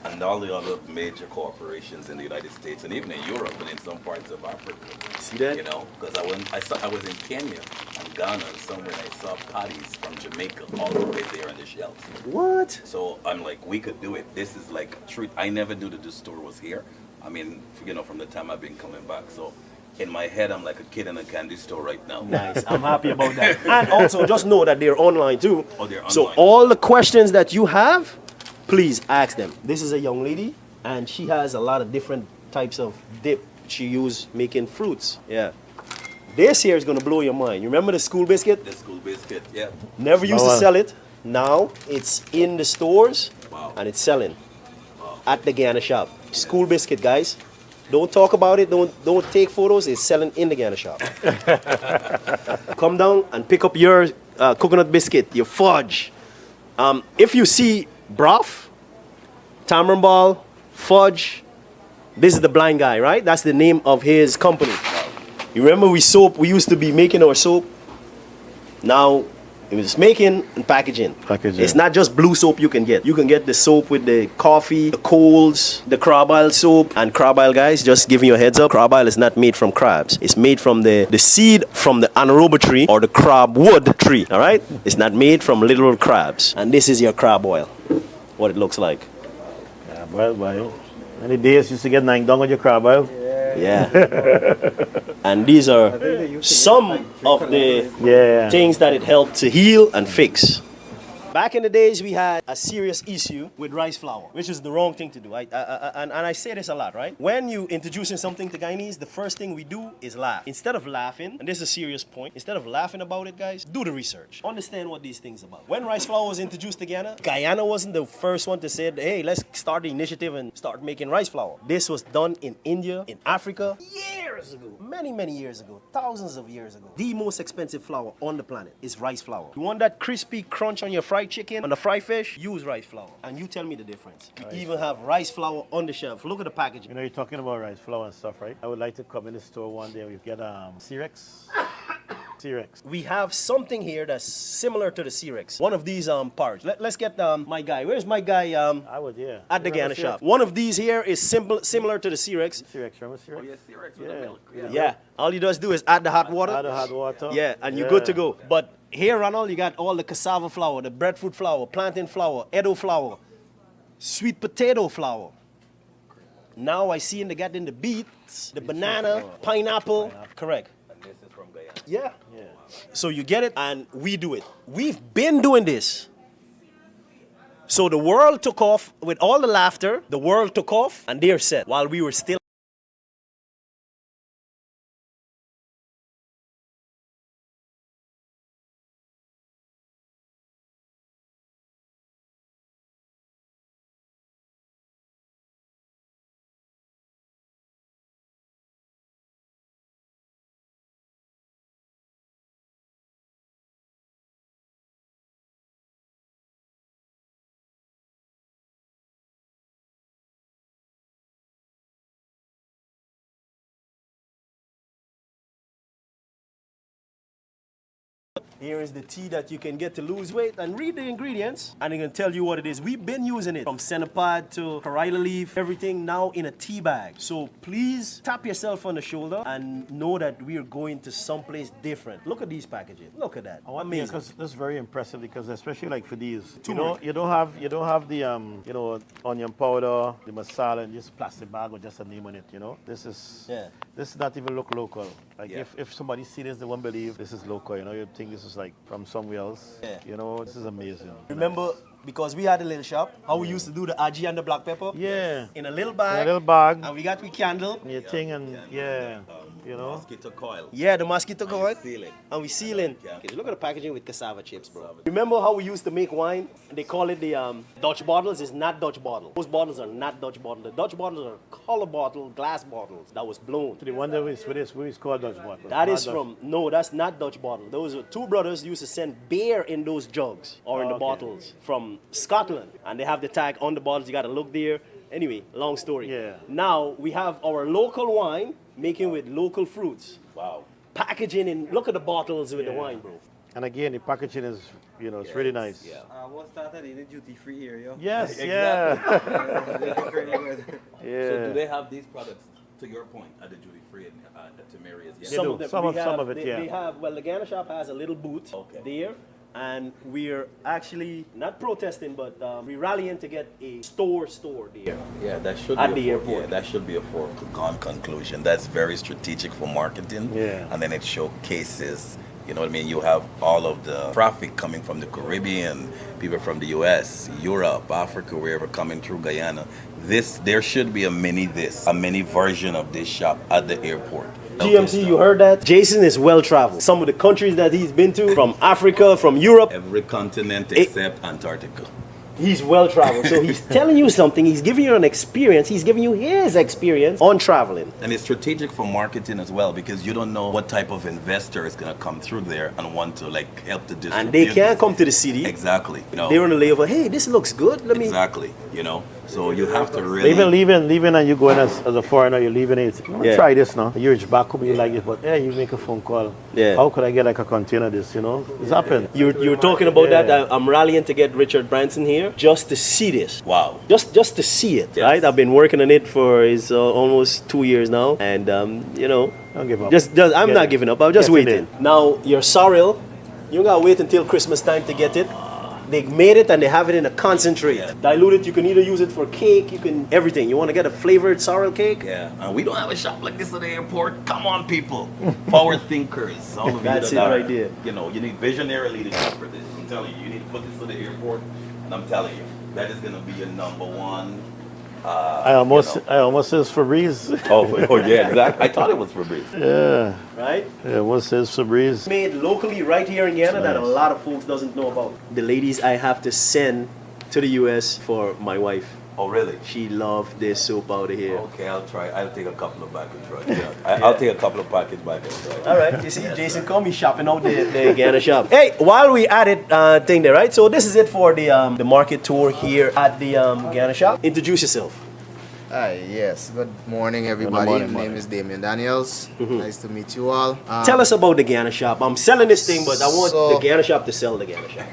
and all the other major corporations in the United States and even in Europe and in some parts of Africa. See that? You know, because I was in Kenya and Ghana and somewhere I saw patties from Jamaica all the way there on the shelves. What? So I'm like, we could do it. This is like a treat. I never knew that this store was here. I mean, you know, from the time I've been coming back. So in my head, I'm like a kid in a candy store right now. Nice. I'm happy about that. And also, just know that they're online too. Oh, they're online. So all the questions that you have, please ask them. This is a young lady, and she has a lot of different types of dip she used making fruits. Yeah. This here is going to blow your mind. You remember the school biscuit? The school biscuit, yeah. Never used to sell it. Now it's in the stores, and it's selling at the Guyana shop. School biscuit, guys. Don't talk about it. Don't take photos. It's selling in the Guyana shop. Come down and pick up your coconut biscuit, your fudge. If you see broth, tamarind ball, fudge, this is the blind guy, right? That's the name of his company. You remember we used to be making our soap. Now it was making and packaging. It's not just blue soap you can get. You can get the soap with the coffee, the colds, the crab oil soap. And crab oil, guys, just giving you a heads up, crab oil is not made from crabs. It's made from the seed from the anaeroba tree or the crab wood tree, all right? It's not made from literal crabs. And this is your crab oil, what it looks like. Yeah, well. Any days you used to get 9 down on your crab oil? Yeah. And these are some of the things that it helped to heal and fix. Back in the days, we had a serious issue with rice flour, which is the wrong thing to do. And I say this a lot, right? When you introducing something to Guyanese, the first thing we do is laugh. Instead of laughing, and this is a serious point, instead of laughing about it, guys, do the research. Understand what these things are about. When rice flour was introduced to Guyana, Guyana wasn't the first one to say, hey, let's start the initiative and start making rice flour. This was done in India, in Africa, years ago. Many, many years ago. Thousands of years ago. The most expensive flour on the planet is rice flour. You want that crispy crunch on your fried chicken, on the fried fish, use rice flour. And you tell me the difference. You even have rice flour on the shelf. Look at the packaging. You know, you're talking about rice flour and stuff, right? I would like to come in the store one day and we get Cerex. We have something here that's similar to the Cerex. One of these porridge. Let's get my guy. Where's my guy? I would, yeah. At the Guyana shop. One of these here is similar to the Cerex. Remember Cerex? Oh, yes, Cerex with the milk. Yeah. All you do is add the hot water. Add the hot water. Yeah, and you're good to go. But here, Ronald, you got all the cassava flour, the breadfruit flour, plantain flour, Edo flour, sweet potato flour. Now I see they got in the beets, the banana, pineapple. Correct. And this is from Guyana. Yeah. So you get it, and we do it. We've been doing this. So the world took off with all the laughter. The world took off, and they're set while we were still. Here is the tea that you can get to lose weight, and read the ingredients and it can tell you what it is. We've been using it from centipede to corilla leaf, everything now in a tea bag. So please tap yourself on the shoulder and know that we are going to someplace different. Look at these packaging. Look at that. Amazing. Because this is very impressive because especially like for these, you don't have the onion powder, the masala, and just plastic bag with just a name on it. You know, this is not even local. Like if somebody sees this, they won't believe this is local. You know, you think this is like from somewhere else. Yeah. You know, this is amazing. Remember, because we had a little shop, how we used to do the aji and the black pepper? Yeah. In a little bag. In a little bag. And we got the candle. Your thing and you know. Mosquito coil. Yeah, the mosquito coil. Sealing. And we sealing. Okay, look at the packaging with cassava chips, bro. Remember how we used to make wine? They call it the Dutch bottles. It's not Dutch bottle. Those bottles are not Dutch bottle. The Dutch bottles are color bottle, glass bottles that was blown. So the one that is called Dutch bottle. That is no, that's not Dutch bottle. Those were two brothers used to send beer in those jugs or in the bottles from Scotland. And they have the tag on the bottles. You got to look there. Anyway, long story. Yeah. Now we have our local wine making with local fruits. Wow. Packaging and look at the bottles with the wine, bro. And again, the packaging is You know, it's really nice. Yeah. What started in the duty-free area? Yes, Exactly. yeah. So do they have these products, to your point, at the duty-free to Maria's? Yes. Some of them, some of it, They have, well, the Guyana shop has a little booth there, and we're actually not protesting, but we're rallying to get a store there. Yeah, that should at be the a airport. Yeah, that should be a foregone conclusion. That's very strategic for marketing. Yeah. And then it showcases, you know what I mean? You have all of the traffic coming from the Caribbean, people from the US, Europe, Africa, wherever coming through Guyana. There should be a mini version of this shop at the airport. GMC, you heard that? Jason is well traveled. Some of the countries that he's been to, from Africa, from Europe. Every continent except Antarctica. He's well traveled. So he's telling you something. He's giving you an experience. He's giving you his experience on traveling. And it's strategic for marketing as well, because you don't know what type of investor is going to come through there and want to like help the distribute. And they can't come to the city. Exactly. You know. They're on the layer of, hey, this looks good. Let me. Exactly. You know. So you have to really. Even leaving and you going as a foreigner, you're leaving it. Try this now. You reach back home, you like it, but yeah, you make a phone call. Yeah. How could I get like a container of this? You know, it's happened. You're talking about that. I'm rallying to get Richard Branson here just to see this. Wow. Just to see it, right? I've been working on it for almost 2 years now, and you know, don't give up. I'm not giving up. I'm just waiting. Now your sorrel, you gotta wait until Christmas time to get it. They made it and they have it in a concentrate. Yeah. Diluted, you can either use it for cake, you can everything. You want to get a flavored sorrel cake? Yeah, and we don't have a shop like this at the airport. Come on, people. Forward thinkers. All of That's you it that right are, there. You know, you need visionary leadership for this. I'm telling you, you need to put this at the airport. And I'm telling you, that is going to be your number one. I almost says Febreze. Oh yeah, exactly. I thought it was Febreze. Yeah. Right? Yeah, what says Febreze? Made locally right here in Guyana that a lot of folks doesn't know about. The ladies I have to send to the US for my wife. Oh really? She loved this soap out of here. Okay, I'll try. I'll take a couple of packages right here. I'll take a couple of packets back and try. All right, you see, Jason, come, he's shopping out the Guyana shop. Hey, while we at it, thing there, right? So this is it for the market tour here at the Guyana shop. Introduce yourself. Hi, yes. Good morning, everybody. My name is Damien Daniels. Nice to meet you all. Tell us about the Guyana shop. I'm selling this thing, but I want the Guyana shop to sell the Guyana shop.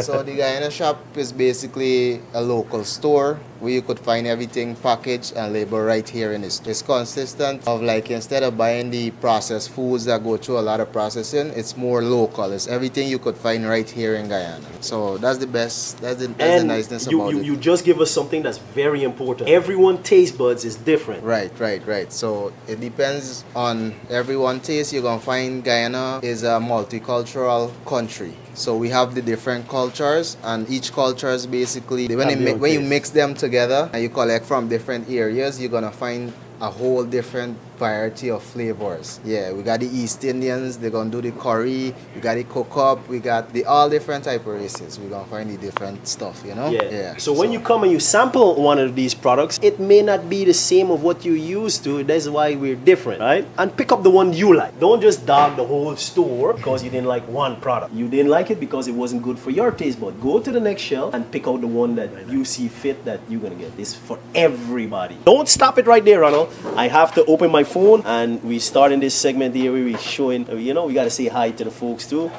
So the Guyana shop is basically a local store where you could find everything packaged and labeled right here in this. It's consistent of like instead of buying the processed foods that go through a lot of processing, it's more local. It's everything you could find right here in Guyana. So that's the best. That's the niceness about it. You just give us something that's very important. Everyone's taste buds is different. Right. So it depends on everyone's taste. You're gonna find Guyana is a multicultural country. So we have the different cultures, and each culture is basically when you mix them together and you collect from different areas, you're gonna find a whole different variety of flavors. Yeah, we got the East Indians, they're gonna do the curry, we got the cook up, we got the all different type of races. We're gonna find the different stuff, you know? Yeah. So when you come and you sample one of these products, it may not be the same of what you used to. That's why we're different, right? And pick up the one you like. Don't just dog the whole store because you didn't like one product. You didn't like it because it wasn't good for your taste bud. Go to the next shelf and pick out the one that you see fit that you're gonna get. This for everybody. Don't stop it right there, Ronald. I have to open my phone and we start in this segment here where we're showing, you know, we got to say hi to the folks too.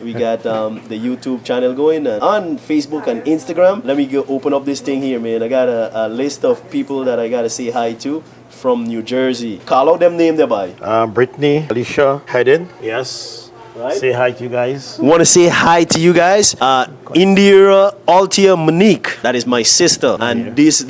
We got the YouTube channel going on Facebook and Instagram. Let me go open up this thing here, man. I got a list of people that I got to say hi to from New Jersey. Call out them name there, by. Brittany, Alicia, Hayden. Yes. Right. Say hi to you guys. Want to say hi to you guys. Indira Altia Monique, that is my sister, and these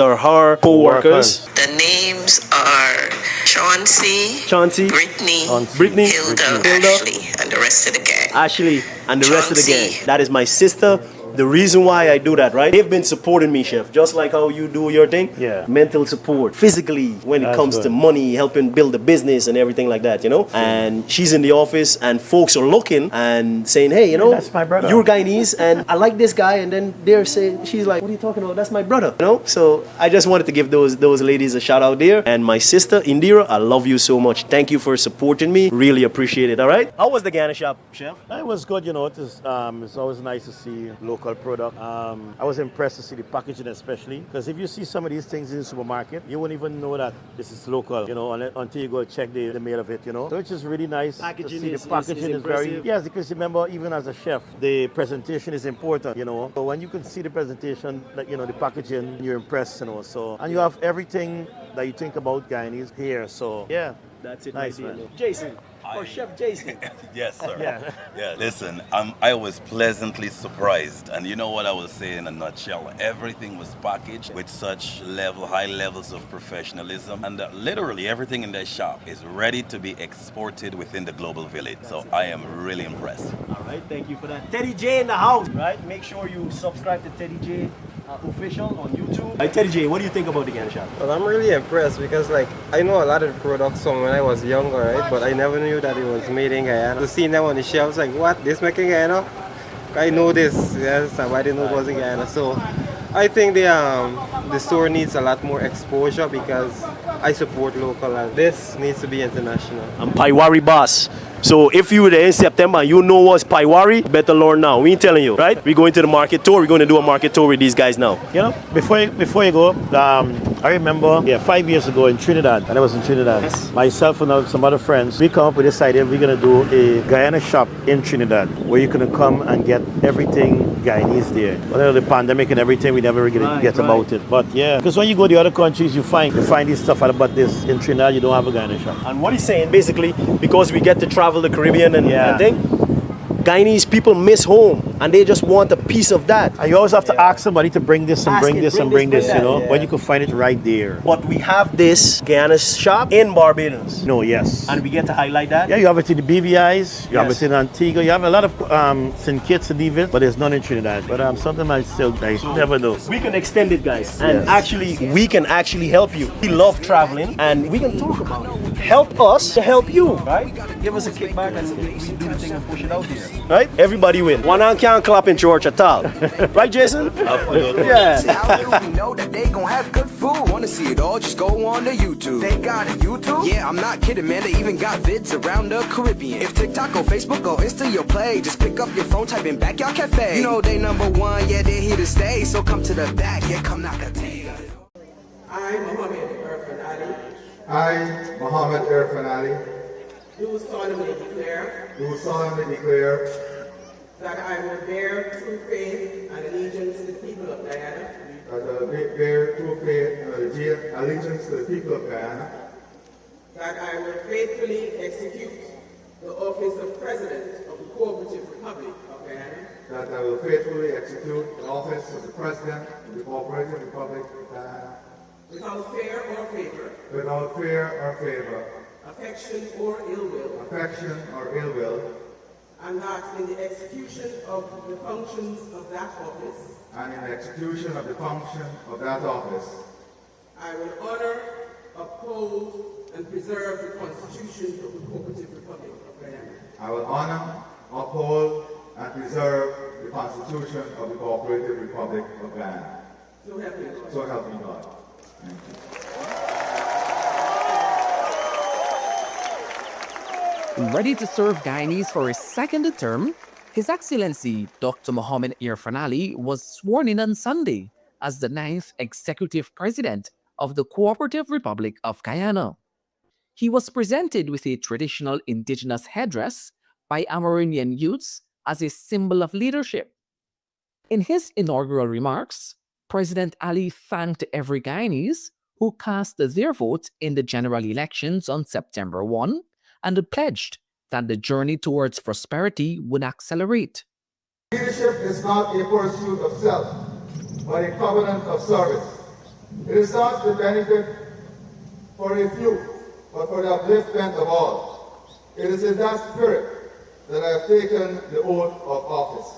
are her co-workers. The names are Chauncey, Brittany, Hilda, Ashley, and the rest of the gang. Ashley and the rest of the gang. That is my sister. The reason why I do that, right? They've been supporting me, Chef, just like how you do your thing. Yeah. Mental support, physically, when it comes to money, helping build a business and everything like that, you know? And she's in the office and folks are looking and saying, hey, you know, that's my brother. You're Guyanese and I like this guy. And then they're saying, she's like, what are you talking about? That's my brother, you know? So I just wanted to give those ladies a shout out there. And my sister, Indira, I love you so much. Thank you for supporting me. Really appreciate it, all right? How was the Guyana shop, Chef? It was good, you know. It's always nice to see local local product. I was impressed to see the packaging especially, because if you see some of these things in the supermarket, you won't even know that this is local, you know, until you go check the mail of it, you know. So it's just really nice to see the packaging is very, yes, because remember, even as a chef, the presentation is important, you know. So when you can see the presentation, like, you know, the packaging, you're impressed, you know. So, and you have everything that you think about Guyanese here, so yeah. That's it, Nice, right man. Jason, or Chef Jason. Yes, sir. Yeah. Yeah. Listen, I was pleasantly surprised, and you know what I will say in a nutshell. Everything was packaged with such high levels of professionalism, and literally everything in that shop is ready to be exported within the global village. So I am really impressed. All right, thank you for that. Teddy J in the house, right? Make sure you subscribe to Teddy J official on YouTube. Right, Teddy J, what do you think about the Guyana shop? Well, I'm really impressed because, like, I know a lot of the products from when I was younger, right? But I never knew that it was made in Guyana. To see them on the shelves, like, what? This making Guyana? I know this, yes, I didn't know it was in Guyana. So I think the store needs a lot more exposure because I support local and this needs to be international. I'm Paiwari boss. So if you were there in September and you know what's Paiwari, better learn now. We ain't telling you, right? We're going to the market tour. We're going to do a market tour with these guys now. You know, before you go, I remember, 5 years ago in Trinidad, and I was in Trinidad. Yes. Myself and some other friends, we come up with this idea. We're going to do a Guyana shop in Trinidad where you can come and get everything Guyanese there. Well, the pandemic and everything, we never really get about it. But yeah, because when you go to other countries, you find this stuff, but this in Trinidad, you don't have a Guyana shop. And what he's saying, basically, because we get to travel the Caribbean and thing, Guyanese people miss home and they just want a piece of that. And you always have to ask somebody to bring this and bring this and bring this, you know, when you can find it right there. But we have this Guyana shop in Barbados. No, yes. And we get to highlight that? Yeah, you have it in the BVIs, you have it in Antigua, you have a lot of St. Kitts and Nevis, but there's none in Trinidad. But something I never know. We can extend it, guys. And actually, we can actually help you. We love traveling and we can talk about it. Help us to help you, right? Give us a kickback and we do the thing and push it out here. Right? Everybody win. One hand can't clap in church at all. Right, Jason? Absolutely. Yeah. We know that they gon' have good food. Wanna see it all? Just go on to YouTube. They got a YouTube? Yeah, I'm not kidding, man. They even got vids around the Caribbean. If TikTok or Facebook or Insta you'll play, just pick up your phone, type in Backyard Cafe. You know they #1, yeah, they're here to stay. So come to the back, yeah, come knock a tea. I, Mohammed Irfan Ali, I, Mohammed Irfan Ali, do solemnly declare that I will bear true faith and allegiance to the people of Guyana, that I will bear true faith and allegiance to the people of Guyana, that I will faithfully execute the office of President of the Cooperative Republic of Guyana, that I will faithfully execute the office of the President of the Cooperative Republic of Guyana, without fear or favor, affection or ill will, and that in the execution of the functions of that office, I will honor, uphold, and preserve the Constitution of the Cooperative Republic of Guyana. I will honor, uphold, and preserve the Constitution of the Cooperative Republic of Guyana. So help me God. So help me God. Thank you. Ready to serve Guyanese for his second term, His Excellency Dr. Mohammed Irfan Ali was sworn in on Sunday as the 9th Executive President of the Cooperative Republic of Guyana. He was presented with a traditional indigenous headdress by Amerindian youths as a symbol of leadership. In his inaugural remarks, President Ali thanked every Guyanese who cast their vote in the general elections on September 1 and pledged that the journey towards prosperity would accelerate. Leadership is not a pursuit of self, but a covenant of service. It is not the benefit for a few, but for the upliftment of all. It is in that spirit that I have taken the oath of office.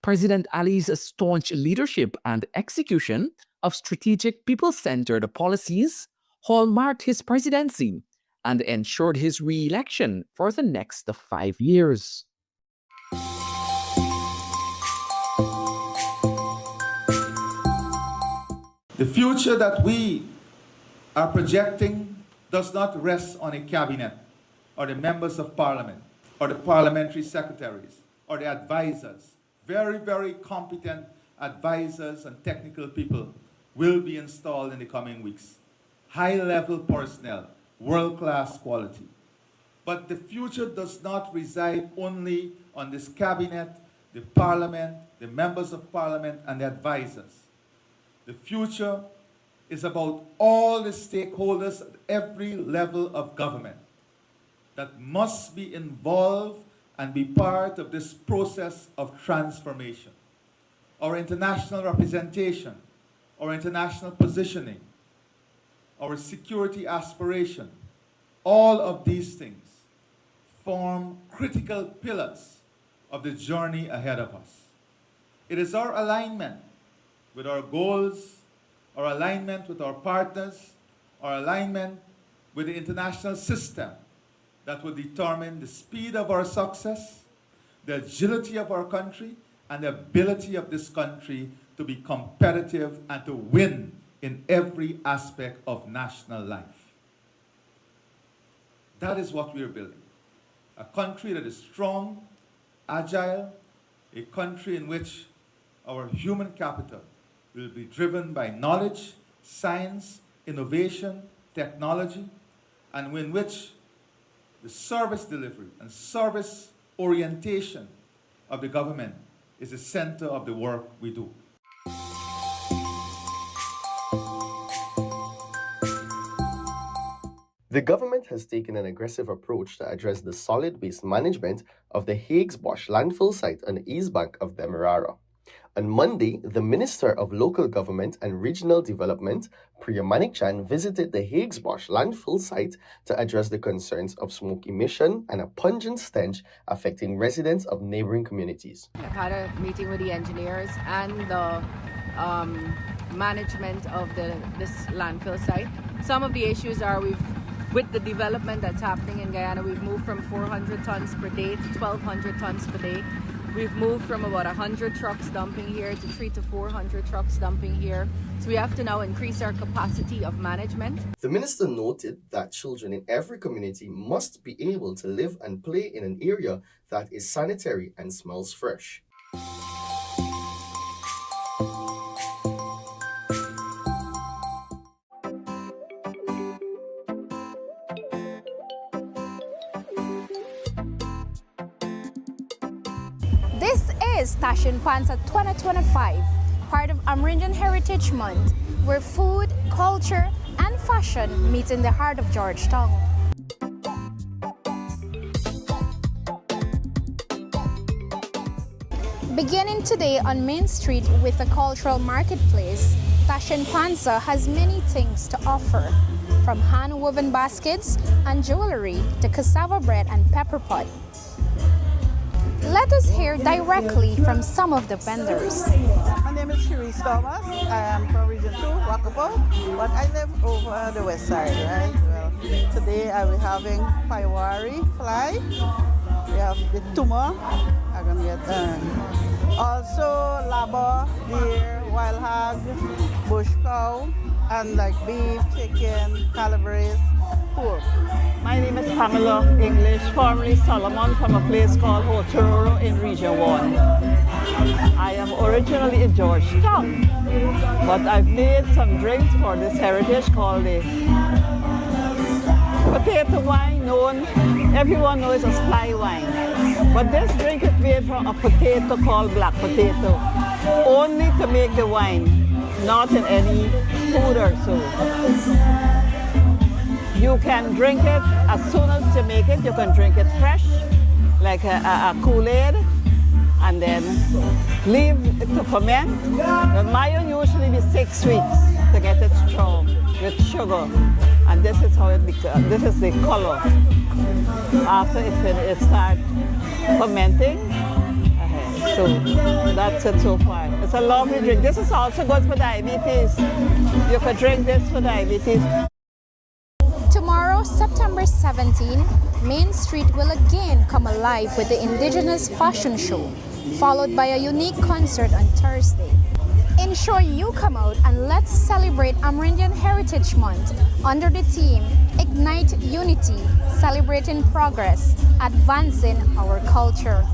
President Ali's staunch leadership and execution of strategic people-centered policies hallmarked his presidency and ensured his re-election for the next 5 years. The future that we are projecting does not rest on a cabinet or the members of parliament or the parliamentary secretaries or the advisors very, very competent advisors and technical people will be installed in the coming weeks. High-level personnel, world-class quality. But the future does not reside only on this cabinet, the parliament, the members of parliament, and the advisors. The future is about all the stakeholders at every level of government that must be involved and be part of this process of transformation. Our international representation, our international positioning, our security aspiration, all of these things form critical pillars of the journey ahead of us. It is our alignment with our goals, our alignment with our partners, our alignment with the international system that will determine the speed of our success, the agility of our country, and the ability of this country to be competitive and to win in every aspect of national life. That is what we are building. A country that is strong, agile, a country in which our human capital will be driven by knowledge, science, innovation, technology, and in which the service delivery and service orientation of the government is the center of the work we do. The government has taken an aggressive approach to address the solid waste management of the Higgs-Bosch landfill site on the east bank of Demerara. On Monday, the Minister of Local Government and Regional Development, Priya Manikchan, visited the Higgs-Bosch landfill site to address the concerns of smoke emission and a pungent stench affecting residents of neighboring communities. I've had a meeting with the engineers and the management of this landfill site. Some of the issues are with the development that's happening in Guyana, we've moved from 400 tons per day to 1,200 tons per day. We've moved from about 100 trucks dumping here to 300 to 400 trucks dumping here. So we have to now increase our capacity of management. The minister noted that children in every community must be able to live and play in an area that is sanitary and smells fresh. This is Tashin Panza 2025, part of Amerindian Heritage Month, where food, culture, and fashion meet in the heart of Georgetown. Beginning today on Main Street with the cultural marketplace, Tashin Panza has many things to offer, from hand-woven baskets and jewelry to cassava bread and pepper pot. Let us hear directly from some of the vendors. My name is Cherise Thomas. I am from Region 2, Wakapo, but I live over the west side, right? Well, today I will be having Paiwari fly. We have the tuma. I'm going to get also laba, deer, wild hog, bush cow, and like beef, chicken, calabrese, pork. My name is Pamela English, formerly Solomon, from a place called Hotororo in Region 1. I am originally in Georgetown, but I've made some drinks for this heritage called the potato wine, everyone knows as fly wine. But this drink is made from a potato called black potato, only to make the wine, not in any food or so. You can drink it as soon as you make it. You can drink it fresh, like a Kool-Aid, and then leave it to ferment. The mayo usually be 6 weeks to get it strong with sugar, and this is how it becomes. This is the color. After it starts fermenting, so that's it so far. It's a lovely drink. This is also good for diabetes. You can drink this for diabetes. Tomorrow, September 17, Main Street will again come alive with the Indigenous Fashion Show, followed by a unique concert on Thursday. Ensure you come out and let's celebrate Amerindian Heritage Month under the theme Ignite Unity, Celebrating Progress, Advancing Our Culture.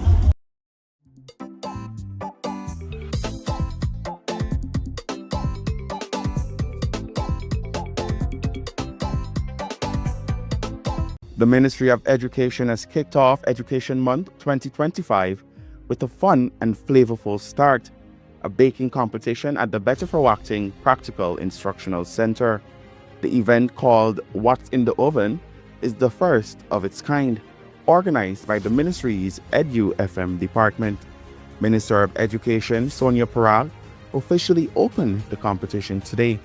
The Ministry of Education has kicked off Education Month 2025 with a fun and flavorful start, a baking competition at the Better for Acting Practical Instructional Center. The event, called What's in the Oven, is the first of its kind, organized by the ministry's Edu-FM department. Minister of Education Sonia Parag officially opened the competition today.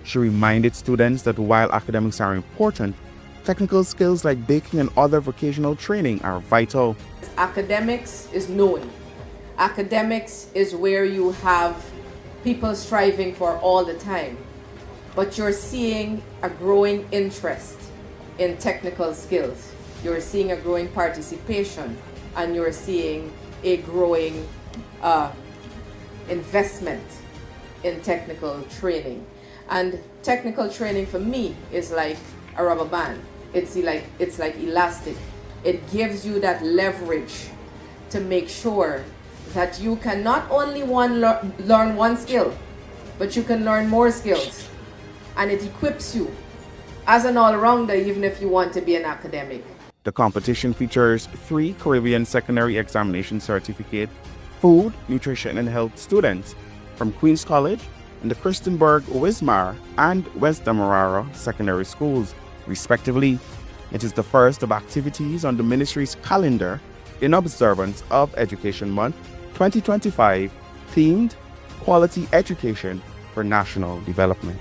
She reminded students that while academics are important, technical skills like baking and other vocational training are vital. Academics is known. Academics is where you have people striving for all the time. But you're seeing a growing interest in technical skills. You're seeing a growing participation, and you're seeing a growing investment in technical training. And technical training for me is like a rubber band. It's like elastic. It gives you that leverage to make sure that you can not only learn one skill, but you can learn more skills. And it equips you as an all-rounder, even if you want to be an academic. The competition features 3 Caribbean Secondary Examination Certificate Food, Nutrition and Health students from Queen's College and the Christenberg, Wismar and West Demerara secondary schools, respectively. It is the first of activities on the ministry's calendar in observance of Education Month 2025, themed Quality Education for National Development.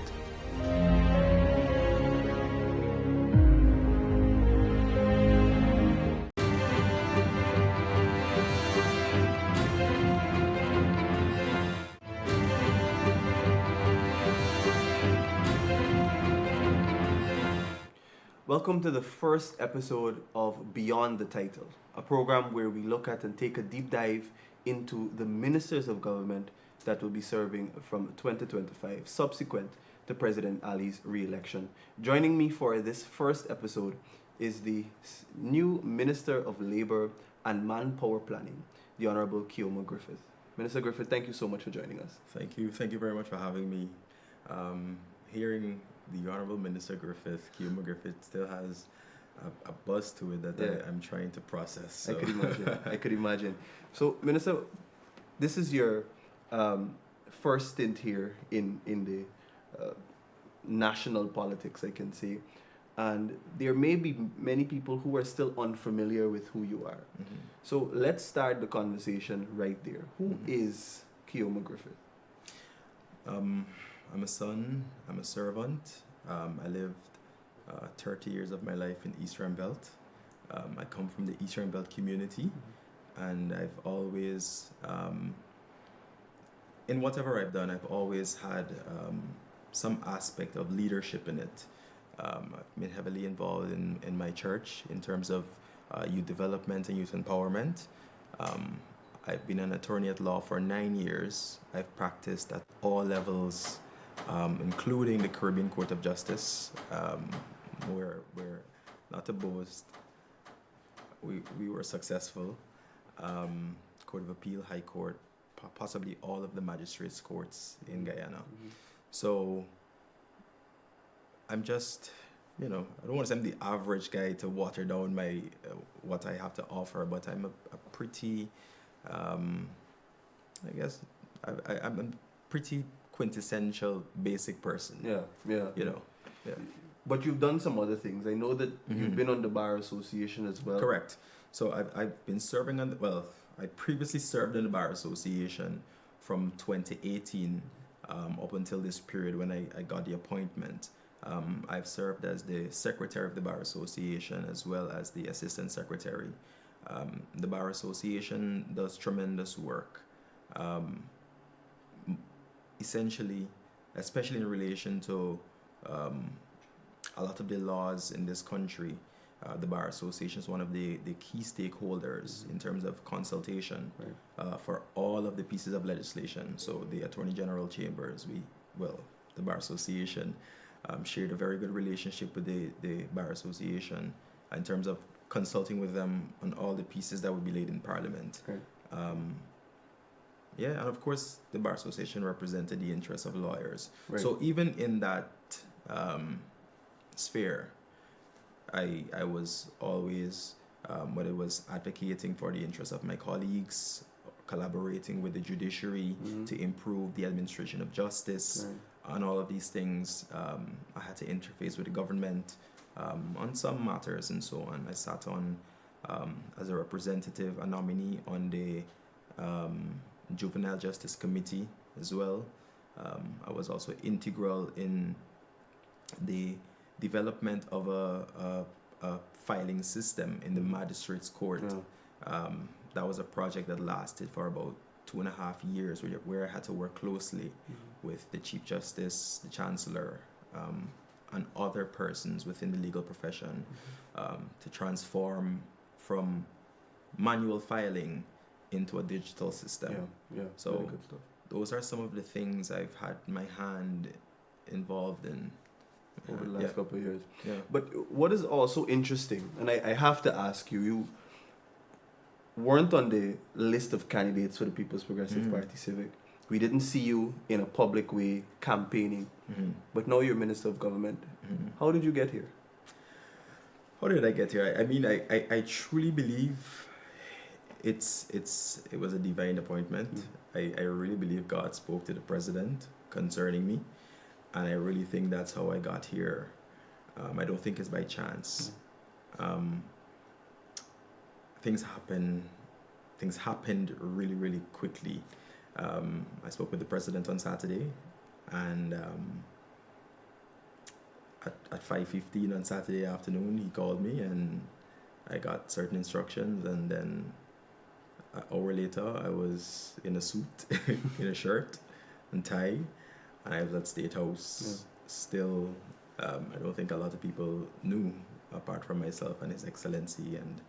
Welcome to the first episode of Beyond the Title, a program where we look at and take a deep dive into the ministers of government that will be serving from 2025, subsequent to President Ali's re-election. Joining me for this first episode is the new Minister of Labour and Manpower Planning, the Honourable Keoma Griffith. Minister Griffith, thank you so much for joining us. Thank you very much for having me. Hearing the Honourable Minister Griffith, Keoma Griffith, still has a buzz to it that I'm trying to process. So. I could imagine. So, Minister, this is your first stint here in the national politics, I can say. And there may be many people who are still unfamiliar with who you are. Mm-hmm. So let's start the conversation right there. Who is Keoma Griffith? I'm a son, I'm a servant. I lived 30 years of my life in Eastern Belt. I come from the Eastern Belt community, and I've always, in whatever I've done, I've always had some aspect of leadership in it. I've been heavily involved in my church in terms of youth development and youth empowerment. I've been an attorney at law for 9 years. I've practiced at all levels, including the Caribbean Court of Justice, where not to boast, we were successful. Court of Appeal, High Court, possibly all of the magistrates' courts in Guyana. Mm-hmm. So I'm just, I don't want to say I'm the average guy to water down my what I have to offer, but I'm a pretty, I guess, I'm a pretty quintessential basic person. Yeah. But you've done some other things. I know that you've been on the Bar Association as well. Correct. So I've been serving on I previously served in the Bar Association from 2018 up until this period when I got the appointment. I've served as the secretary of the Bar Association as well as the assistant secretary. The Bar Association does tremendous work. Essentially, especially in relation to a lot of the laws in this country, the Bar Association is one of the key stakeholders in terms of consultation for all of the pieces of legislation. So the Attorney General Chambers, the Bar Association shared a very good relationship with the Bar Association in terms of consulting with them on all the pieces that would be laid in Parliament. And of course, the Bar Association represented the interests of lawyers. Right. So even in that sphere, I was always, whether it was advocating for the interests of my colleagues, collaborating with the judiciary to improve the administration of justice, and all of these things. I had to interface with the government on some matters and so on. I sat on, as a representative, a nominee on the Juvenile Justice Committee as well. I was also integral in the development of a filing system in the magistrates court. That was a project that lasted for about 2.5 years, where I had to work closely with the Chief Justice, the Chancellor, and other persons within the legal profession to transform from manual filing into a digital system. So very good stuff. Those are some of the things I've had my hand involved in over the last couple of years. Yeah. But what is also interesting, and I have to ask you, you weren't on the list of candidates for the People's Progressive Party Civic. We didn't see you in a public way campaigning, but now you're Minister of Government. How did you get here? How did I get here? I mean, I truly believe it was a divine appointment. I really believe God spoke to the president concerning me, and I really think that's how I got here. I don't think it's by chance. Things happened really, really quickly. I spoke with the president on Saturday, and at 5:15 on Saturday afternoon, he called me, and I got certain instructions, and then an hour later, I was in a suit, in a shirt and tie, and I was at State House. Still, I don't think a lot of people knew, apart from myself and His Excellency, and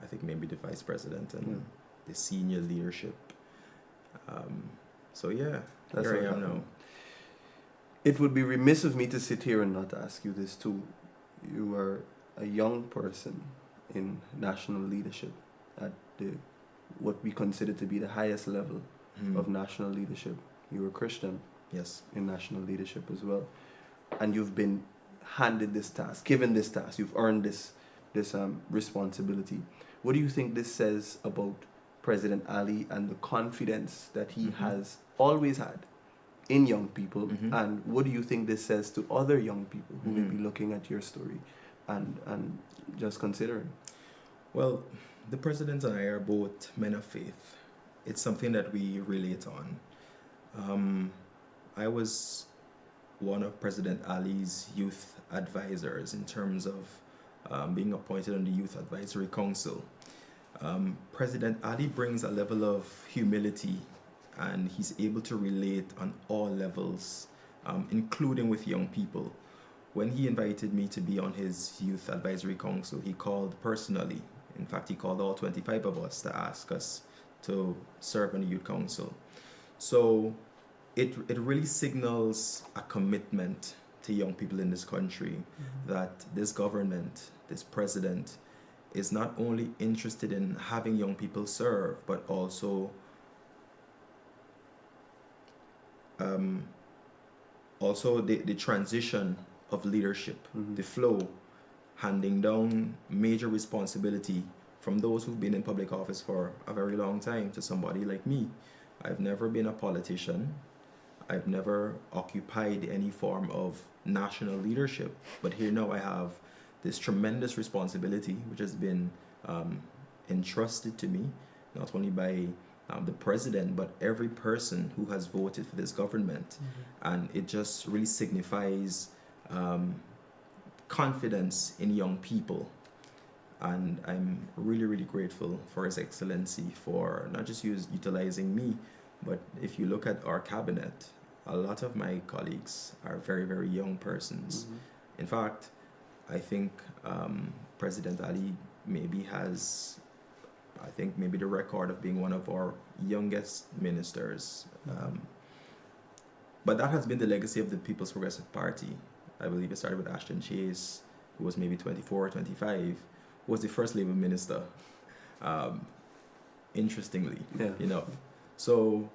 I think maybe the Vice President and the senior leadership. So yeah, That's here what I am happened. now. It would be remiss of me to sit here and not ask you this too. You are a young person in national leadership at what we consider to be the highest level of national leadership. You were Christian, yes, in national leadership as well, and you've been handed this task, given this task. You've earned this responsibility. What do you think this says about President Ali and the confidence that he has always had in young people, and what do you think this says to other young people who may be looking at your story and just considering? Well, the president and I are both men of faith. It's something that we relate on. I was one of President Ali's youth advisors in terms of being appointed on the Youth Advisory Council. President Ali brings a level of humility, and he's able to relate on all levels, including with young people. When he invited me to be on his Youth Advisory Council, he called personally. In fact, he called all 25 of us to ask us to serve on the Youth Council. So it really signals a commitment to young people in this country that this government, this president, is not only interested in having young people serve, but also the transition of leadership, the flow, handing down major responsibility from those who've been in public office for a very long time to somebody like me. I've never been a politician. I've never occupied any form of national leadership, but here now I have this tremendous responsibility which has been entrusted to me, not only by the president, but every person who has voted for this government. And it just really signifies confidence in young people. And I'm really, really grateful for His Excellency for not just utilizing me, but if you look at our cabinet, a lot of my colleagues are very, very young persons. In fact, I think President Ali maybe has, maybe the record of being one of our youngest ministers. But that has been the legacy of the People's Progressive Party. I believe it started with Ashton Chase, who was maybe 24, 25, who was the first Labour minister, interestingly, you know. So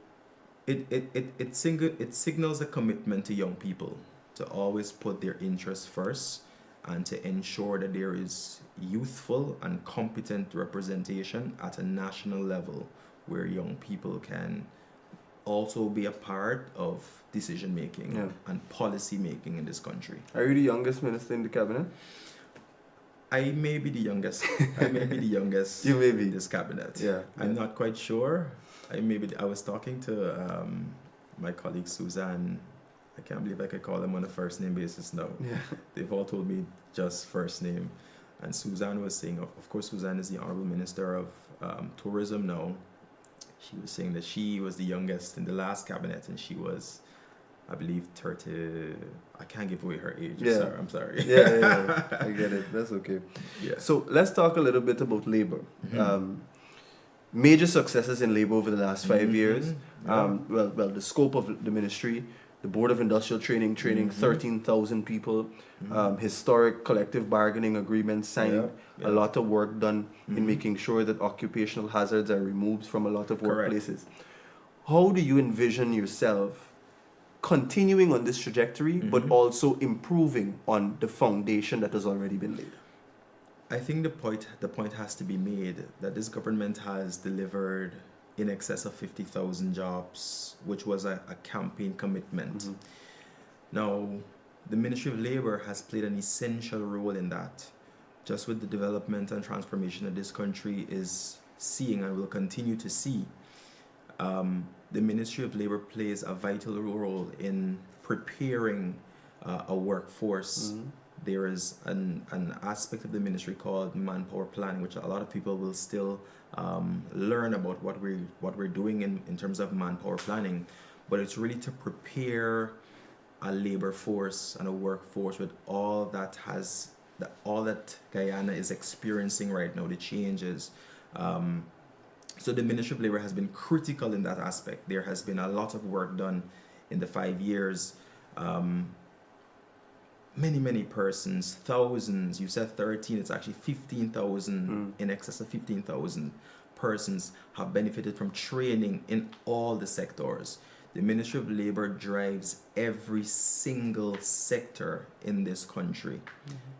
it signals a commitment to young people to always put their interests first and to ensure that there is youthful and competent representation at a national level where young people can also be a part of decision making and policy making in this country. Are you the youngest minister in the cabinet? I may be the youngest. I may be the youngest. You may be. In this cabinet. Yeah. I'm not quite sure. I was talking to my colleague Suzanne. I can't believe I could call them on a first name basis now. Yeah. They've all told me just first name. And Suzanne was saying, of course, Suzanne is the Honorable Minister of Tourism now. She was saying that she was the youngest in the last cabinet, and she was, I believe, 30. I can't give away her age. Yeah. I'm sorry. Yeah, I get it. That's okay. Yeah. So let's talk a little bit about labor. Major successes in labor over the last 5 years. Well, the scope of the ministry, the Board of Industrial Training, 13,000 people, historic collective bargaining agreements signed, a lot of work done in making sure that occupational hazards are removed from a lot of workplaces. How do you envision yourself continuing on this trajectory, but also improving on the foundation that has already been laid? I think the point has to be made that this government has delivered in excess of 50,000 jobs, which was a campaign commitment. Now, the Ministry of Labor has played an essential role in that, just with the development and transformation that this country is seeing and will continue to see. The Ministry of Labor plays a vital role in preparing a workforce. There is an aspect of the ministry called manpower planning, which a lot of people will still learn about what we're doing in terms of manpower planning. But it's really to prepare a labor force and a workforce with all that Guyana is experiencing right now, the changes. So the Ministry of Labor has been critical in that aspect. There has been a lot of work done in the 5 years. Many persons, thousands, you said 13, it's actually 15,000, in excess of 15,000 persons have benefited from training in all the sectors. The Ministry of Labor drives every single sector in this country,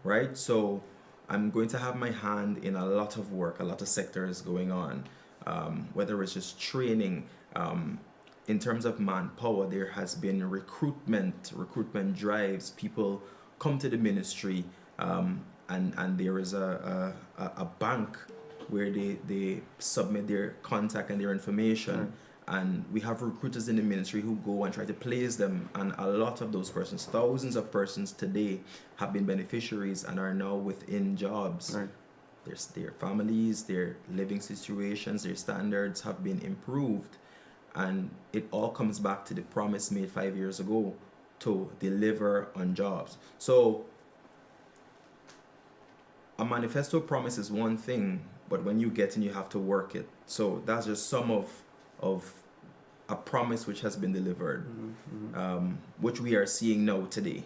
right? So I'm going to have my hand in a lot of work, a lot of sectors going on, whether it's just training. In terms of manpower, there has been recruitment drives. People come to the ministry, and there is a bank where they submit their contact and their information, and we have recruiters in the ministry who go and try to place them, and a lot of those persons, thousands of persons today, have been beneficiaries and are now within jobs. Their families, their living situations, their standards have been improved, and it all comes back to the promise made 5 years ago to deliver on jobs. So a manifesto promise is one thing, but when you get in, you have to work it. So that's just some of a promise which has been delivered, which we are seeing now today.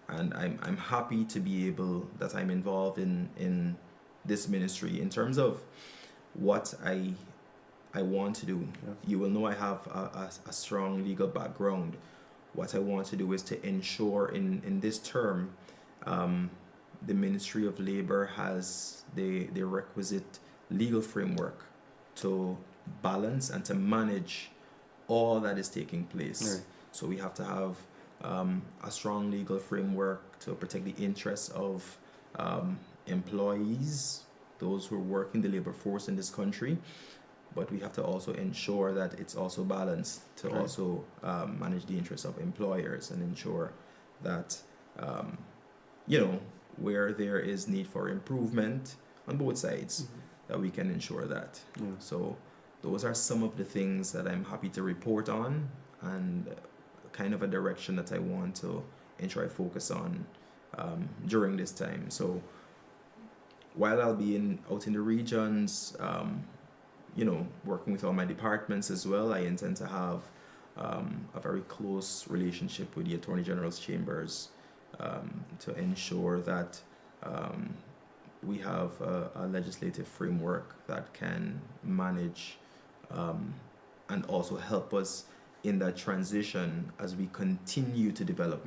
And I'm happy to be able, that I'm involved in this ministry. In terms of what I want to do, you will know I have a strong legal background. What I want to do is to ensure in this term, the Ministry of Labor has the requisite legal framework to balance and to manage all that is taking place. So we have to have a strong legal framework to protect the interests of employees, those who work in the labor force in this country. But we have to also ensure that it's also balanced to also manage the interests of employers and ensure that, where there is need for improvement on both sides, that we can ensure that. So those are some of the things that I'm happy to report on, and kind of a direction that I want to ensure I focus on during this time. So while I'll be out in the regions, working with all my departments as well, I intend to have a very close relationship with the Attorney General's chambers to ensure that we have a legislative framework that can manage and also help us in that transition as we continue to develop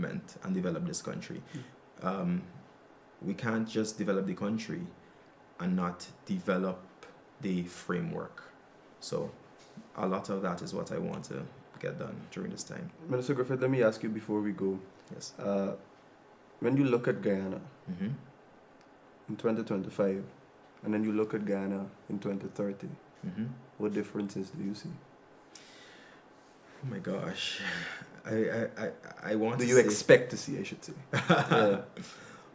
this country. we can't just develop the country and not develop the framework. So a lot of that is what I want to get done during this time. Minister Griffith, let me ask you before we go. Yes. When you look at Guyana Mm-hmm. in 2025, and then you look at Guyana in 2030, Mm-hmm. what differences do you see? Oh my gosh, I want. Do to you say, expect to see? I should say. Yeah.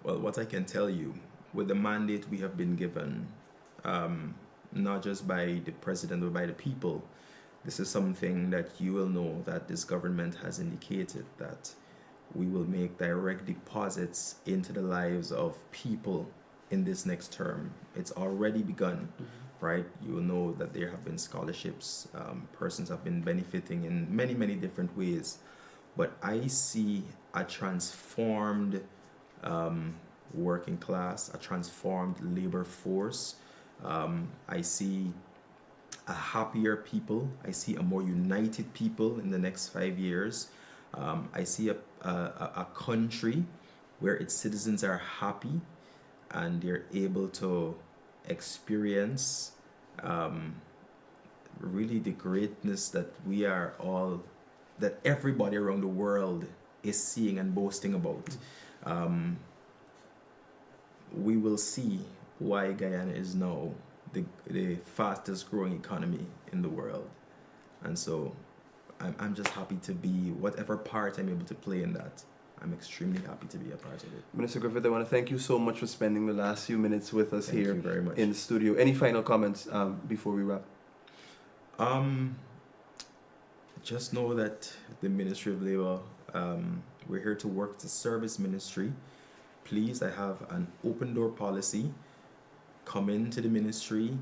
Well, what I can tell you, with the mandate we have been given, not just by the president but by the people, this is something that you will know that this government has indicated that we will make direct deposits into the lives of people in this next term. It's already begun, right? You will know that there have been scholarships, persons have been benefiting in many, many different ways. But I see a transformed working class, a transformed labor force. I see a happier people. I see a more united people in the next 5 years. I see a country where its citizens are happy and they're able to experience really the greatness that we are all, that everybody around the world is seeing and boasting about. We will see why Guyana is now the fastest growing economy in the world. And so I'm just happy to be whatever part I'm able to play in that. I'm extremely happy to be a part of it. Minister Griffith, I want to thank you so much for spending the last few minutes with us Thank here you very much. in the studio. Any final comments before we wrap? Just know that the Ministry of Labor, we're here to work as a service ministry. Please, I have an open door policy. Come into the ministry.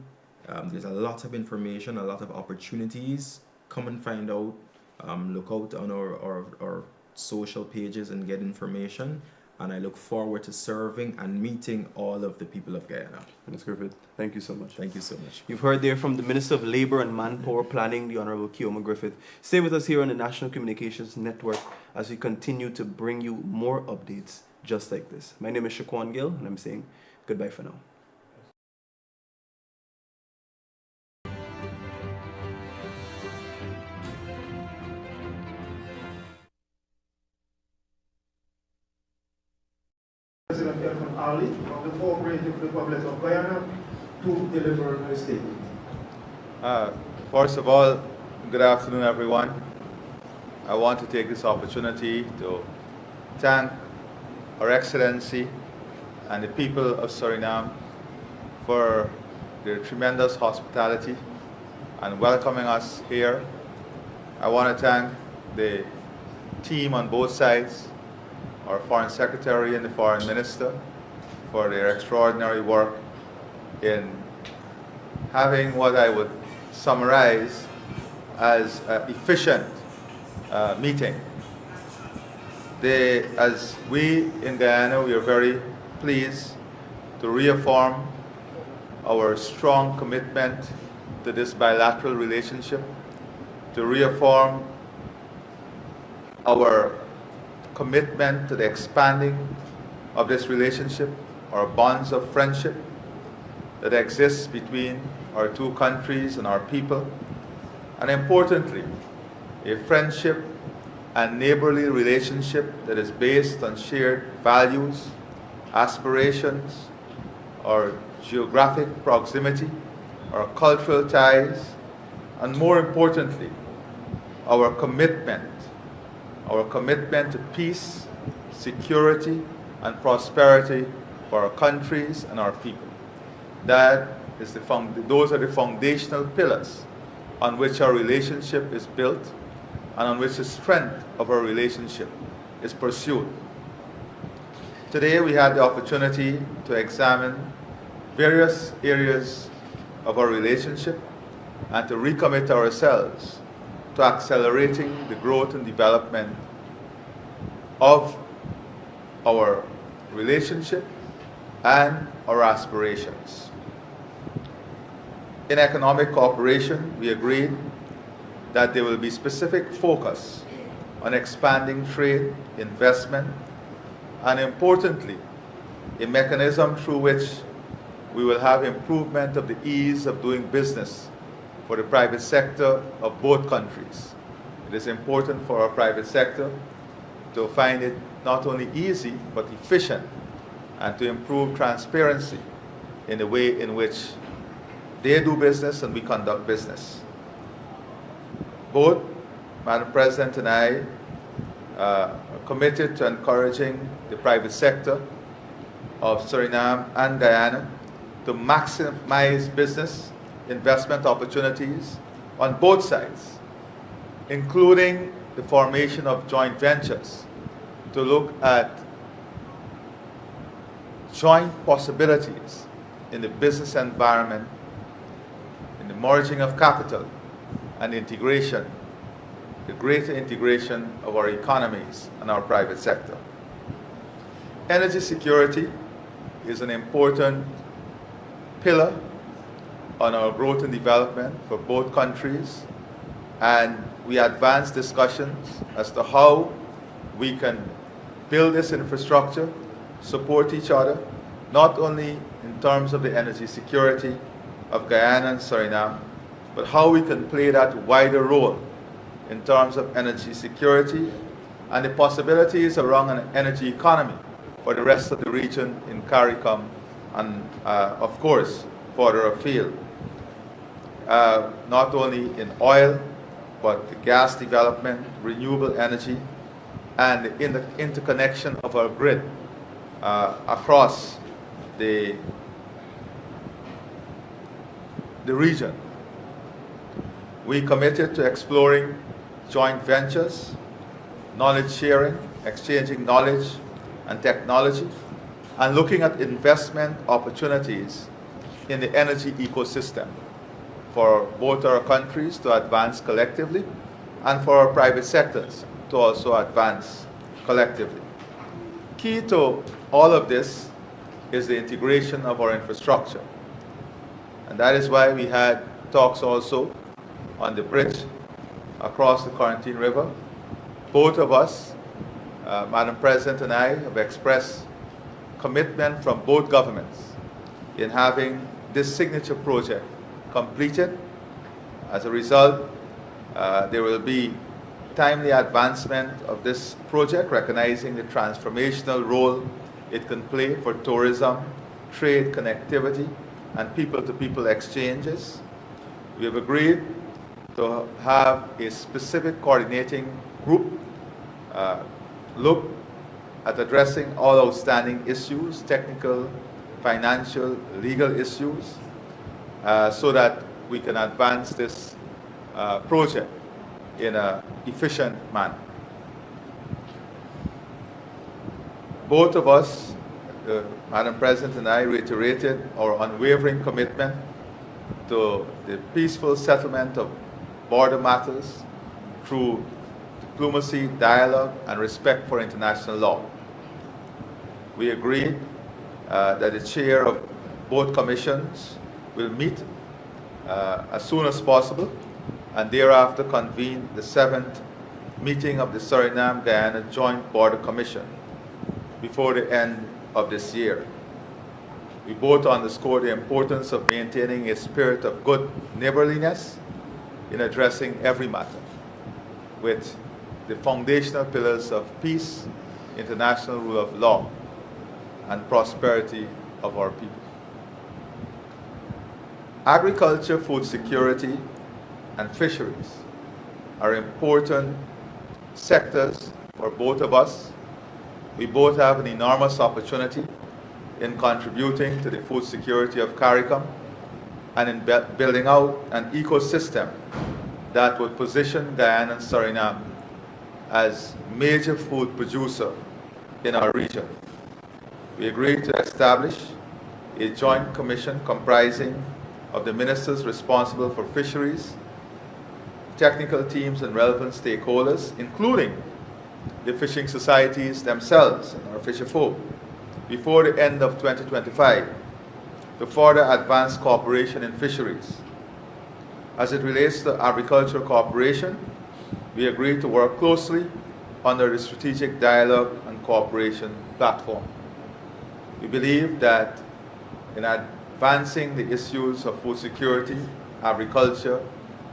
There's a lot of information, a lot of opportunities. Come and find out. Look out on our social pages and get information. And I look forward to serving and meeting all of the people of Guyana. Minister Griffith, thank you so much. Thank you so much. You've heard there from the Minister of Labour and Manpower Planning, the Honourable Keoma Griffith. Stay with us here on the National Communications Network as we continue to bring you more updates just like this. My name is Shaquan Gill, and I'm saying goodbye for now. President Elfan Ali of the Cooperative Republic of Guyana to deliver a statement. First of all, good afternoon, everyone. I want to take this opportunity to thank Her Excellency and the people of Suriname for their tremendous hospitality and welcoming us here. I want to thank the team on both sides, our Foreign Secretary and the Foreign Minister, for their extraordinary work in having what I would summarize as an efficient meeting. As we in Guyana, we are very pleased to reaffirm our strong commitment to this bilateral relationship, to reaffirm our commitment to the expanding of this relationship, our bonds of friendship that exists between our two countries and our people, and importantly, a friendship and neighborly relationship that is based on shared values, aspirations, our geographic proximity, our cultural ties, and more importantly, our commitment to peace, security, and prosperity for our countries and our people. Those are the foundational pillars on which our relationship is built and on which the strength of our relationship is pursued. Today we had the opportunity to examine various areas of our relationship and to recommit ourselves to accelerating the growth and development of our relationship and our aspirations. In economic cooperation, we agreed that there will be specific focus on expanding trade, investment, and importantly, a mechanism through which we will have improvement of the ease of doing business for the private sector of both countries. It is important for our private sector to find it not only easy but efficient, and to improve transparency in the way in which they do business and we conduct business. Both Madam President and I are committed to encouraging the private sector of Suriname and Guyana to maximize business investment opportunities on both sides, including the formation of joint ventures to look at joint possibilities in the business environment, in the merging of capital and integration, the greater integration of our economies and our private sector. Energy security is an important pillar on our growth and development for both countries, and we advance discussions as to how we can build this infrastructure, support each other, not only in terms of the energy security of Guyana and Suriname, but how we can play that wider role in terms of energy security and the possibilities around an energy economy for the rest of the region in CARICOM and, of course, further afield. Not only in oil, but the gas development, renewable energy, and the interconnection of our grid across the region. We committed to exploring joint ventures, knowledge sharing, exchanging knowledge and technology, and looking at investment opportunities in the energy ecosystem for both our countries to advance collectively and for our private sectors to also advance collectively. Key to all of this is the integration of our infrastructure. And that is why we had talks also on the bridge across the Quarantine River. Both of us, Madam President and I, have expressed commitment from both governments in having this signature project completed. As a result, there will be timely advancement of this project, recognizing the transformational role it can play for tourism, trade, connectivity, and people-to-people exchanges. We have agreed to have a specific coordinating group look at addressing all outstanding issues, technical, financial, legal issues, so that we can advance this project in an efficient manner. Both of us, Madam President and I, reiterated our unwavering commitment to the peaceful settlement of border matters through diplomacy, dialogue, and respect for international law. We agreed that the chair of both commissions will meet as soon as possible and thereafter convene the 7th meeting of the Suriname-Guyana Joint Border Commission before the end of this year. We both underscore the importance of maintaining a spirit of good neighborliness in addressing every matter, with the foundational pillars of peace, international rule of law, and prosperity of our people. Agriculture, food security, and fisheries are important sectors for both of us. We both have an enormous opportunity in contributing to the food security of CARICOM and in building out an ecosystem that would position Guyana and Suriname as major food producer in our region. We agreed to establish a joint commission comprising of the ministers responsible for fisheries, technical teams and relevant stakeholders, including the fishing societies themselves and our fisher folk, before the end of 2025 to further advance cooperation in fisheries. As it relates to agricultural cooperation, we agreed to work closely under the Strategic Dialogue and Cooperation Platform. We believe that in advancing the issues of food security, agriculture,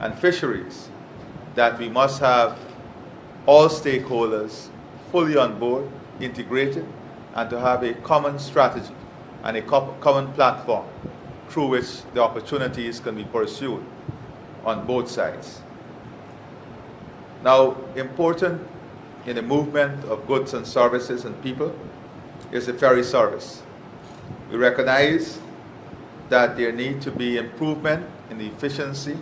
and fisheries, that we must have all stakeholders fully on board, integrated, and to have a common strategy and a common platform through which the opportunities can be pursued on both sides. Now, important in the movement of goods and services and people is the ferry service. We recognize that there need to be improvement in the efficiency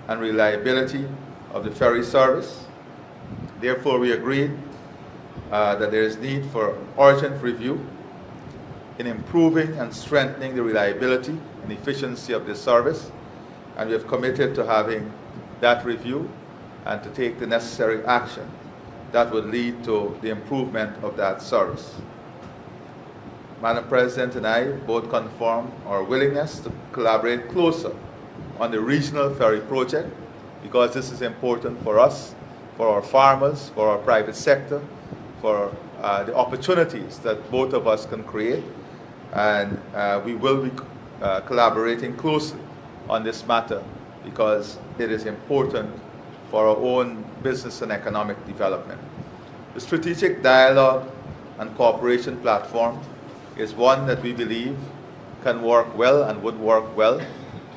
and reliability of the ferry service. Therefore, we agreed that there is need for urgent review in improving and strengthening the reliability and efficiency of this service, and we have committed to having that review and to take the necessary action that would lead to the improvement of that service. Madam President and I both confirm our willingness to collaborate closer on the regional ferry project, because this is important for us, for our farmers, for our private sector, for the opportunities that both of us can create. And we will be collaborating closely on this matter because it is important for our own business and economic development. The strategic dialogue and cooperation platform is one that we believe can work well and would work well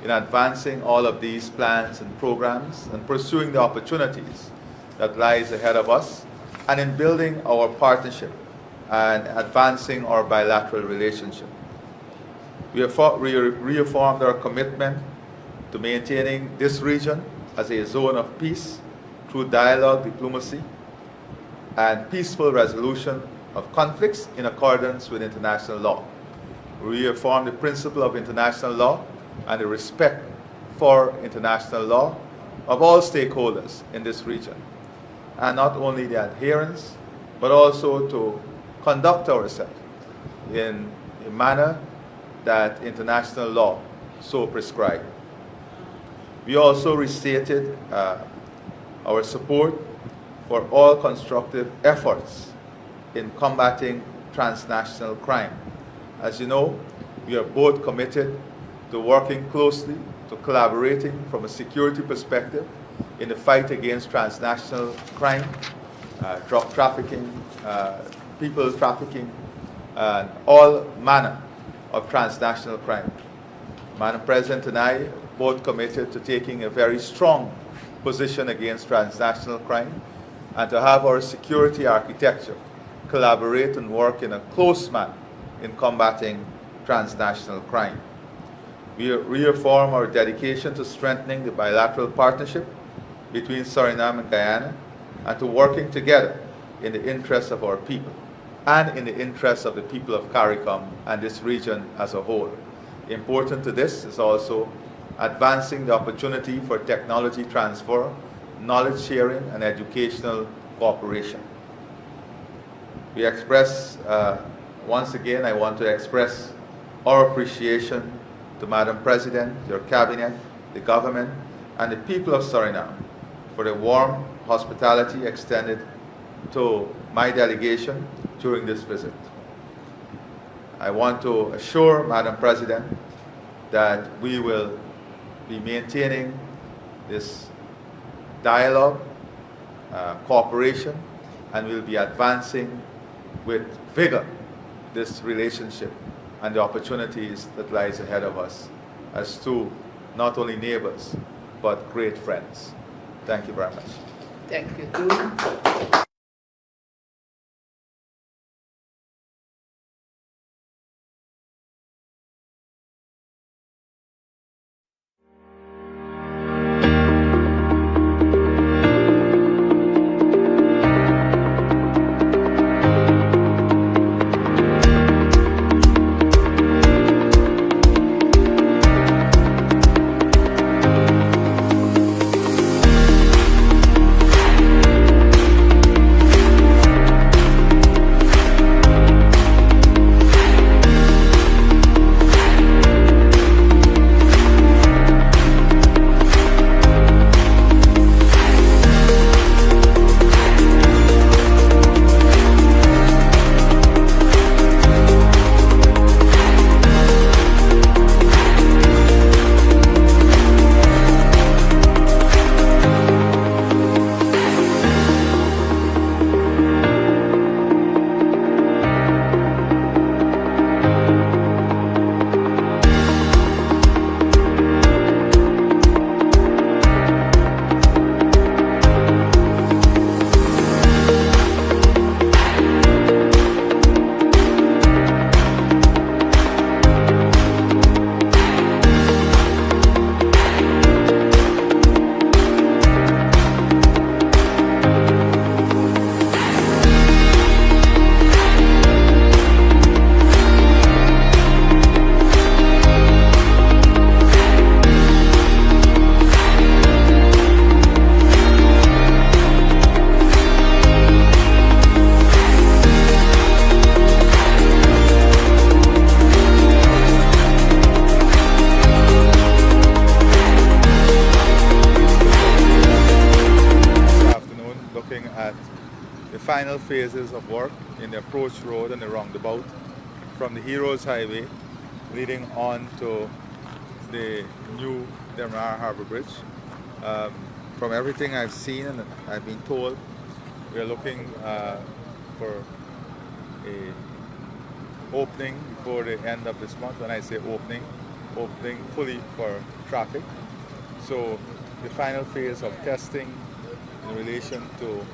in advancing all of these plans and programs and pursuing the opportunities that lies ahead of us, and in building our partnership and advancing our bilateral relationship. We have reaffirmed our commitment to maintaining this region as a zone of peace through dialogue, diplomacy, and peaceful resolution of conflicts in accordance with international law. We reaffirm the principle of international law and the respect for international law of all stakeholders in this region, and not only the adherence, but also to conduct ourselves in a manner that international law so prescribes. We also restated our support for all constructive efforts in combating transnational crime. As you know, we are both committed to working closely, to collaborating from a security perspective in the fight against transnational crime, drug trafficking, people trafficking, and all manner of transnational crime. Madam President and I both committed to taking a very strong position against transnational crime and to have our security architecture collaborate and work in a close manner in combating transnational crime. We reaffirm our dedication to strengthening the bilateral partnership between Suriname and Guyana and to working together in the interests of our people and in the interests of the people of CARICOM and this region as a whole. Important to this is also advancing the opportunity for technology transfer, knowledge sharing, and educational cooperation. We express, once again, I want to express our appreciation to Madam President, your cabinet, the government, and the people of Suriname for the warm hospitality extended to my delegation during this visit. I want to assure Madam President that we will be maintaining this dialogue, cooperation, and we'll be advancing with vigor this relationship and the opportunities that lies ahead of us as two not only neighbors but great friends. Thank you very much. Thank you too. final phases of work in the approach road and the roundabout from the Heroes Highway leading on to the new Demerara Harbor Bridge. From everything I've seen and I've been told, we are looking for a opening before the end of this month. When I say opening fully for traffic. So the final phase of testing in relation to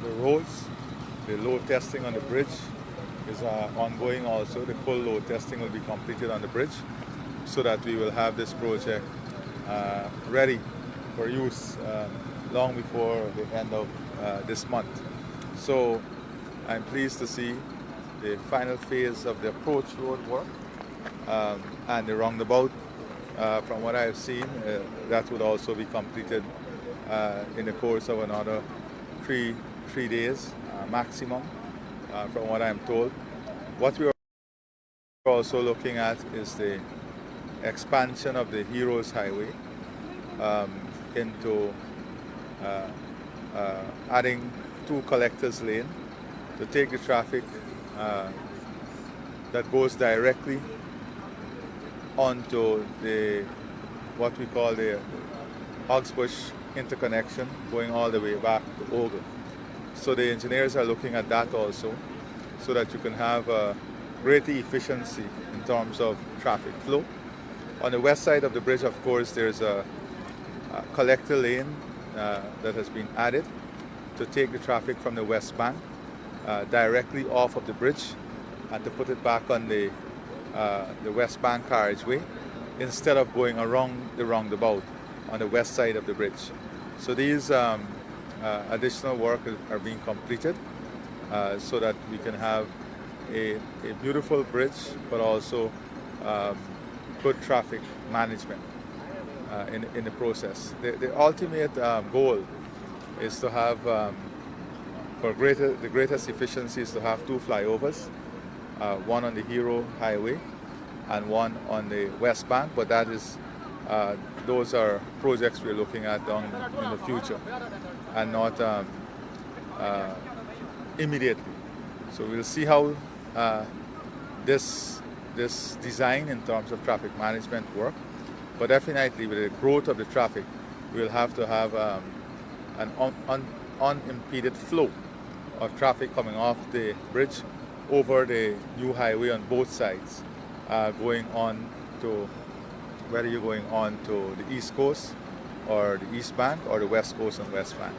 the roads, the load testing on the bridge is ongoing also. The full load testing will be completed on the bridge so that we will have this project ready for use long before the end of this month. So I'm pleased to see the final phase of the approach road work and the roundabout. From what I've seen, that would also be completed in the course of another three days maximum, from what I'm told. What we are also looking at is the expansion of the Heroes Highway into adding 2 collectors lane to take the traffic that goes directly onto the what we call the Hogsbush interconnection going all the way back to Ogle. So the engineers are looking at that also so that you can have greater efficiency in terms of traffic flow. On the west side of the bridge, of course, there's a collector lane that has been added to take the traffic from the west bank directly off of the bridge and to put it back on the west bank carriageway instead of going around the roundabout on the west side of the bridge. So these additional work are being completed so that we can have a beautiful bridge, but also good traffic management in the process. The ultimate goal is to have, for the greatest efficiency is to have 2 flyovers, one on the Hero Highway and one on the West Bank, but that is, those are projects we're looking at down in the future and not immediately. So we'll see how this design in terms of traffic management work, but definitely with the growth of the traffic, we'll have to have an unimpeded flow of traffic coming off the bridge over the new highway on both sides, going on to, whether you're going on to the east coast or the east bank or the west coast and west bank.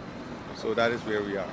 So that is where we are.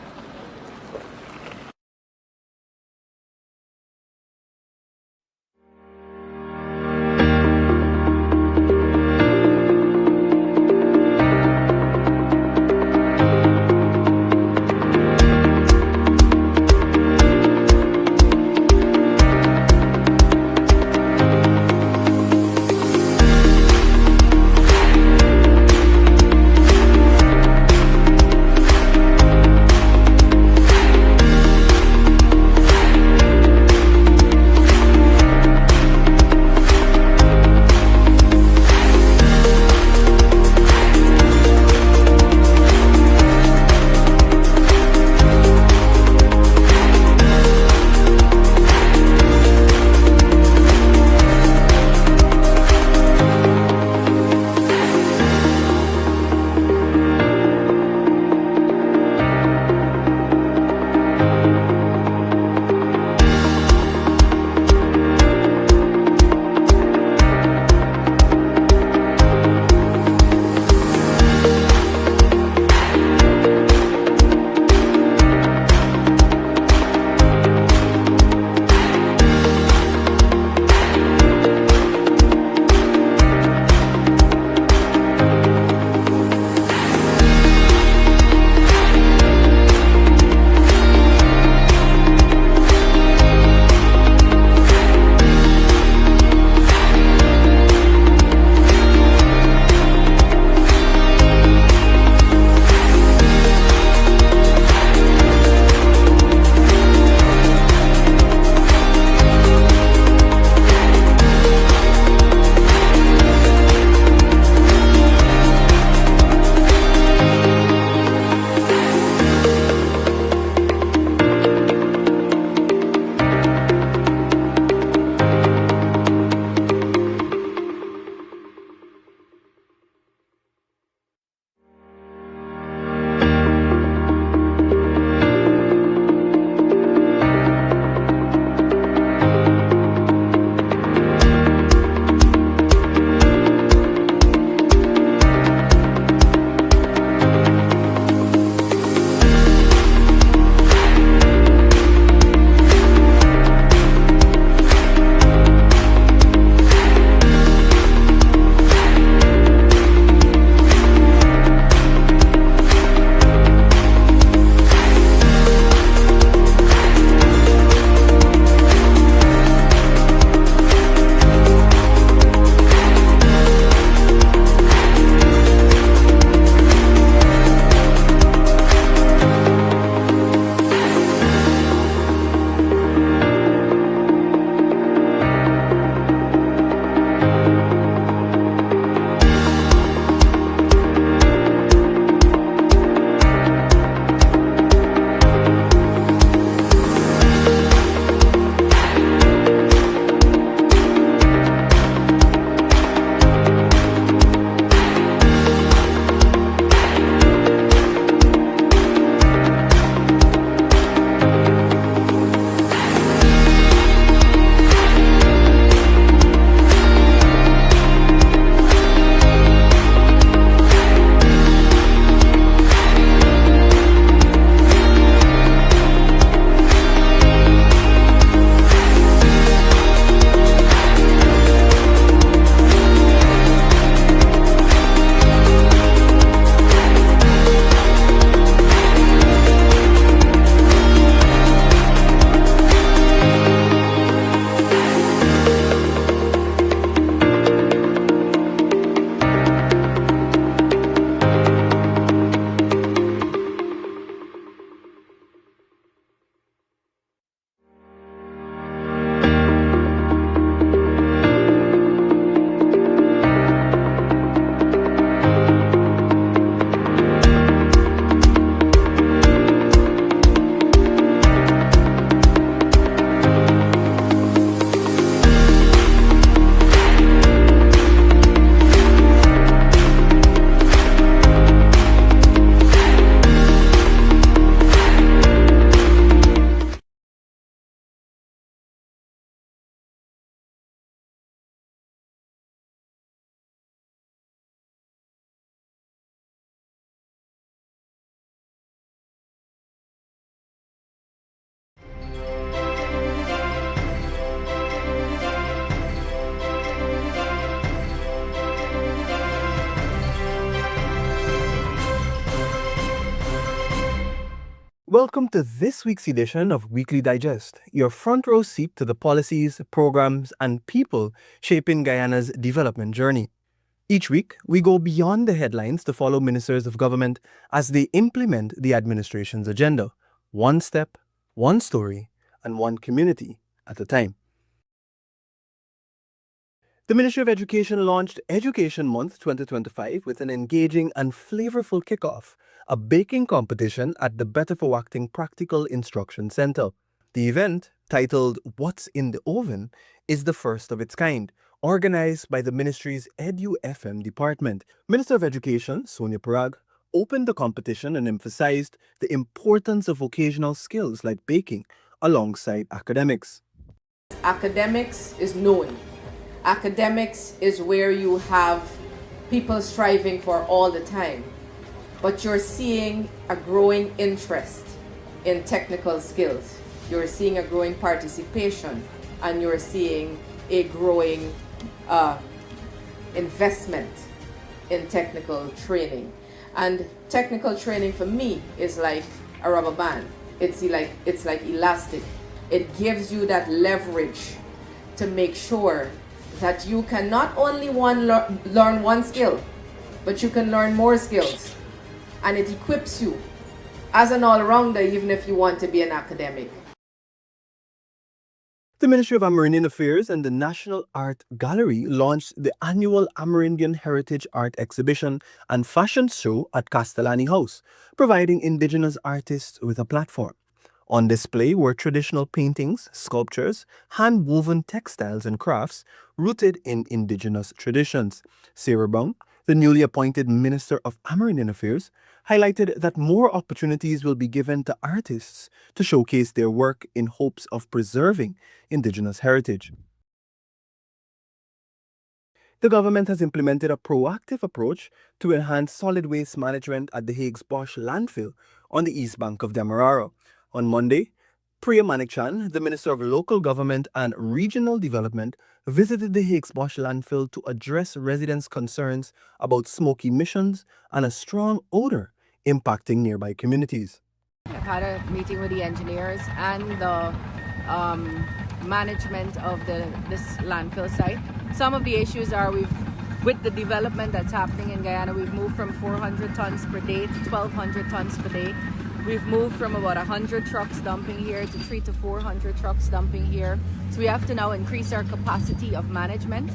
Welcome to this week's edition of Weekly Digest, your front row seat to the policies, programs, and people shaping Guyana's development journey. Each week, we go beyond the headlines to follow ministers of government as they implement the administration's agenda, one step, one story, and one community at a time. The Ministry of Education launched Education Month 2025 with an engaging and flavorful kickoff, a baking competition at the Better for Acting Practical Instruction Center. The event, titled What's in the Oven, is the first of its kind, organized by the ministry's Edu-FM department. Minister of Education, Sonia Parag, opened the competition and emphasized the importance of vocational skills like baking alongside academics. Academics is known. Academics is where you have people striving for all the time, but you're seeing a growing interest in technical skills. You're seeing a growing participation, and you're seeing a growing investment in technical training. And technical training for me is like a rubber band. It's like elastic. It gives you that leverage to make sure that you can not only learn one skill, but you can learn more skills. And it equips you as an all-rounder, even if you want to be an academic. The Ministry of Amerindian Affairs and the National Art Gallery launched the annual Amerindian Heritage Art Exhibition and Fashion Show at Castellani House, providing indigenous artists with a platform. On display were traditional paintings, sculptures, hand-woven textiles and crafts rooted in indigenous traditions. Sarah Brown, the newly appointed Minister of Amerindian Affairs, highlighted that more opportunities will be given to artists to showcase their work in hopes of preserving indigenous heritage. The government has implemented a proactive approach to enhance solid waste management at the Higgs Bosch landfill on the east bank of Demerara. On Monday, Priya Manikchan, the Minister of Local Government and Regional Development, visited the Higgs Bosch landfill to address residents' concerns about smoke emissions and a strong odor impacting nearby communities. I've had a meeting with the engineers and the management of this landfill site. Some of the issues are with the development that's happening in Guyana, we've moved from 400 tons per day to 1,200 tons per day. We've moved from about 100 trucks dumping here to 300 to 400 trucks dumping here. So we have to now increase our capacity of management.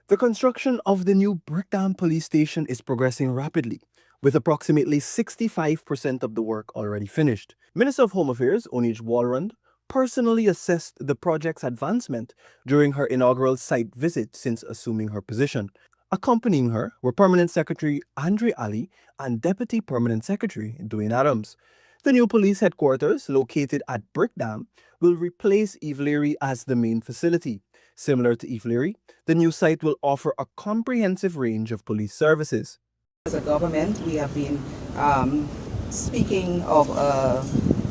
The construction of the new Brickdam police station is progressing rapidly, with approximately 65% of the work already finished. Minister of Home Affairs, Onij Walrand, personally assessed the project's advancement during her inaugural site visit since assuming her position. Accompanying her were Permanent Secretary Andre Ali and Deputy Permanent Secretary Dwayne Adams. The new police headquarters, located at Brickdam, will replace Evelary as the main facility. Similar to Evelary, the new site will offer a comprehensive range of police services. As a government, we have been speaking of a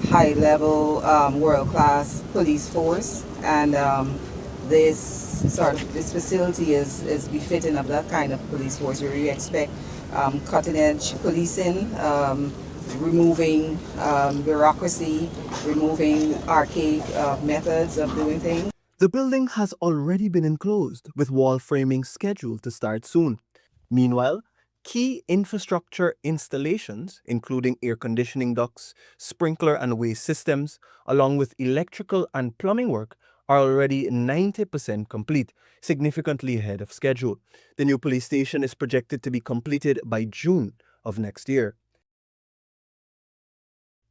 high-level, world-class police force, and this facility is befitting of that kind of police force where you expect cutting-edge policing, removing bureaucracy, removing archaic methods of doing things. The building has already been enclosed, with wall framing scheduled to start soon. Meanwhile, key infrastructure installations, including air conditioning ducts, sprinkler and waste systems, along with electrical and plumbing work, are already 90% complete, significantly ahead of schedule. The new police station is projected to be completed by June of next year.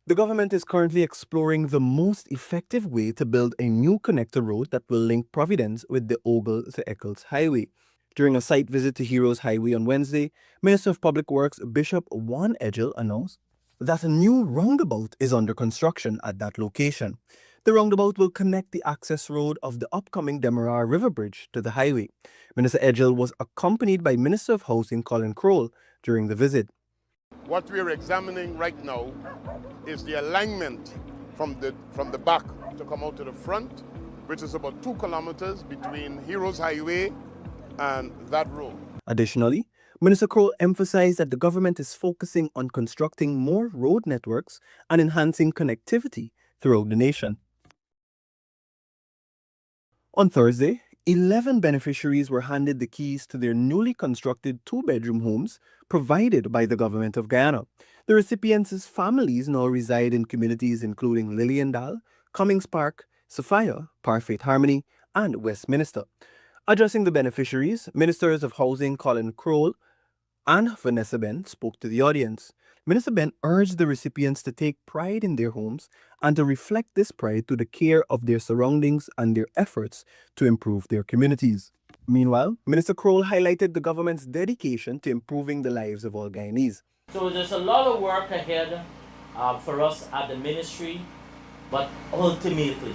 The government is currently exploring the most effective way to build a new connector road that will link Providence with the Ogle to Eccles Highway. During a site visit to Heroes Highway on Wednesday, Minister of Public Works Bishop Juan Edgel announced that a new roundabout is under construction at that location. The roundabout will connect the access road of the upcoming Demerara River Bridge to the highway. Minister Edgel was accompanied by Minister of Housing Colin Crowell during the visit. What we're examining right now is the alignment from the back to come out to the front, which is about 2 kilometers between Heroes Highway and that road. Additionally, Minister Kroll emphasized that the government is focusing on constructing more road networks and enhancing connectivity throughout the nation. On Thursday, 11 beneficiaries were handed the keys to their newly constructed two-bedroom homes provided by the government of Guyana. The recipients' families now reside in communities including Liliendal, Cummings Park, Sophia, Parfaith Harmony, and Westminster. Addressing the beneficiaries, Ministers of Housing Colin Kroll and Vanessa Ben spoke to the audience. Minister Ben urged the recipients to take pride in their homes and to reflect this pride to the care of their surroundings and their efforts to improve their communities. Meanwhile, Minister Kroll highlighted the government's dedication to improving the lives of all Guyanese. So there's a lot of work ahead for us at the ministry, but ultimately,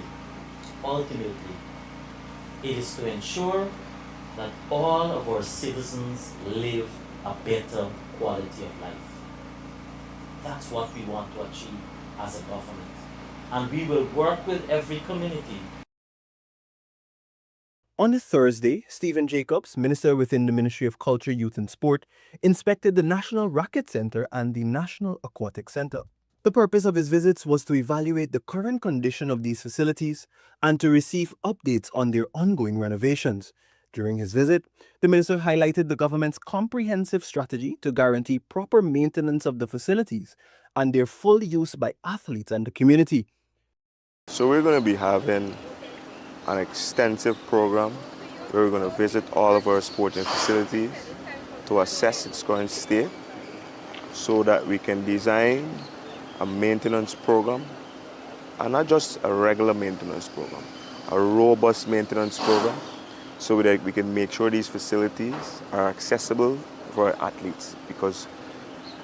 it is to ensure that all of our citizens live a better quality of life. That's what we want to achieve as a government. And we will work with every community. On this Thursday, Stephen Jacobs, Minister within the Ministry of Culture, Youth and Sport, inspected the National Racquet Centre and the National Aquatic Centre. The purpose of his visits was to evaluate the current condition of these facilities and to receive updates on their ongoing renovations. During his visit, the minister highlighted the government's comprehensive strategy to guarantee proper maintenance of the facilities and their full use by athletes and the community. So we're going to be having an extensive program where we're going to visit all of our sporting facilities to assess its current state so that we can design a maintenance program, and not just a regular maintenance program, a robust maintenance program, so that we can make sure these facilities are accessible for our athletes, because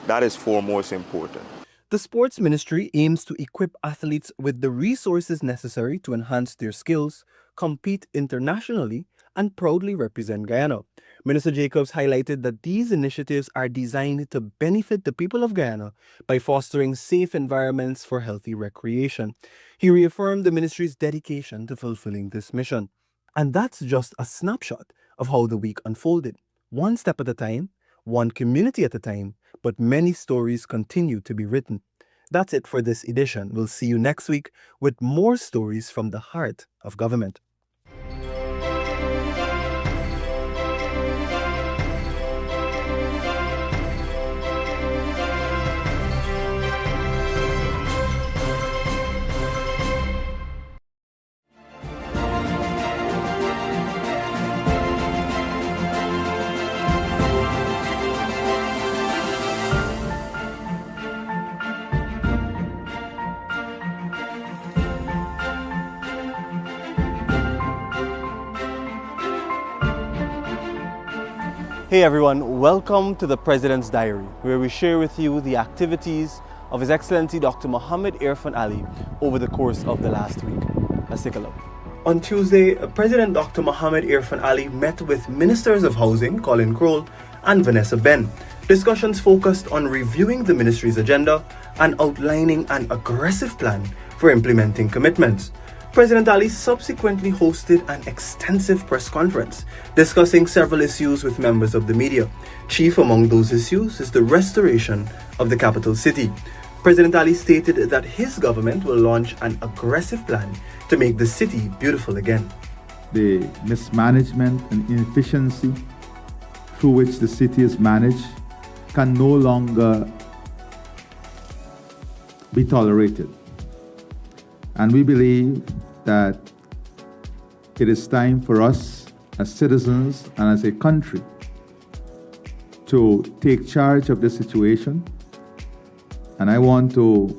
that is foremost important. The Sports Ministry aims to equip athletes with the resources necessary to enhance their skills, compete internationally, and proudly represent Guyana. Minister Jacobs highlighted that these initiatives are designed to benefit the people of Guyana by fostering safe environments for healthy recreation. He reaffirmed the ministry's dedication to fulfilling this mission. And that's just a snapshot of how the week unfolded. One step at a time, one community at a time, but many stories continue to be written. That's it for this edition. We'll see you next week with more stories from the heart of government. Hey everyone, welcome to the President's Diary, where we share with you the activities of His Excellency Dr. Mohammed Irfan Ali over the course of the last week. Let's take a look. On Tuesday, President Dr. Mohammed Irfan Ali met with Ministers of Housing Colin Kroll and Vanessa Ben. Discussions focused on reviewing the ministry's agenda and outlining an aggressive plan for implementing commitments. President Ali subsequently hosted an extensive press conference discussing several issues with members of the media. Chief among those issues is the restoration of the capital city. President Ali stated that his government will launch an aggressive plan to make the city beautiful again. The mismanagement and inefficiency through which the city is managed can no longer be tolerated. And we believe that it is time for us as citizens and as a country to take charge of this situation. And I want to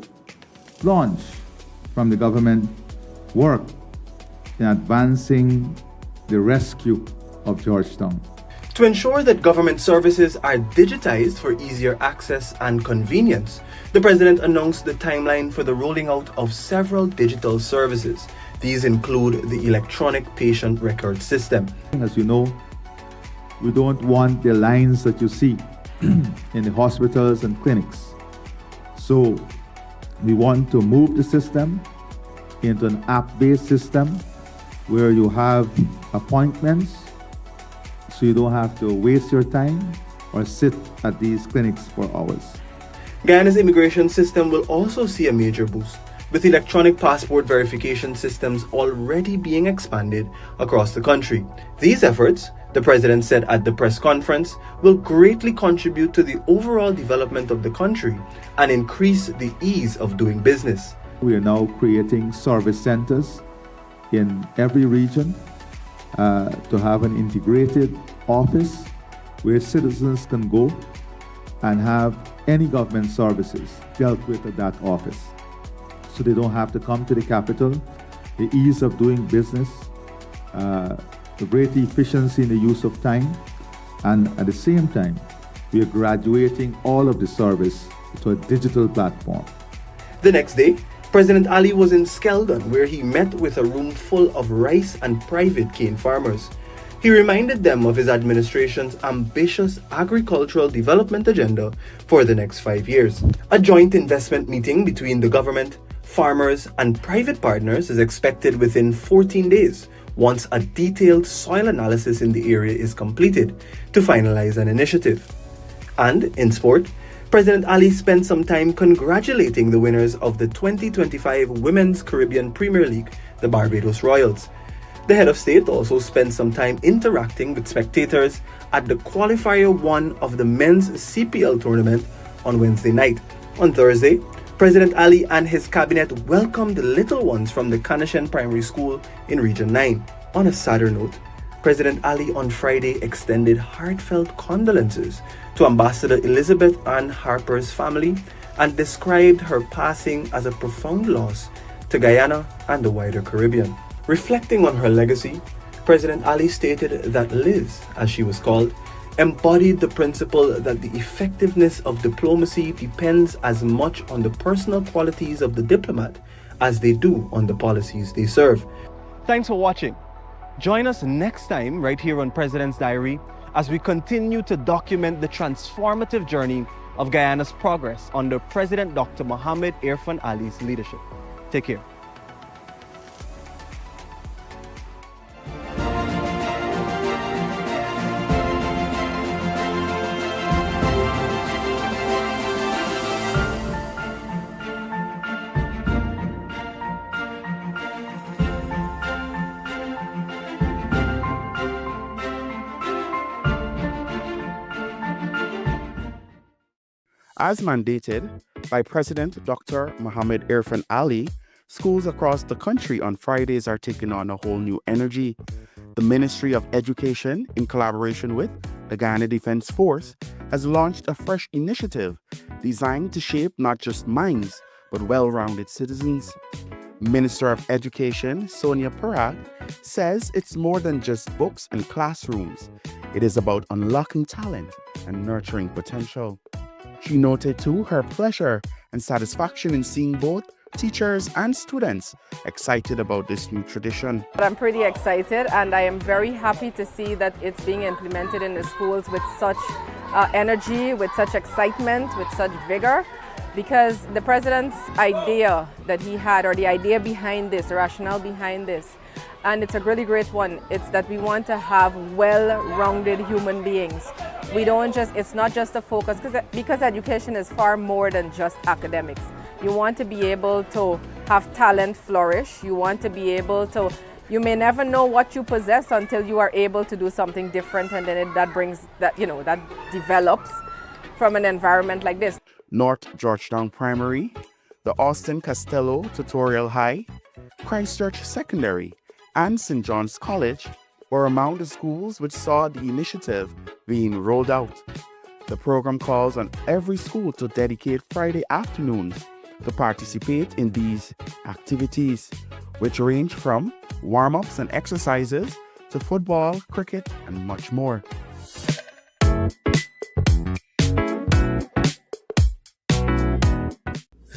launch from the government work in advancing the rescue of Georgetown. To ensure that government services are digitized for easier access and convenience, the President announced the timeline for the rolling out of several digital services. These include the electronic patient record system. As you know, we don't want the lines that you see in the hospitals and clinics. So we want to move the system into an app-based system where you have appointments, so you don't have to waste your time or sit at these clinics for hours. Guyana's immigration system will also see a major boost, with electronic passport verification systems already being expanded across the country. These efforts, the president said at the press conference, will greatly contribute to the overall development of the country and increase the ease of doing business. We are now creating service centers in every region to have an integrated office where citizens can go and have any government services dealt with at that office. So they don't have to come to the capital, the ease of doing business, the great efficiency in the use of time, and at the same time, we are graduating all of the service to a digital platform. The next day, President Ali was in Skeldon, where he met with a room full of rice and private cane farmers. He reminded them of his administration's ambitious agricultural development agenda for the next 5 years. A joint investment meeting between the government, farmers, and private partners is expected within 14 days, once a detailed soil analysis in the area is completed, to finalize an initiative. And in sport, President Ali spent some time congratulating the winners of the 2025 Women's Caribbean Premier League, the Barbados Royals. The head of state also spent some time interacting with spectators at the Qualifier 1 of the men's CPL tournament on Wednesday night. On Thursday, President Ali and his cabinet welcomed the little ones from the Kanashen Primary School in Region 9. On a sadder note, President Ali on Friday extended heartfelt condolences to Ambassador Elizabeth Ann Harper's family and described her passing as a profound loss to Guyana and the wider Caribbean. Reflecting on her legacy, President Ali stated that Liz, as she was called, embodied the principle that the effectiveness of diplomacy depends as much on the personal qualities of the diplomat as they do on the policies they serve. Thanks for watching. Join us next time right here on President's Diary as we continue to document the transformative journey of Guyana's progress under President Dr. Mohamed Irfan Ali's leadership. Take care. As mandated by President Dr. Mohamed Irfan Ali, schools across the country on Fridays are taking on a whole new energy. The Ministry of Education, in collaboration with the Guyana Defense Force, has launched a fresh initiative designed to shape not just minds, but well-rounded citizens. Minister of Education, Sonia Parag, says it's more than just books and classrooms. It is about unlocking talent and nurturing potential. She noted too her pleasure and satisfaction in seeing both teachers and students excited about this new tradition. I'm pretty excited, and I am very happy to see that it's being implemented in the schools with such energy, with such excitement, with such vigor, because the president's idea that he had, or the idea behind this, the rationale behind this, and it's a really great one, it's that we want to have well-rounded human beings. We don't just, it's not just a focus, because education is far more than just academics. You want to be able to have talent flourish. You want to be able to, you may never know what you possess until you are able to do something different, and then that brings, that develops from an environment like this. North Georgetown Primary, the Austin Costello Tutorial High, Christchurch Secondary, and St. John's College were among the schools which saw the initiative being rolled out. The program calls on every school to dedicate Friday afternoons to participate in these activities, which range from warm-ups and exercises to football, cricket, and much more.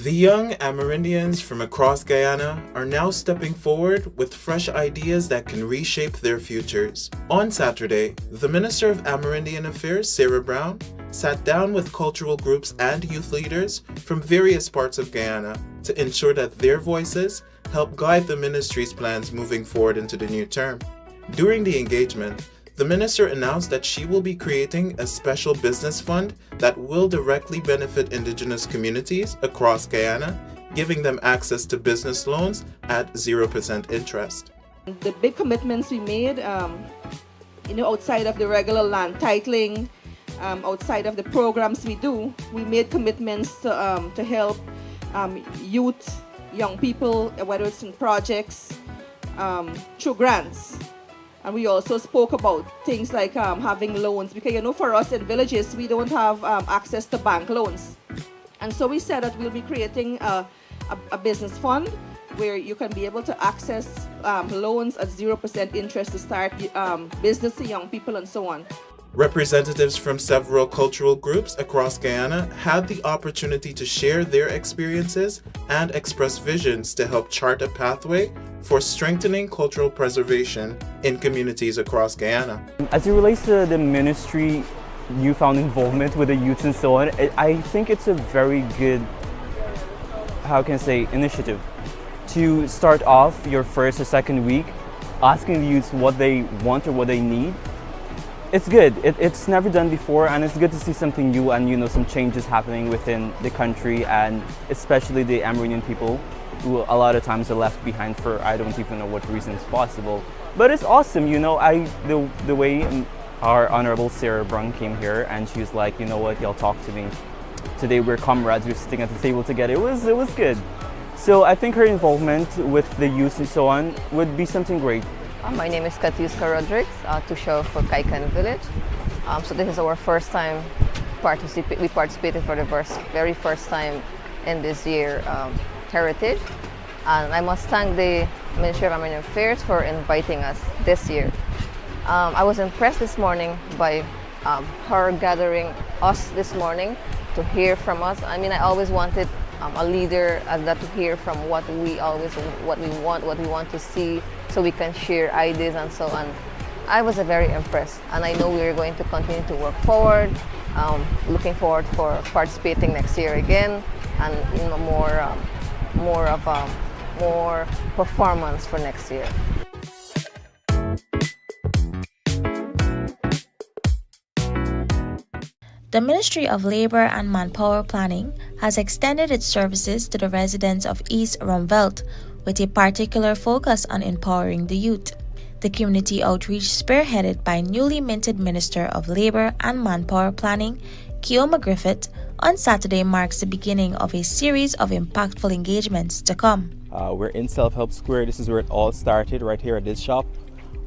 The young Amerindians from across Guyana are now stepping forward with fresh ideas that can reshape their futures. On Saturday, the Minister of Amerindian Affairs, Sarah Brown, sat down with cultural groups and youth leaders from various parts of Guyana to ensure that their voices help guide the ministry's plans moving forward into the new term. During the engagement, the minister announced that she will be creating a special business fund that will directly benefit indigenous communities across Guyana, giving them access to business loans at 0% interest. The big commitments we made, outside of the regular land titling, outside of the programs we do, we made commitments to help youth, young people, whether it's in projects, through grants. And we also spoke about things like having loans, because for us in villages, we don't have access to bank loans. And so we said that we'll be creating a business fund where you can be able to access loans at 0% interest to start business to young people and so on. Representatives from several cultural groups across Guyana had the opportunity to share their experiences and express visions to help chart a pathway for strengthening cultural preservation in communities across Guyana. As it relates to the ministry newfound involvement with the youth and so on, I think it's a very good, initiative to start off your first or second week asking the youth what they want or what they need. It's good. It's never done before, and it's good to see something new and some changes happening within the country, and especially the Amerindian people, who a lot of times are left behind for I don't even know what reasons possible. But it's awesome, the way our Honorable Sarah Brown came here and she was like, y'all talk to me. Today we're comrades, we're sitting at the table together. It was good. So I think her involvement with the youth and so on would be something great. My name is Katiuska Rodriguez, Tusha for Kaikan Village. So this is our first time we participated for the very first time in this year Heritage. And I must thank the Ministry of Amerindian Affairs for inviting us this year. I was impressed this morning by her gathering us this morning to hear from us. I always wanted a leader that to hear from what we want to see, so we can share ideas and so on. I was very impressed, and I know we're going to continue to work forward. Looking forward for participating next year again, and more performance for next year. The Ministry of Labor and Manpower Planning has extended its services to the residents of East Rumvelt with a particular focus on empowering the youth. The community outreach spearheaded by newly minted Minister of Labor and Manpower Planning, Keoma Griffith, on Saturday marks the beginning of a series of impactful engagements to come. We're in Self-Help Square. This is where it all started, right here at this shop.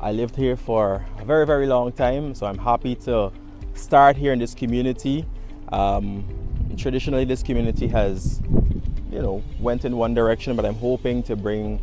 I lived here for a very, very long time, so I'm happy to start here in this community. Traditionally, this community has, went in one direction, but I'm hoping to bring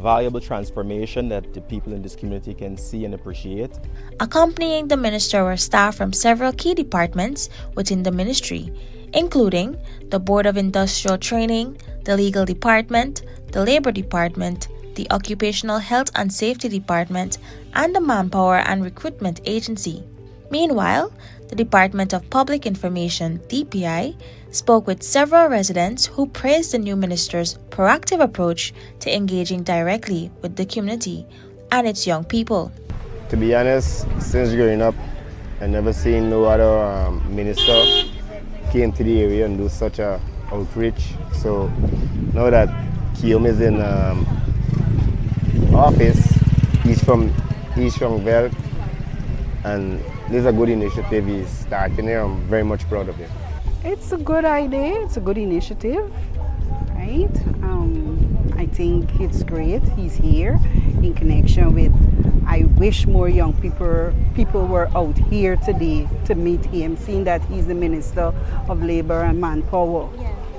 valuable transformation that the people in this community can see and appreciate. Accompanying the minister were staff from several key departments within the ministry, including the Board of Industrial Training, the Legal Department, the Labor Department, the Occupational Health and Safety Department, and the Manpower and Recruitment Agency. Meanwhile, the Department of Public Information, DPI, spoke with several residents who praised the new minister's proactive approach to engaging directly with the community and its young people. To be honest, since growing up, I never seen no other minister came to the area and do such a outreach. So now that Keoma is in office, he's from Velt, and this is a good initiative he's starting here. I'm very much proud of it. It's a good idea. It's a good initiative, right? I think it's great. He's here in connection with. I wish more young people were out here today to meet him, seeing that he's the Minister of Labor and Manpower,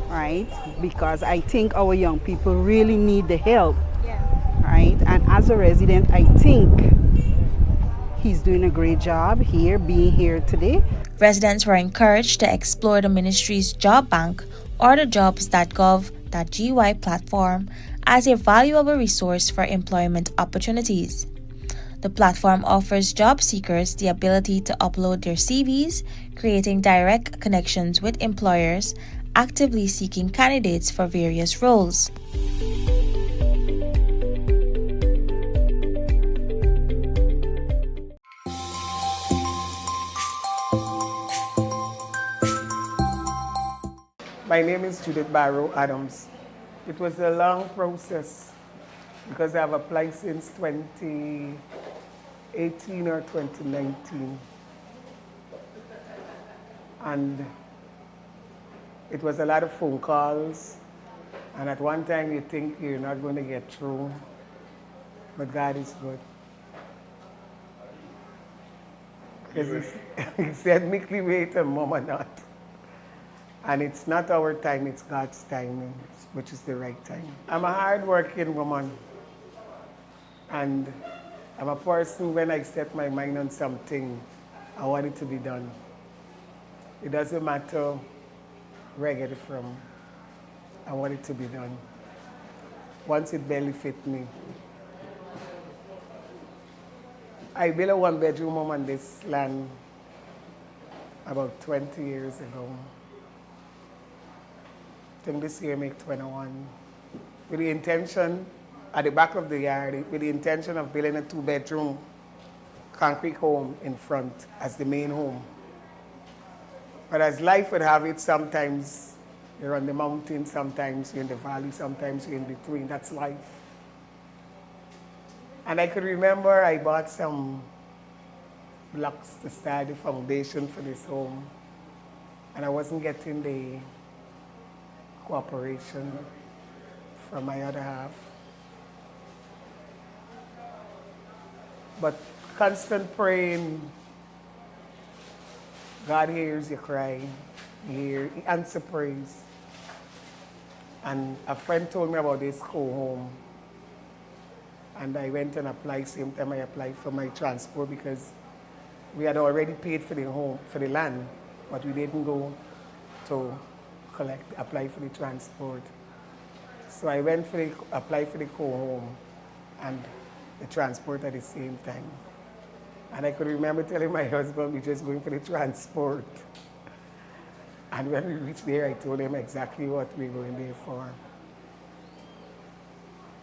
right? Because I think our young people really need the help, right? And as a resident, I think he's doing a great job here, being here today. Residents were encouraged to explore the ministry's job bank or the jobs.gov.gy platform as a valuable resource for employment opportunities. The platform offers job seekers the ability to upload their CVs, creating direct connections with employers actively seeking candidates for various roles. My name is Judith Barrow Adams. It was a long process because I've applied since 2018 or 2019. And it was a lot of phone calls. And at one time you think you're not going to get through, but God is good. Because he said, meekly wait and mama not. And it's not our time, it's God's timing, which is the right time. I'm a hard-working woman. And I'm a person, when I set my mind on something, I want it to be done. It doesn't matter where I get it from. I want it to be done. Once it barely fit me. I built a one-bedroom home on this land about 20 years ago. I think this year make 21. With the intention, at the back of the yard, with the intention of building a two-bedroom concrete home in front as the main home. But as life would have it, sometimes you're on the mountain, sometimes you're in the valley, sometimes you're in between. That's life. And I could remember I bought some blocks to start the foundation for this home. And I wasn't getting the cooperation from my other half. But constant praying, God hears your cry. He answers praise. And a friend told me about this co-home. And I went and applied, same time I applied for my transport because we had already paid for the home, for the land, but we didn't go to apply for the transport. So I went for apply for the co-home and the transport at the same time. And I could remember telling my husband we're just going for the transport. And when we reached there, I told him exactly what we were going there for.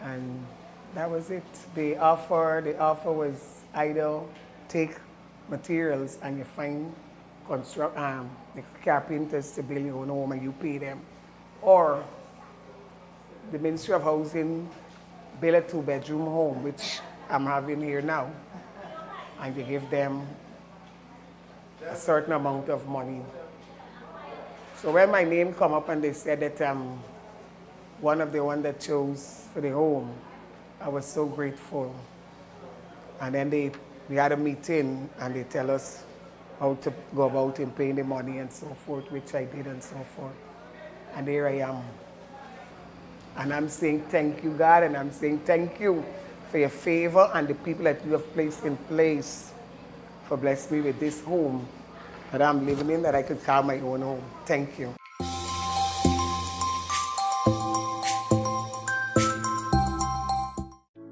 And that was it. The offer was either take materials and you find the carpenters to build your own home and you pay them. Or the Ministry of Housing build a two-bedroom home, which I'm having here now. And you give them a certain amount of money. So when my name come up and they said that I'm one of the ones that chose for the home, I was so grateful. And then we had a meeting and they tell us how to go about in paying the money and so forth, which I did and so forth. And here I am. And I'm saying thank you, God, and I'm saying thank you for your favor and the people that you have placed in place for blessing me with this home that I'm living in, that I could call my own home. Thank you.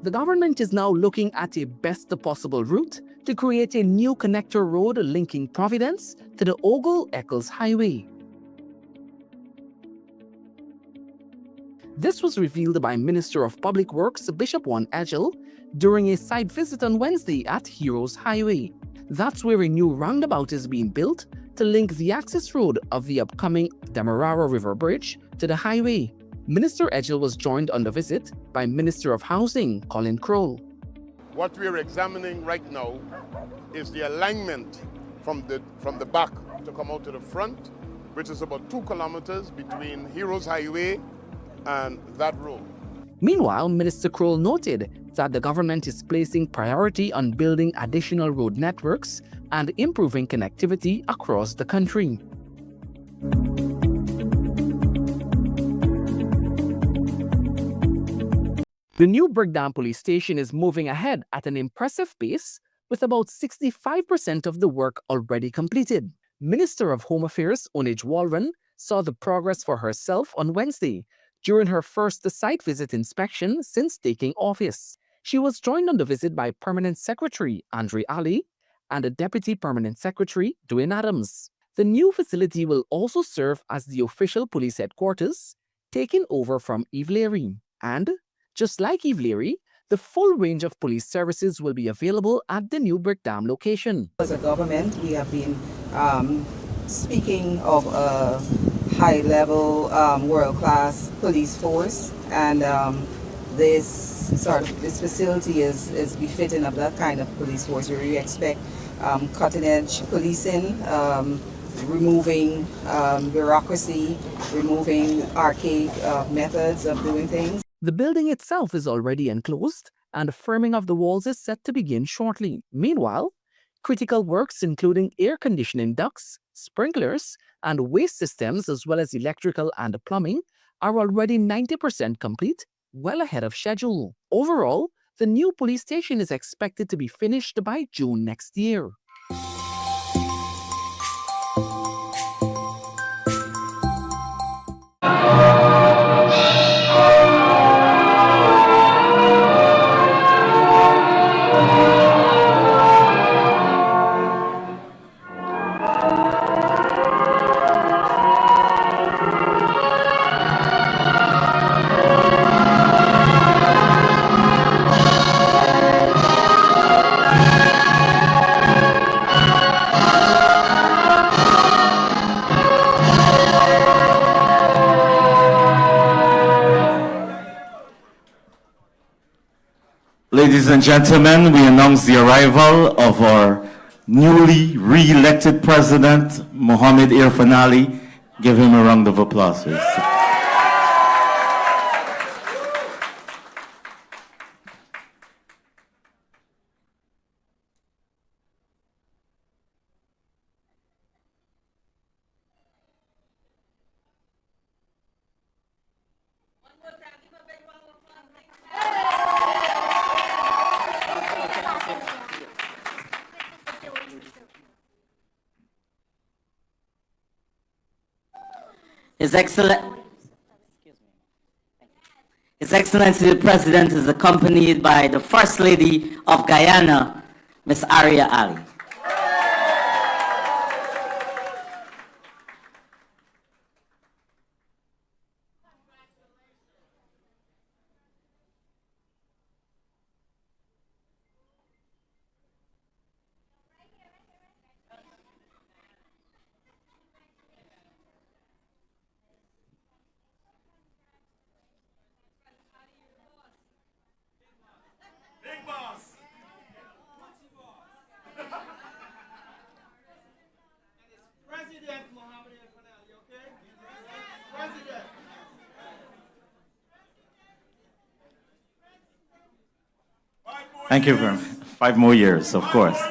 The government is now looking at a best possible route to create a new connector road linking Providence to the Ogle-Eccles Highway. This was revealed by Minister of Public Works Bishop Juan Agil during a site visit on Wednesday at Heroes Highway. That's where a new roundabout is being built to link the access road of the upcoming Demerara River Bridge to the highway. Minister Agil was joined on the visit by Minister of Housing Colin Crowell. What we are examining right now is the alignment from the back to come out to the front, which is about 2 kilometers between Heroes Highway and that road. Meanwhile, Minister Crowell noted that the government is placing priority on building additional road networks and improving connectivity across the country. The new Brickdam police station is moving ahead at an impressive pace, with about 65% of the work already completed. Minister of Home Affairs Onij Walron saw the progress for herself on Wednesday during her first site visit inspection since taking office. She was joined on the visit by Permanent Secretary Andre Ali and the Deputy Permanent Secretary Dwayne Adams. The new facility will also serve as the official police headquarters, taking over from Eve Leary. And just like Eve Leary, the full range of police services will be available at the new Brickdam location. As a government, we have been speaking of a high-level, world-class police force, and this facility is befitting of that kind of police force where you expect cutting-edge policing, removing bureaucracy, removing archaic methods of doing things. The building itself is already enclosed, and the firming of the walls is set to begin shortly. Meanwhile, critical works including air conditioning ducts, sprinklers, and waste systems, as well as electrical and plumbing, are already 90% complete, well ahead of schedule. Overall, the new police station is expected to be finished by June next year. Ladies and gentlemen, we announce the arrival of our newly re-elected president, Mohammed Irfan Ali. Give him a round of applause, please. His Excellency the President is accompanied by the First Lady of Guyana, Ms. Aria Ali. Thank you very much. 5 more years, of course.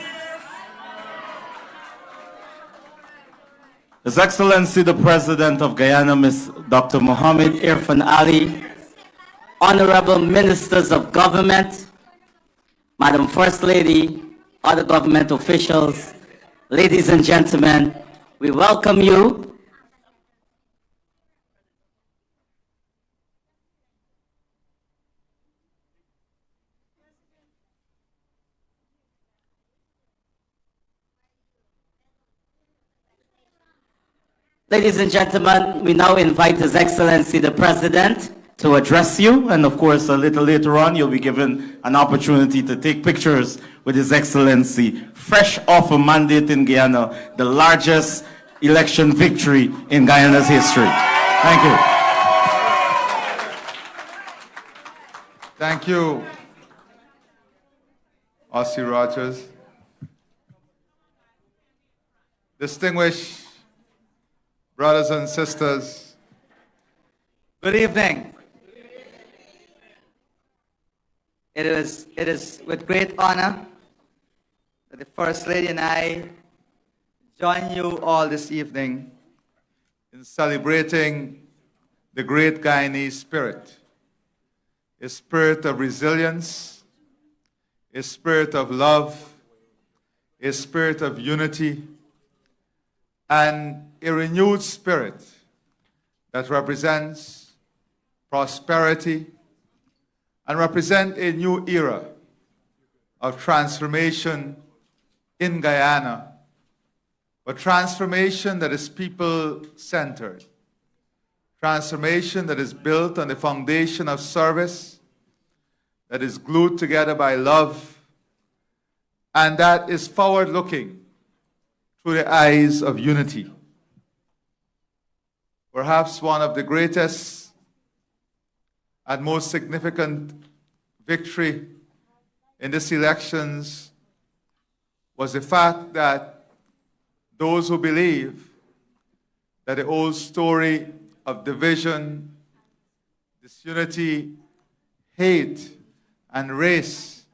His Excellency the President of Guyana, Ms. Dr. Mohammed Irfan Ali, Honorable Ministers of Government, Madam First Lady, other government officials, ladies and gentlemen, we welcome you. Ladies and gentlemen, we now invite His Excellency the President to address you, and of course a little later on you'll be given an opportunity to take pictures with His Excellency, fresh off a mandate in Guyana, the largest election victory in Guyana's history. Thank you. Thank you, Ossie Rogers. Distinguished brothers and sisters, good evening. It is with great honor that the First Lady and I join you all this evening in celebrating the great Guyanese spirit, a spirit of resilience, a spirit of love, a spirit of unity, and a renewed spirit that represents prosperity and represent a new era of transformation in Guyana, but transformation that is people-centered, transformation that is built on the foundation of service, that is glued together by love, and that is forward-looking through the eyes of unity. Perhaps one of the greatest and most significant victory in these elections was the fact that those who believe that the old story of division, disunity, hate, and race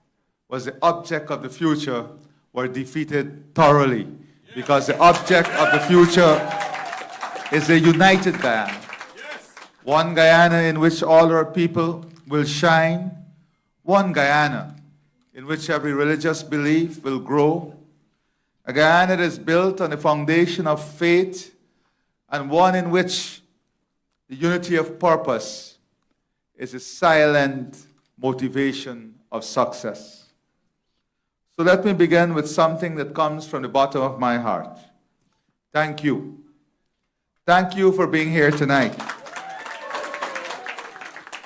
was the object of the future were defeated thoroughly, because the object of the future is a united Guyana. One Guyana in which all our people will shine, one Guyana in which every religious belief will grow, a Guyana that is built on the foundation of faith, and one in which the unity of purpose is a silent motivation of success. So let me begin with something that comes from the bottom of my heart. Thank you. Thank you for being here tonight.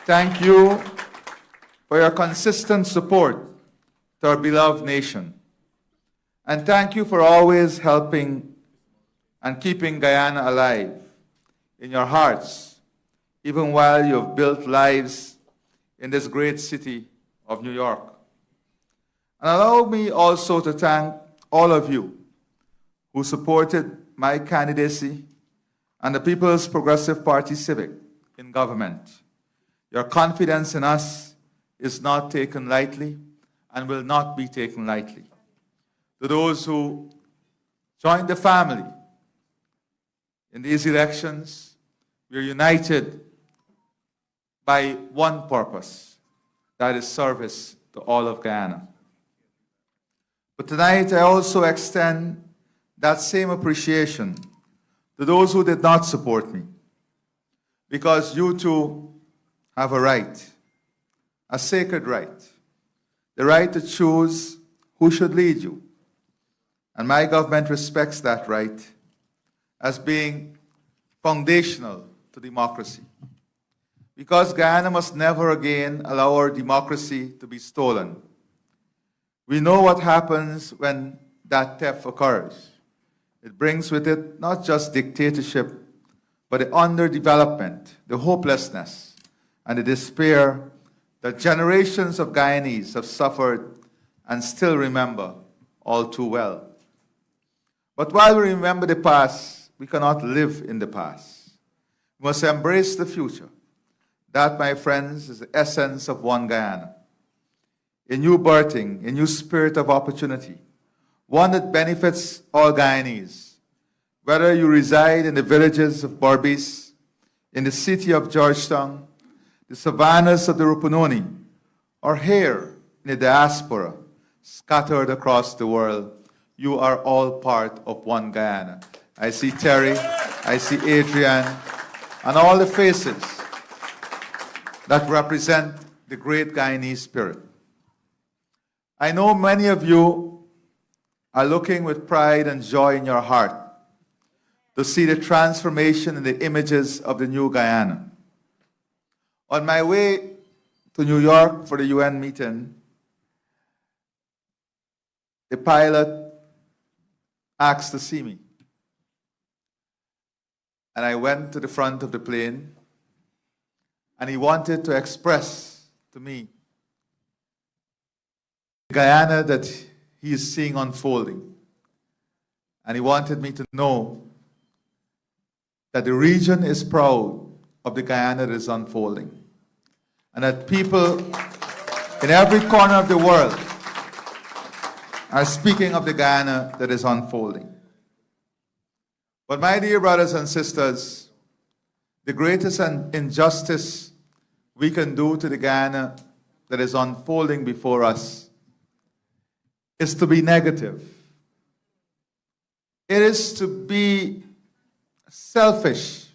Thank you for your consistent support to our beloved nation. And thank you for always helping and keeping Guyana alive in your hearts, even while you have built lives in this great city of New York. And allow me also to thank all of you who supported my candidacy and the People's Progressive Party Civic in government. Your confidence in us is not taken lightly and will not be taken lightly. To those who joined the family in these elections, we are united by one purpose, that is service to all of Guyana. But tonight I also extend that same appreciation to those who did not support me, because you too have a right, a sacred right, the right to choose who should lead you. And my government respects that right as being foundational to democracy. Because Guyana must never again allow our democracy to be stolen. We know what happens when that theft occurs. It brings with it not just dictatorship, but the underdevelopment, the hopelessness, and the despair that generations of Guyanese have suffered and still remember all too well. But while we remember the past, we cannot live in the past. We must embrace the future. That, my friends, is the essence of One Guyana. A new birthing, a new spirit of opportunity, one that benefits all Guyanese. Whether you reside in the villages of Berbice, in the city of Georgetown, the savannas of the Rupununi, or here in the diaspora, scattered across the world, you are all part of One Guyana. I see Terry, I see Adrian, and all the faces that represent the great Guyanese spirit. I know many of you are looking with pride and joy in your heart to see the transformation in the images of the new Guyana. On my way to New York for the UN meeting, the pilot asked to see me. And I went to the front of the plane, and he wanted to express to me the Guyana that he is seeing unfolding. And he wanted me to know that the region is proud of the Guyana that is unfolding, and that people in every corner of the world are speaking of the Guyana that is unfolding. But my dear brothers and sisters, the greatest injustice we can do to the Guyana that is unfolding before us is to be negative. It is to be selfish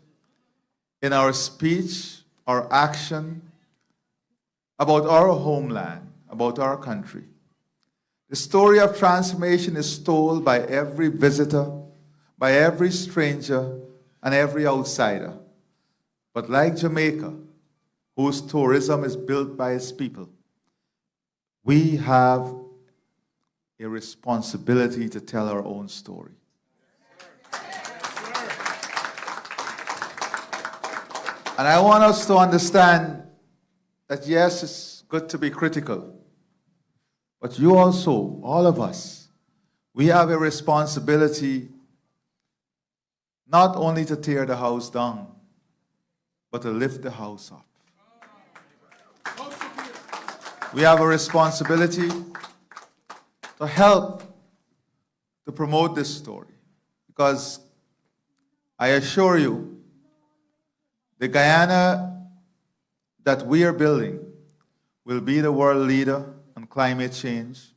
in our speech, our action, about our homeland, about our country. The story of transformation is told by every visitor, by every stranger, and every outsider. But like Jamaica, whose tourism is built by its people, we have a responsibility to tell our own story. And I want us to understand that yes, it's good to be critical, but you also, all of us, we have a responsibility not only to tear the house down, but to lift the house up. We have a responsibility to help to promote this story, because I assure you, the Guyana that we are building will be the world leader on climate change.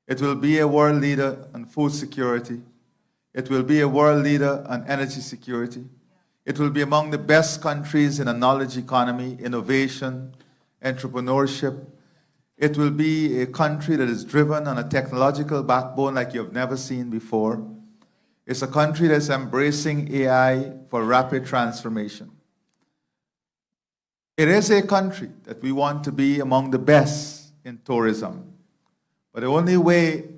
It will be a world leader on food security. It will be a world leader on energy security. It will be among the best countries in a knowledge economy, innovation, entrepreneurship. It will be a country that is driven on a technological backbone like you have never seen before. It's a country that's embracing AI for rapid transformation. It is a country that we want to be among the best in tourism. But the only way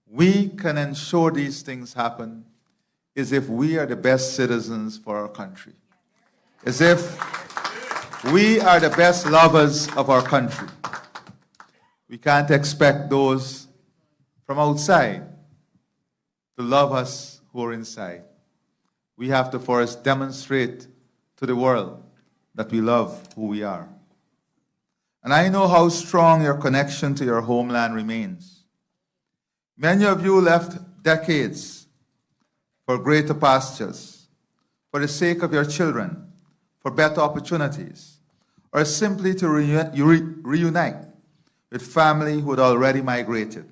we can ensure these things happen is if we are the best citizens for our country. As if we are the best lovers of our country. We can't expect those from outside to love us who are inside. We have to first demonstrate to the world that we love who we are. And I know how strong your connection to your homeland remains. Many of you left decades for greater pastures, for the sake of your children, for better opportunities, or simply to reunite with family who had already migrated.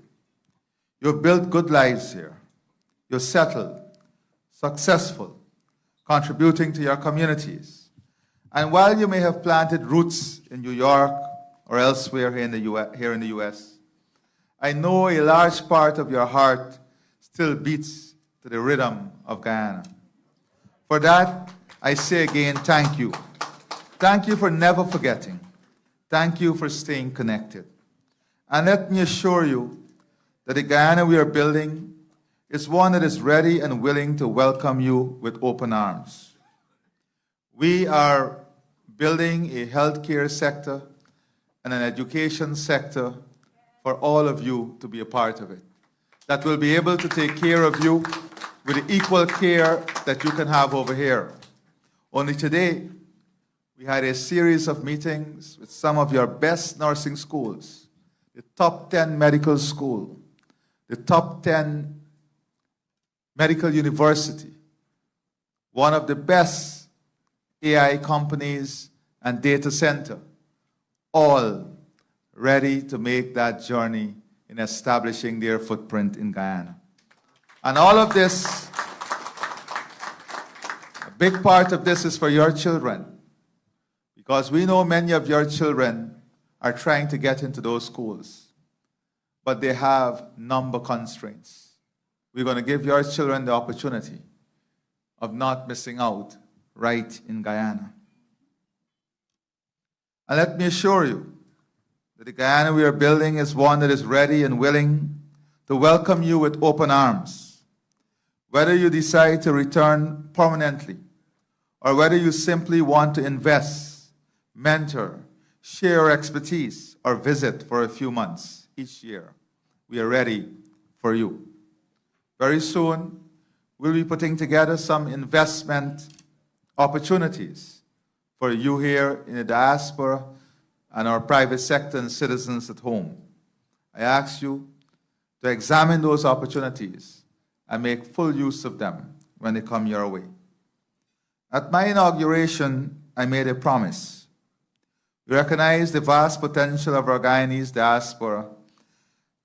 You've built good lives here. You're settled, successful, contributing to your communities. And while you may have planted roots in New York or elsewhere here in the US, I know a large part of your heart still beats to the rhythm of Guyana. For that, I say again, thank you. Thank you for never forgetting. Thank you for staying connected. And let me assure you that the Guyana we are building is one that is ready and willing to welcome you with open arms. We are building a healthcare sector and an education sector for all of you to be a part of it, that will be able to take care of you with the equal care that you can have over here. Only today, we had a series of meetings with some of your best nursing schools, the top 10 medical school, the top 10 medical university, one of the best AI companies and data center, all ready to make that journey in establishing their footprint in Guyana. And all of this, a big part of this is for your children, because we know many of your children are trying to get into those schools, but they have number constraints. We're going to give your children the opportunity of not missing out right in Guyana. And let me assure you that the Guyana we are building is one that is ready and willing to welcome you with open arms. Whether you decide to return permanently or whether you simply want to invest, mentor, share expertise, or visit for a few months each year, we are ready for you. Very soon, we'll be putting together some investment opportunities for you here in the diaspora and our private sector and citizens at home. I ask you to examine those opportunities and make full use of them when they come your way. At my inauguration, I made a promise. We recognize the vast potential of our Guyanese diaspora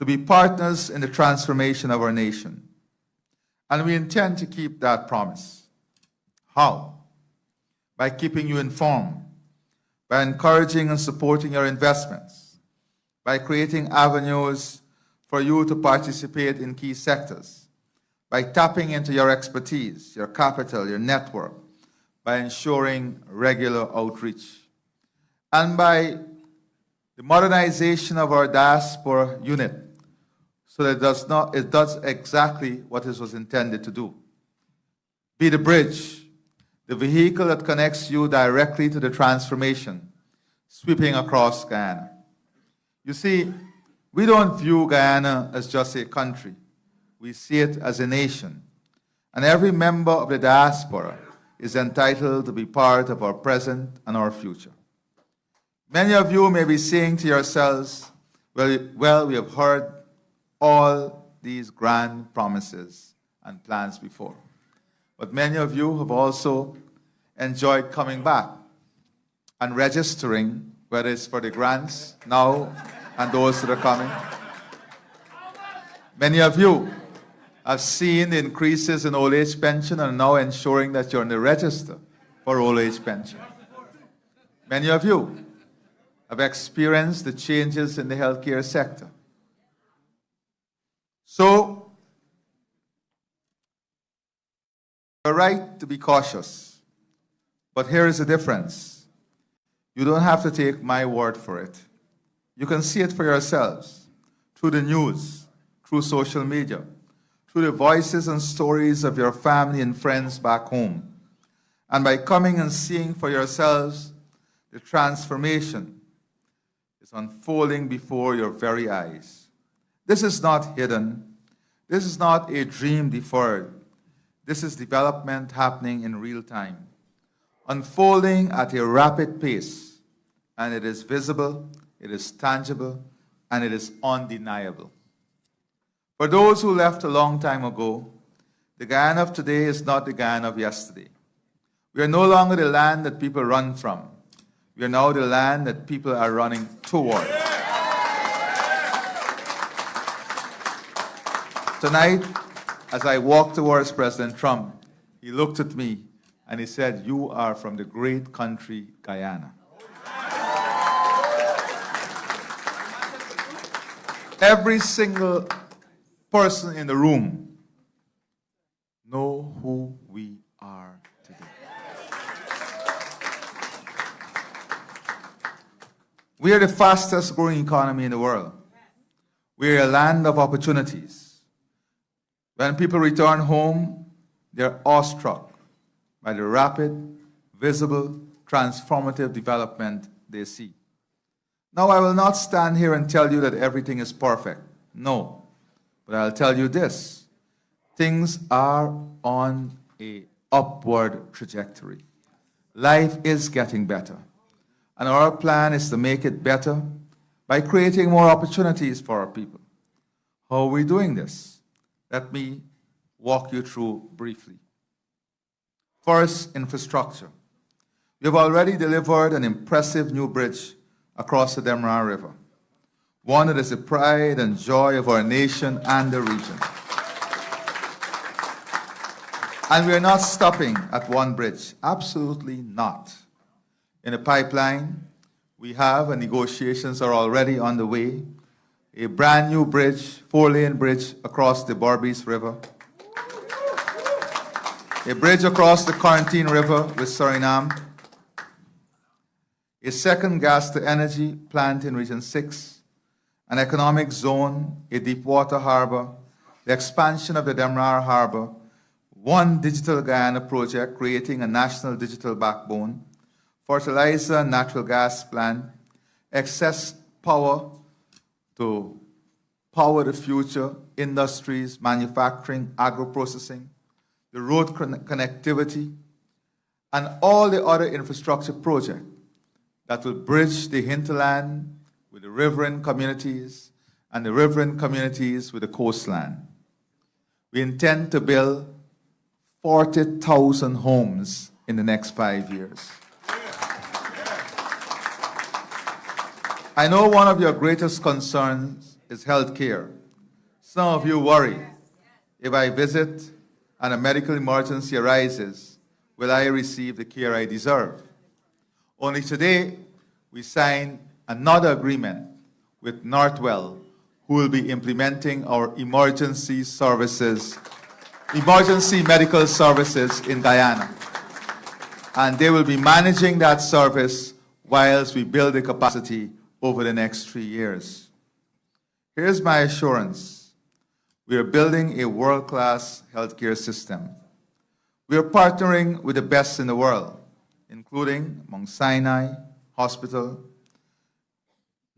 to be partners in the transformation of our nation. And we intend to keep that promise. How? By keeping you informed, by encouraging and supporting your investments, by creating avenues for you to participate in key sectors, by tapping into your expertise, your capital, your network, by ensuring regular outreach, and by the modernization of our diaspora unit so that it does exactly what it was intended to do. Be the bridge the vehicle that connects you directly to the transformation sweeping across Guyana. You see, we don't view Guyana as just a country. We see it as a nation. And every member of the diaspora is entitled to be part of our present and our future. Many of you may be saying to yourselves, well, we have heard all these grand promises and plans before. But many of you have also enjoyed coming back and registering, whether it's for the grants now and those that are coming. Many of you have seen the increases in old age pension and are now ensuring that you're on the register for old age pension. Many of you have experienced the changes in the healthcare sector. So, you're right to be cautious, but here is the difference. You don't have to take my word for it. You can see it for yourselves through the news, through social media, through the voices and stories of your family and friends back home, and by coming and seeing for yourselves the transformation is unfolding before your very eyes. This is not hidden. This is not a dream deferred. This is development happening in real time, unfolding at a rapid pace, and it is visible, it is tangible, and it is undeniable. For those who left a long time ago, the Guyana of today is not the Guyana of yesterday. We are no longer the land that people run from. We are now the land that people are running toward. Tonight, as I walked towards President Trump, he looked at me and he said, "You are from the great country, Guyana." Every single person in the room know who we are today. We are the fastest growing economy in the world. We are a land of opportunities. When people return home, they're awestruck by the rapid, visible, transformative development they see. Now, I will not stand here and tell you that everything is perfect. No. But I'll tell you this. Things are on an upward trajectory. Life is getting better. And our plan is to make it better by creating more opportunities for our people. How are we doing this? Let me walk you through briefly. First, infrastructure. We have already delivered an impressive new bridge across the Demerara River, one that is the pride and joy of our nation and the region. And we are not stopping at one bridge, absolutely not. In the pipeline, we have, and negotiations are already underway, a brand new bridge, 4-lane bridge across the Berbice River, a bridge across the Quarantine River with Suriname, a second gas-to-energy plant in Region 6, an economic zone, a deep-water harbor, the expansion of the Demerara Harbor, one Digital Guyana project creating a national digital backbone, fertilizer and natural gas plant, excess power to power the future, industries, manufacturing, agro-processing, the road connectivity, and all the other infrastructure projects that will bridge the hinterland with the riverine communities and the riverine communities with the coastline. We intend to build 40,000 homes in the next 5 years. I know one of your greatest concerns is health care. Some of you worry, if I visit and a medical emergency arises, will I receive the care I deserve? Only today, we signed another agreement with Northwell, who will be implementing our emergency medical services in Guyana. And they will be managing that service whilst we build the capacity over the next 3 years. Here's my assurance. We are building a world-class healthcare system. We are partnering with the best in the world, including Mount Sinai Hospital,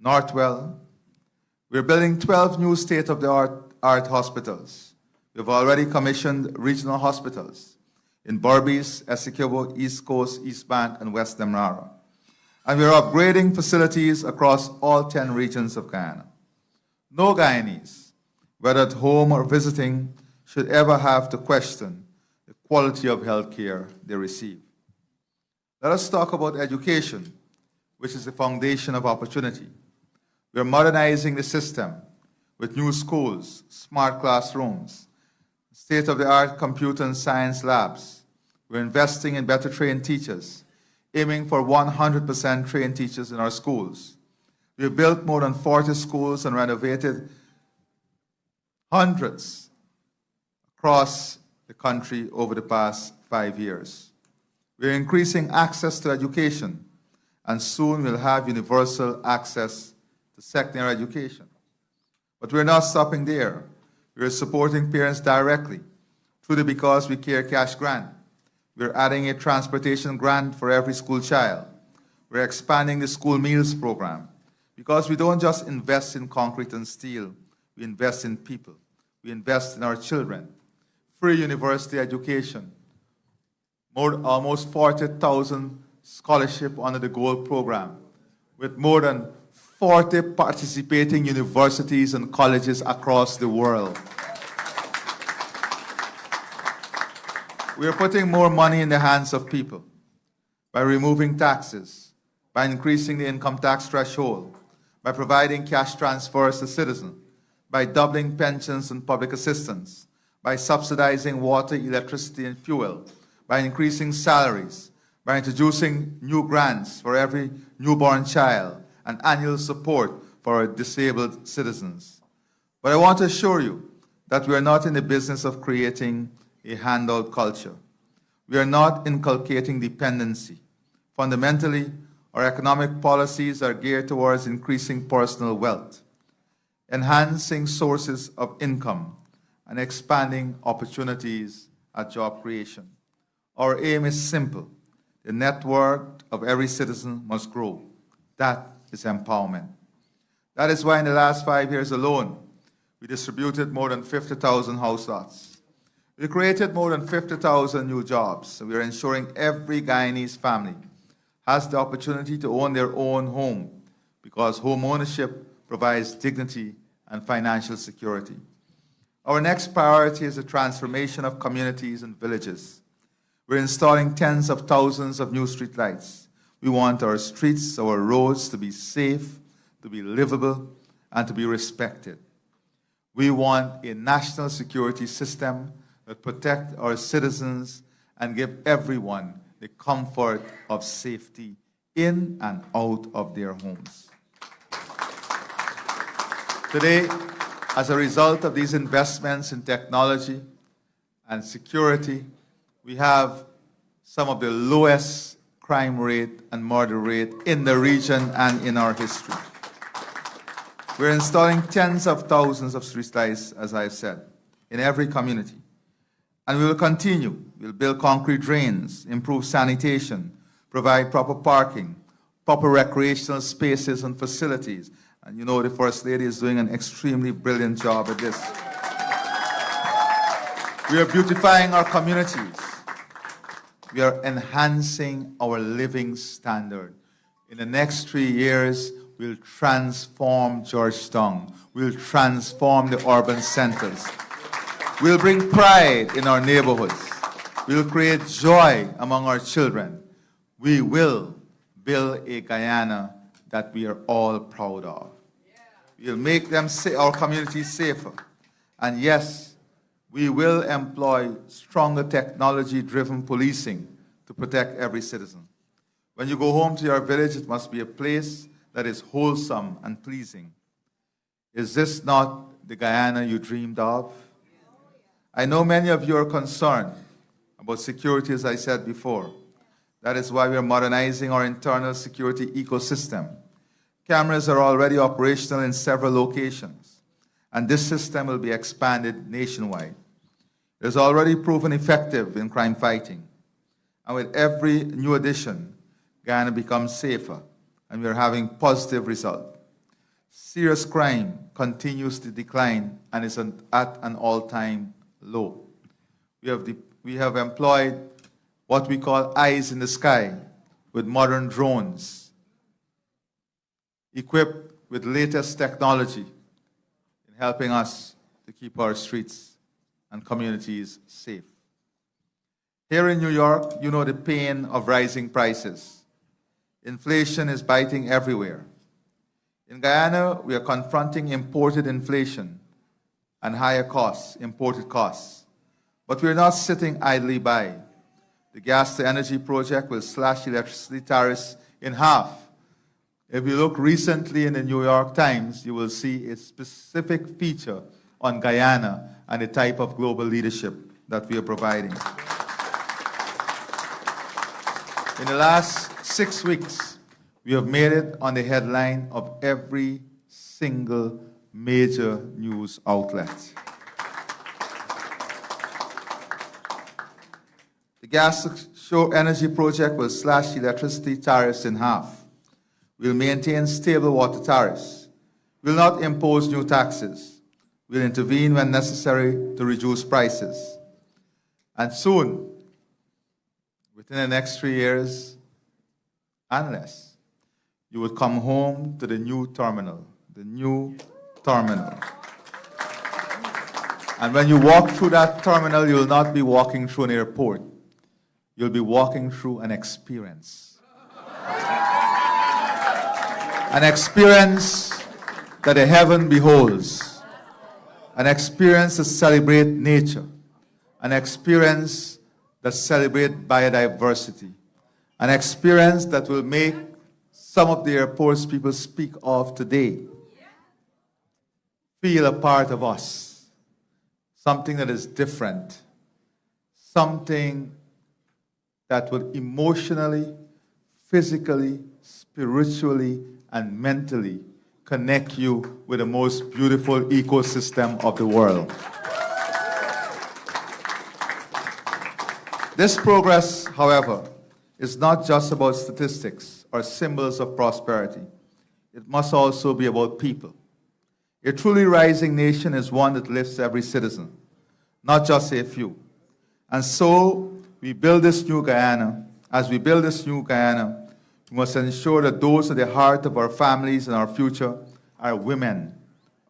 Northwell. We're building 12 new state-of-the-art hospitals. We've already commissioned regional hospitals in Berbice, Essequibo, East Coast, East Bank, and West Demerara. And we're upgrading facilities across all 10 regions of Guyana. No Guyanese, whether at home or visiting, should ever have to question the quality of health care they receive. Let us talk about education, which is the foundation of opportunity. We're modernizing the system with new schools, smart classrooms, state-of-the-art computer and science labs. We're investing in better trained teachers, aiming for 100% trained teachers in our schools. We've built more than 40 schools and renovated hundreds across the country over the past 5 years. We're increasing access to education, and soon we'll have universal access to secondary education. But we're not stopping there. We're supporting parents directly through the Because We Care cash grant. We're adding a transportation grant for every school child. We're expanding the school meals program because we don't just invest in concrete and steel, we invest in people. We invest in our children. Free university education, almost 40,000 scholarship under the Gold program, with more than 40 participating universities and colleges across the world. We are putting more money in the hands of people by removing taxes, by increasing the income tax threshold, by providing cash transfers to citizens, by doubling pensions and public assistance, by subsidizing water, electricity, and fuel, by increasing salaries, by introducing new grants for every newborn child, and annual support for our disabled citizens. But I want to assure you that we are not in the business of creating a handout culture. We are not inculcating dependency. Fundamentally, our economic policies are geared towards increasing personal wealth, enhancing sources of income, and expanding opportunities at job creation. Our aim is simple. The net worth of every citizen must grow. That is empowerment. That is why in the last 5 years alone, we distributed more than 50,000 house lots. We created more than 50,000 new jobs. We are ensuring every Guyanese family has the opportunity to own their own home because home ownership provides dignity and financial security. Our next priority is the transformation of communities and villages. We're installing tens of thousands of new streetlights. We want our streets, our roads to be safe, to be livable, and to be respected. We want a national security system that protects our citizens and give everyone the comfort of safety in and out of their homes. Today, as a result of these investments in technology and security, we have some of the lowest crime rate and murder rate in the region and in our history. We're installing tens of thousands of streetlights, as I've said, in every community. And we will continue. We'll build concrete drains, improve sanitation, provide proper parking, proper recreational spaces and facilities. And you know the First Lady is doing an extremely brilliant job at this. We are beautifying our communities. We are enhancing our living standard. In the next 3 years, we'll transform Georgetown. We'll transform the urban centers. We'll bring pride in our neighborhoods. We'll create joy among our children. We will build a Guyana that we are all proud of. We'll make our communities safer. And yes, we will employ stronger technology-driven policing to protect every citizen. When you go home to your village, it must be a place that is wholesome and pleasing. Is this not the Guyana you dreamed of? I know many of you are concerned about security, as I said before. That is why we are modernizing our internal security ecosystem. Cameras are already operational in several locations, and this system will be expanded nationwide. It is already proven effective in crime fighting. And with every new addition, Guyana becomes safer, and we are having positive results. Serious crime continues to decline and is at an all-time low. We have employed what we call eyes in the sky with modern drones, equipped with latest technology in helping us to keep our streets and communities safe. Here in New York, you know the pain of rising prices. Inflation is biting everywhere. In Guyana, we are confronting imported inflation and higher costs, imported costs. But we're not sitting idly by. The gas to energy project will slash electricity tariffs in half. If you look recently in the New York Times, you will see a specific feature on Guyana and the type of global leadership that we are providing. In the last 6 weeks, we have made it on the headline of every single major news outlet. The gas to shore energy project will slash electricity tariffs in half. We'll maintain stable water tariffs. We'll not impose new taxes. We'll intervene when necessary to reduce prices. And soon, within the next 3 years and less, you would come home to the new terminal, And when you walk through that terminal, you'll not be walking through an airport. You'll be walking through an experience. An experience that the heaven beholds. An experience to celebrate nature. An experience that celebrates biodiversity. An experience that will make some of the airports people speak of today feel a part of us. Something that is different. Something that will emotionally, physically, spiritually, and mentally connect you with the most beautiful ecosystem of the world. This progress, however, is not just about statistics or symbols of prosperity. It must also be about people. A truly rising nation is one that lifts every citizen, not just a few. And so, we build this new Guyana. As we build this new Guyana, we must ensure that those at the heart of our families and our future are women,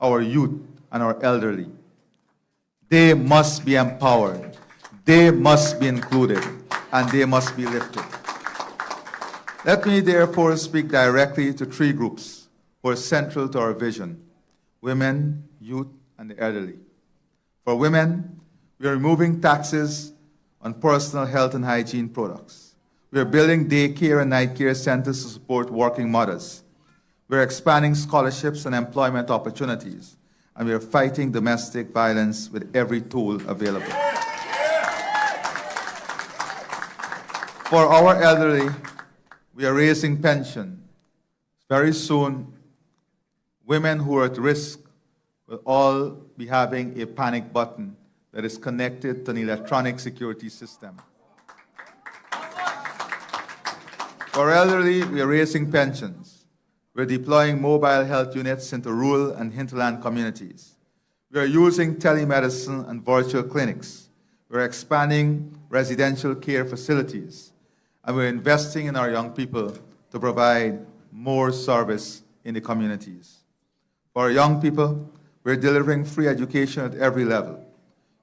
our youth, and our elderly. They must be empowered. They must be included, and they must be lifted. Let me therefore speak directly to 3 groups who are central to our vision: women, youth, and the elderly. For women, we are removing taxes on personal health and hygiene products. We are building daycare and night care centers to support working mothers. We are expanding scholarships and employment opportunities, and we are fighting domestic violence with every tool available. For our elderly, we are raising pension. Very soon, women who are at risk will all be having a panic button that is connected to an electronic security system. For elderly, we are raising pensions. We're deploying mobile health units into rural and hinterland communities. We are using telemedicine and virtual clinics. We're expanding residential care facilities. And we're investing in our young people to provide more service in the communities. For our young people, we're delivering free education at every level.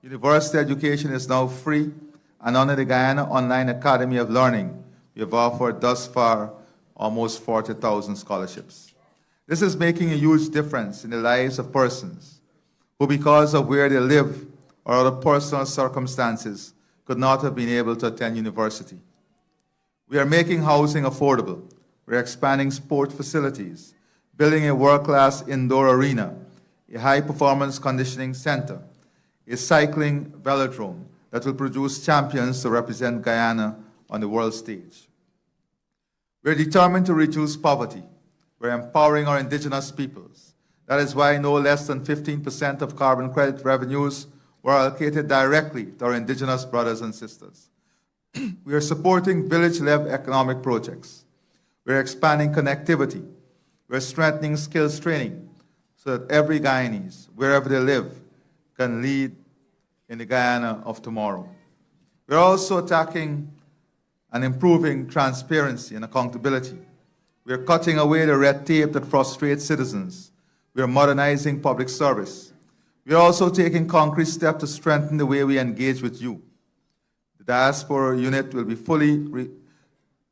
University education is now free, and under the Guyana Online Academy of Learning, we have offered thus far almost 40,000 scholarships. This is making a huge difference in the lives of persons who, because of where they live or other personal circumstances, could not have been able to attend university. We are making housing affordable. We're expanding sport facilities, building a world-class indoor arena, a high-performance conditioning center, a cycling velodrome that will produce champions to represent Guyana on the world stage. We're determined to reduce poverty. We're empowering our indigenous peoples. That is why no less than 15% of carbon credit revenues were allocated directly to our indigenous brothers and sisters. We are supporting village-level economic projects. We're expanding connectivity. We're strengthening skills training so that every Guyanese, wherever they live, can lead in the Guyana of tomorrow. We're also attacking and improving transparency and accountability. We're cutting away the red tape that frustrates citizens. We're modernizing public service. We're also taking concrete steps to strengthen the way we engage with you. The diaspora unit will be fully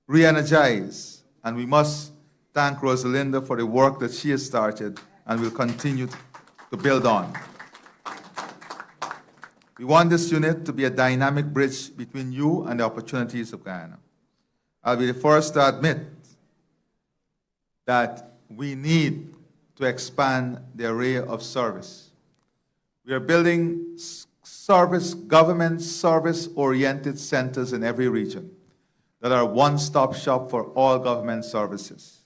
re-energized, and we must thank Rosalinda for the work that she has started and will continue to build on. We want this unit to be a dynamic bridge between you and the opportunities of Guyana. I'll be the first to admit that we need to expand the array of service. We are building government service-oriented centers in every region that are one-stop shop for all government services.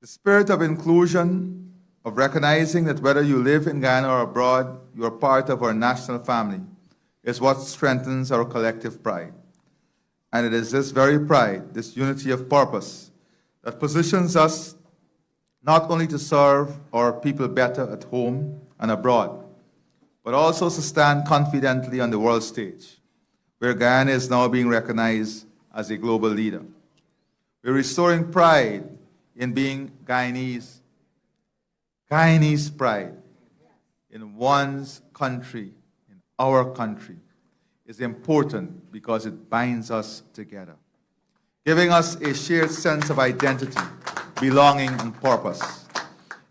The spirit of inclusion, of recognizing that whether you live in Guyana or abroad, you are part of our national family, is what strengthens our collective pride. And it is this very pride, this unity of purpose, that positions us not only to serve our people better at home and abroad, but also to stand confidently on the world stage, where Guyana is now being recognized as a global leader. We're restoring pride in being Guyanese. Guyanese pride in one's country, in our country, is important because it binds us together, giving us a shared sense of identity, belonging, and purpose.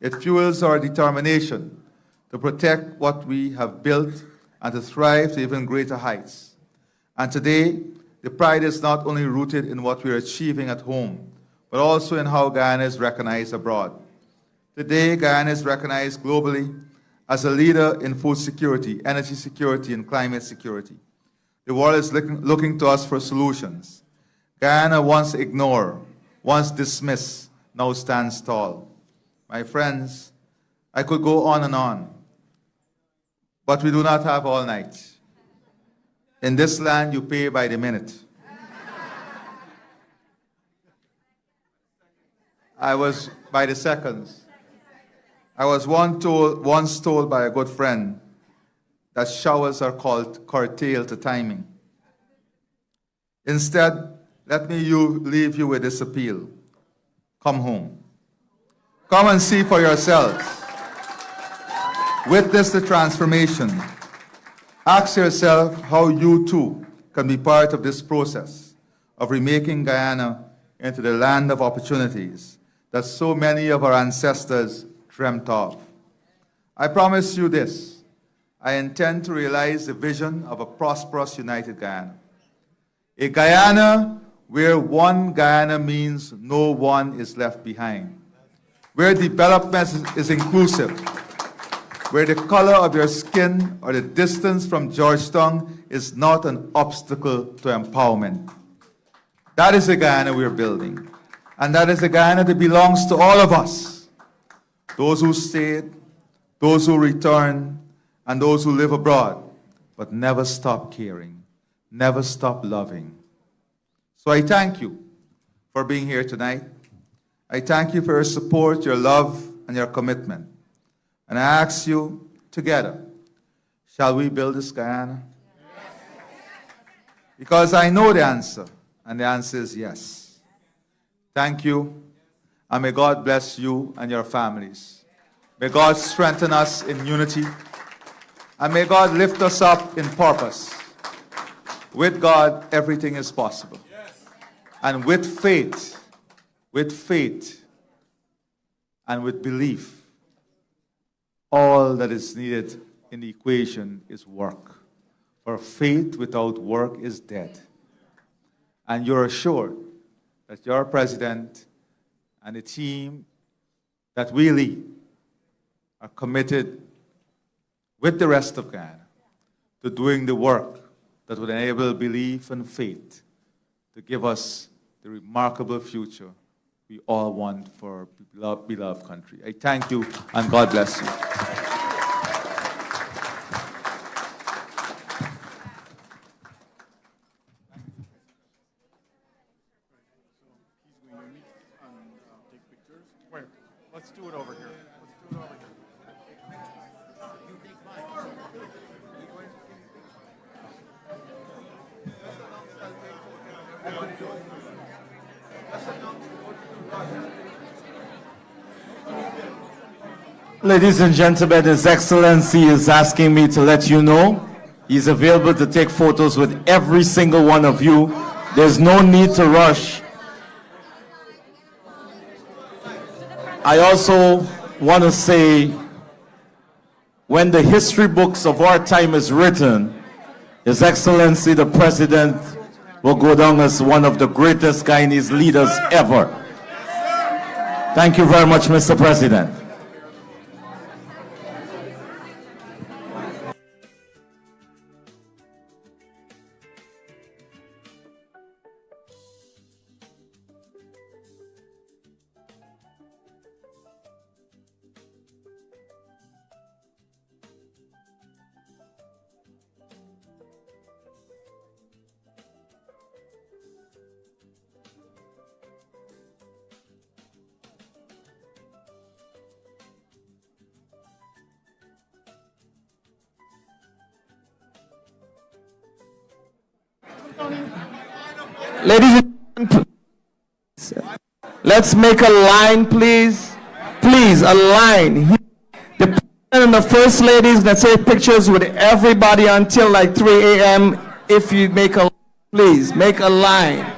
It fuels our determination to protect what we have built and to thrive to even greater heights. And today, the pride is not only rooted in what we're achieving at home, but also in how Guyana is recognized abroad. Today, Guyana is recognized globally as a leader in food security, energy security, and climate security. The world is looking to us for solutions. Guyana, once ignored, once dismissed, now stands tall. My friends, I could go on, but we do not have all night. In this land, you pay by the minute. I was by the seconds. I was once told by a good friend that showers are called curtailed to timing. Instead, let me leave you with this appeal. Come home. Come and see for yourselves. Witness the transformation. Ask yourself how you too can be part of this process of remaking Guyana into the land of opportunities that so many of our ancestors dreamt of. I promise you this, I intend to realize the vision of a prosperous, united Guyana. A Guyana where one Guyana means no one is left behind, where development is inclusive, where the color of your skin or the distance from Georgetown is not an obstacle to empowerment. That is the Guyana we're building. And that is the Guyana that belongs to all of us. Those who stayed, those who return, and those who live abroad, but never stop caring, never stop loving. So I thank you for being here tonight. I thank you for your support, your love, and your commitment. And I ask you, together, shall we build this Guyana? Because I know the answer, and the answer is yes. Thank you, and may God bless you and your families. May God strengthen us in unity, and may God lift us up in purpose. With God, everything is possible. And with faith, and with belief, all that is needed in the equation is work. For faith without work is dead. And you're assured that your president and the team that we lead are committed with the rest of Guyana to doing the work that would enable belief and faith to give us the remarkable future we all want for our beloved country. I thank you, and God bless you. Let's do it over here. Let's do it over here. Ladies and gentlemen, His Excellency is asking me to let you know he's available to take photos with every single one of you. There's no need to rush. I also want to say, when the history books of our time is written, His Excellency the President will go down as one of the greatest Guyanese leaders ever. Thank you very much, Mr. President. Ladies and gentlemen, let's make a line, please. Please, a line. The President and the First Lady is going to take pictures with everybody until like 3 a.m. If you make a, please, make a line.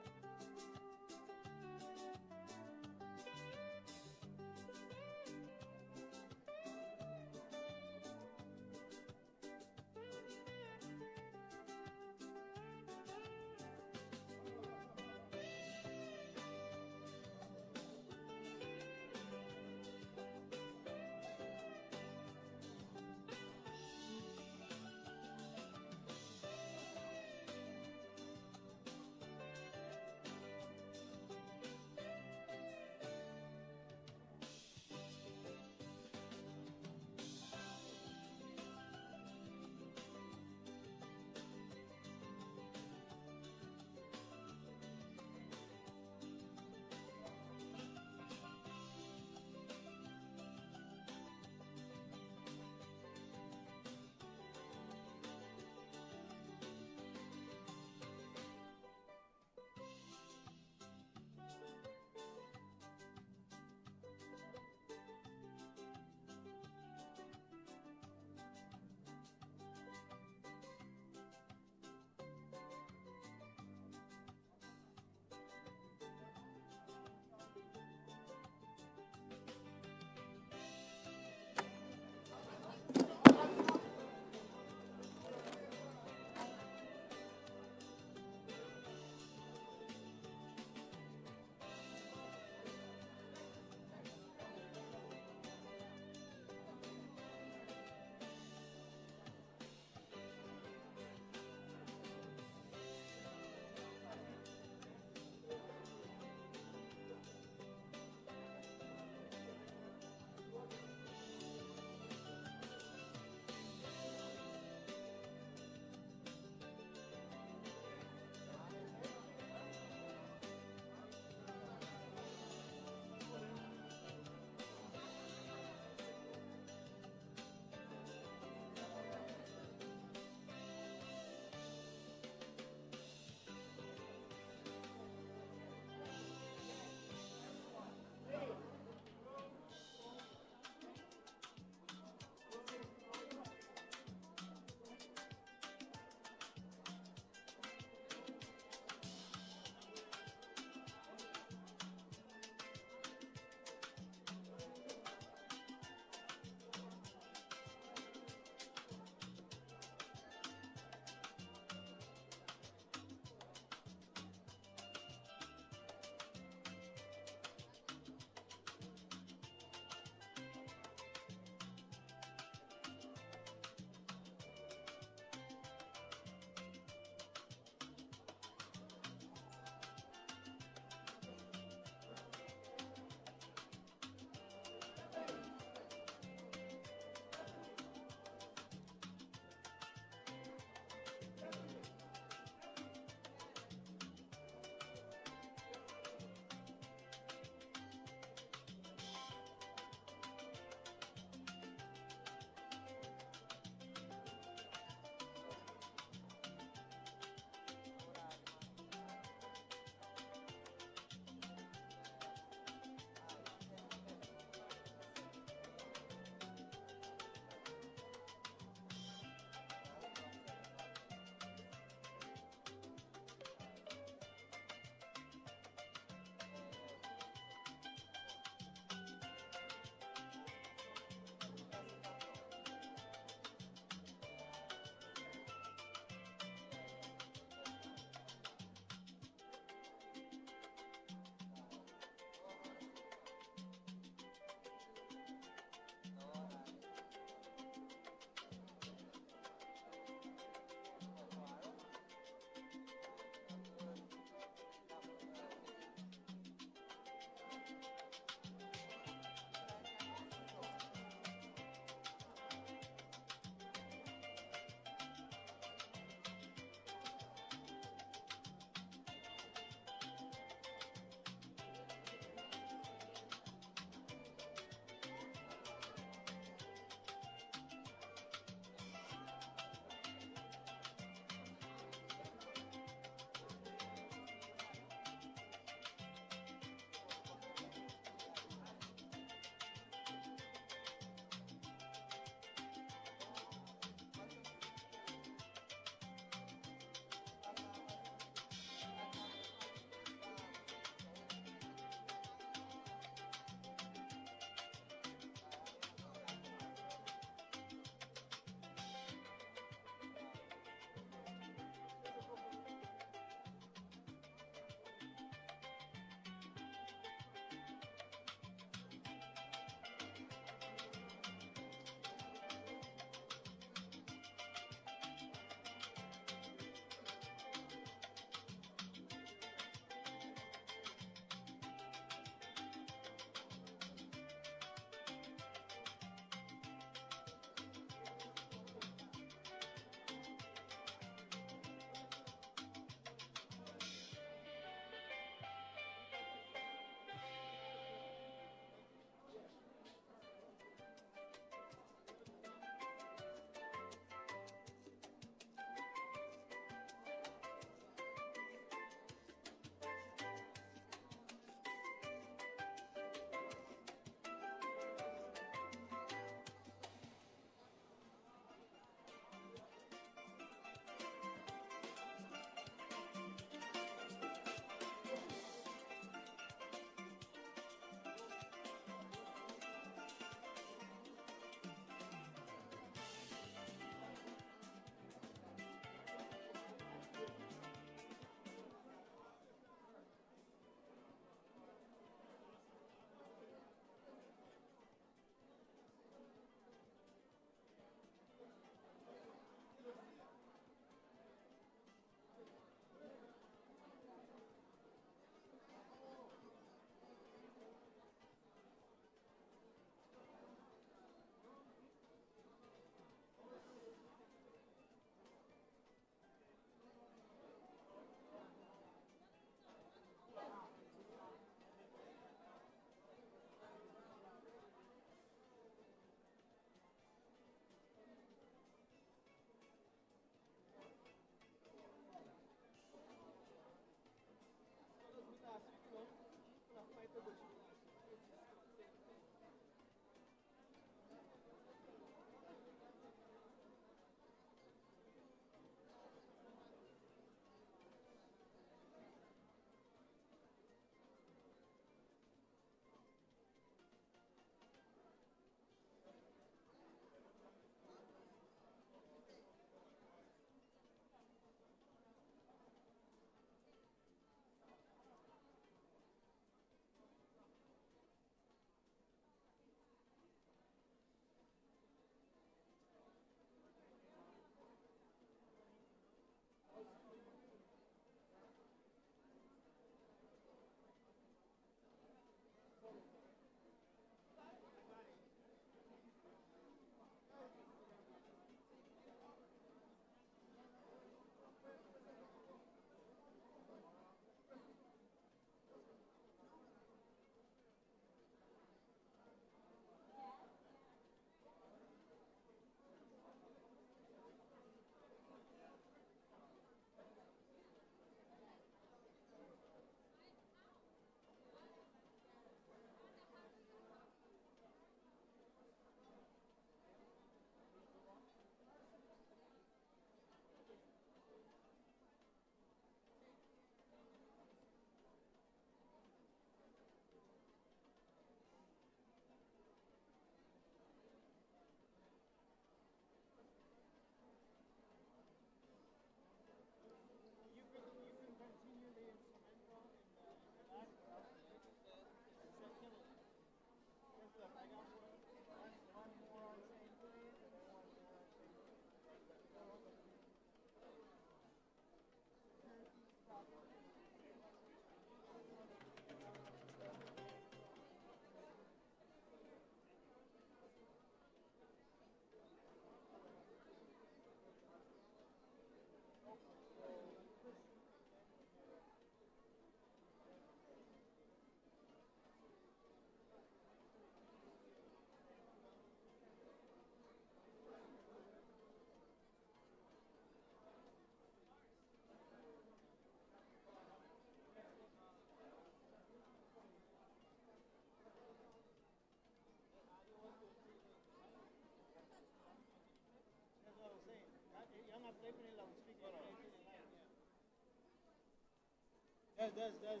There's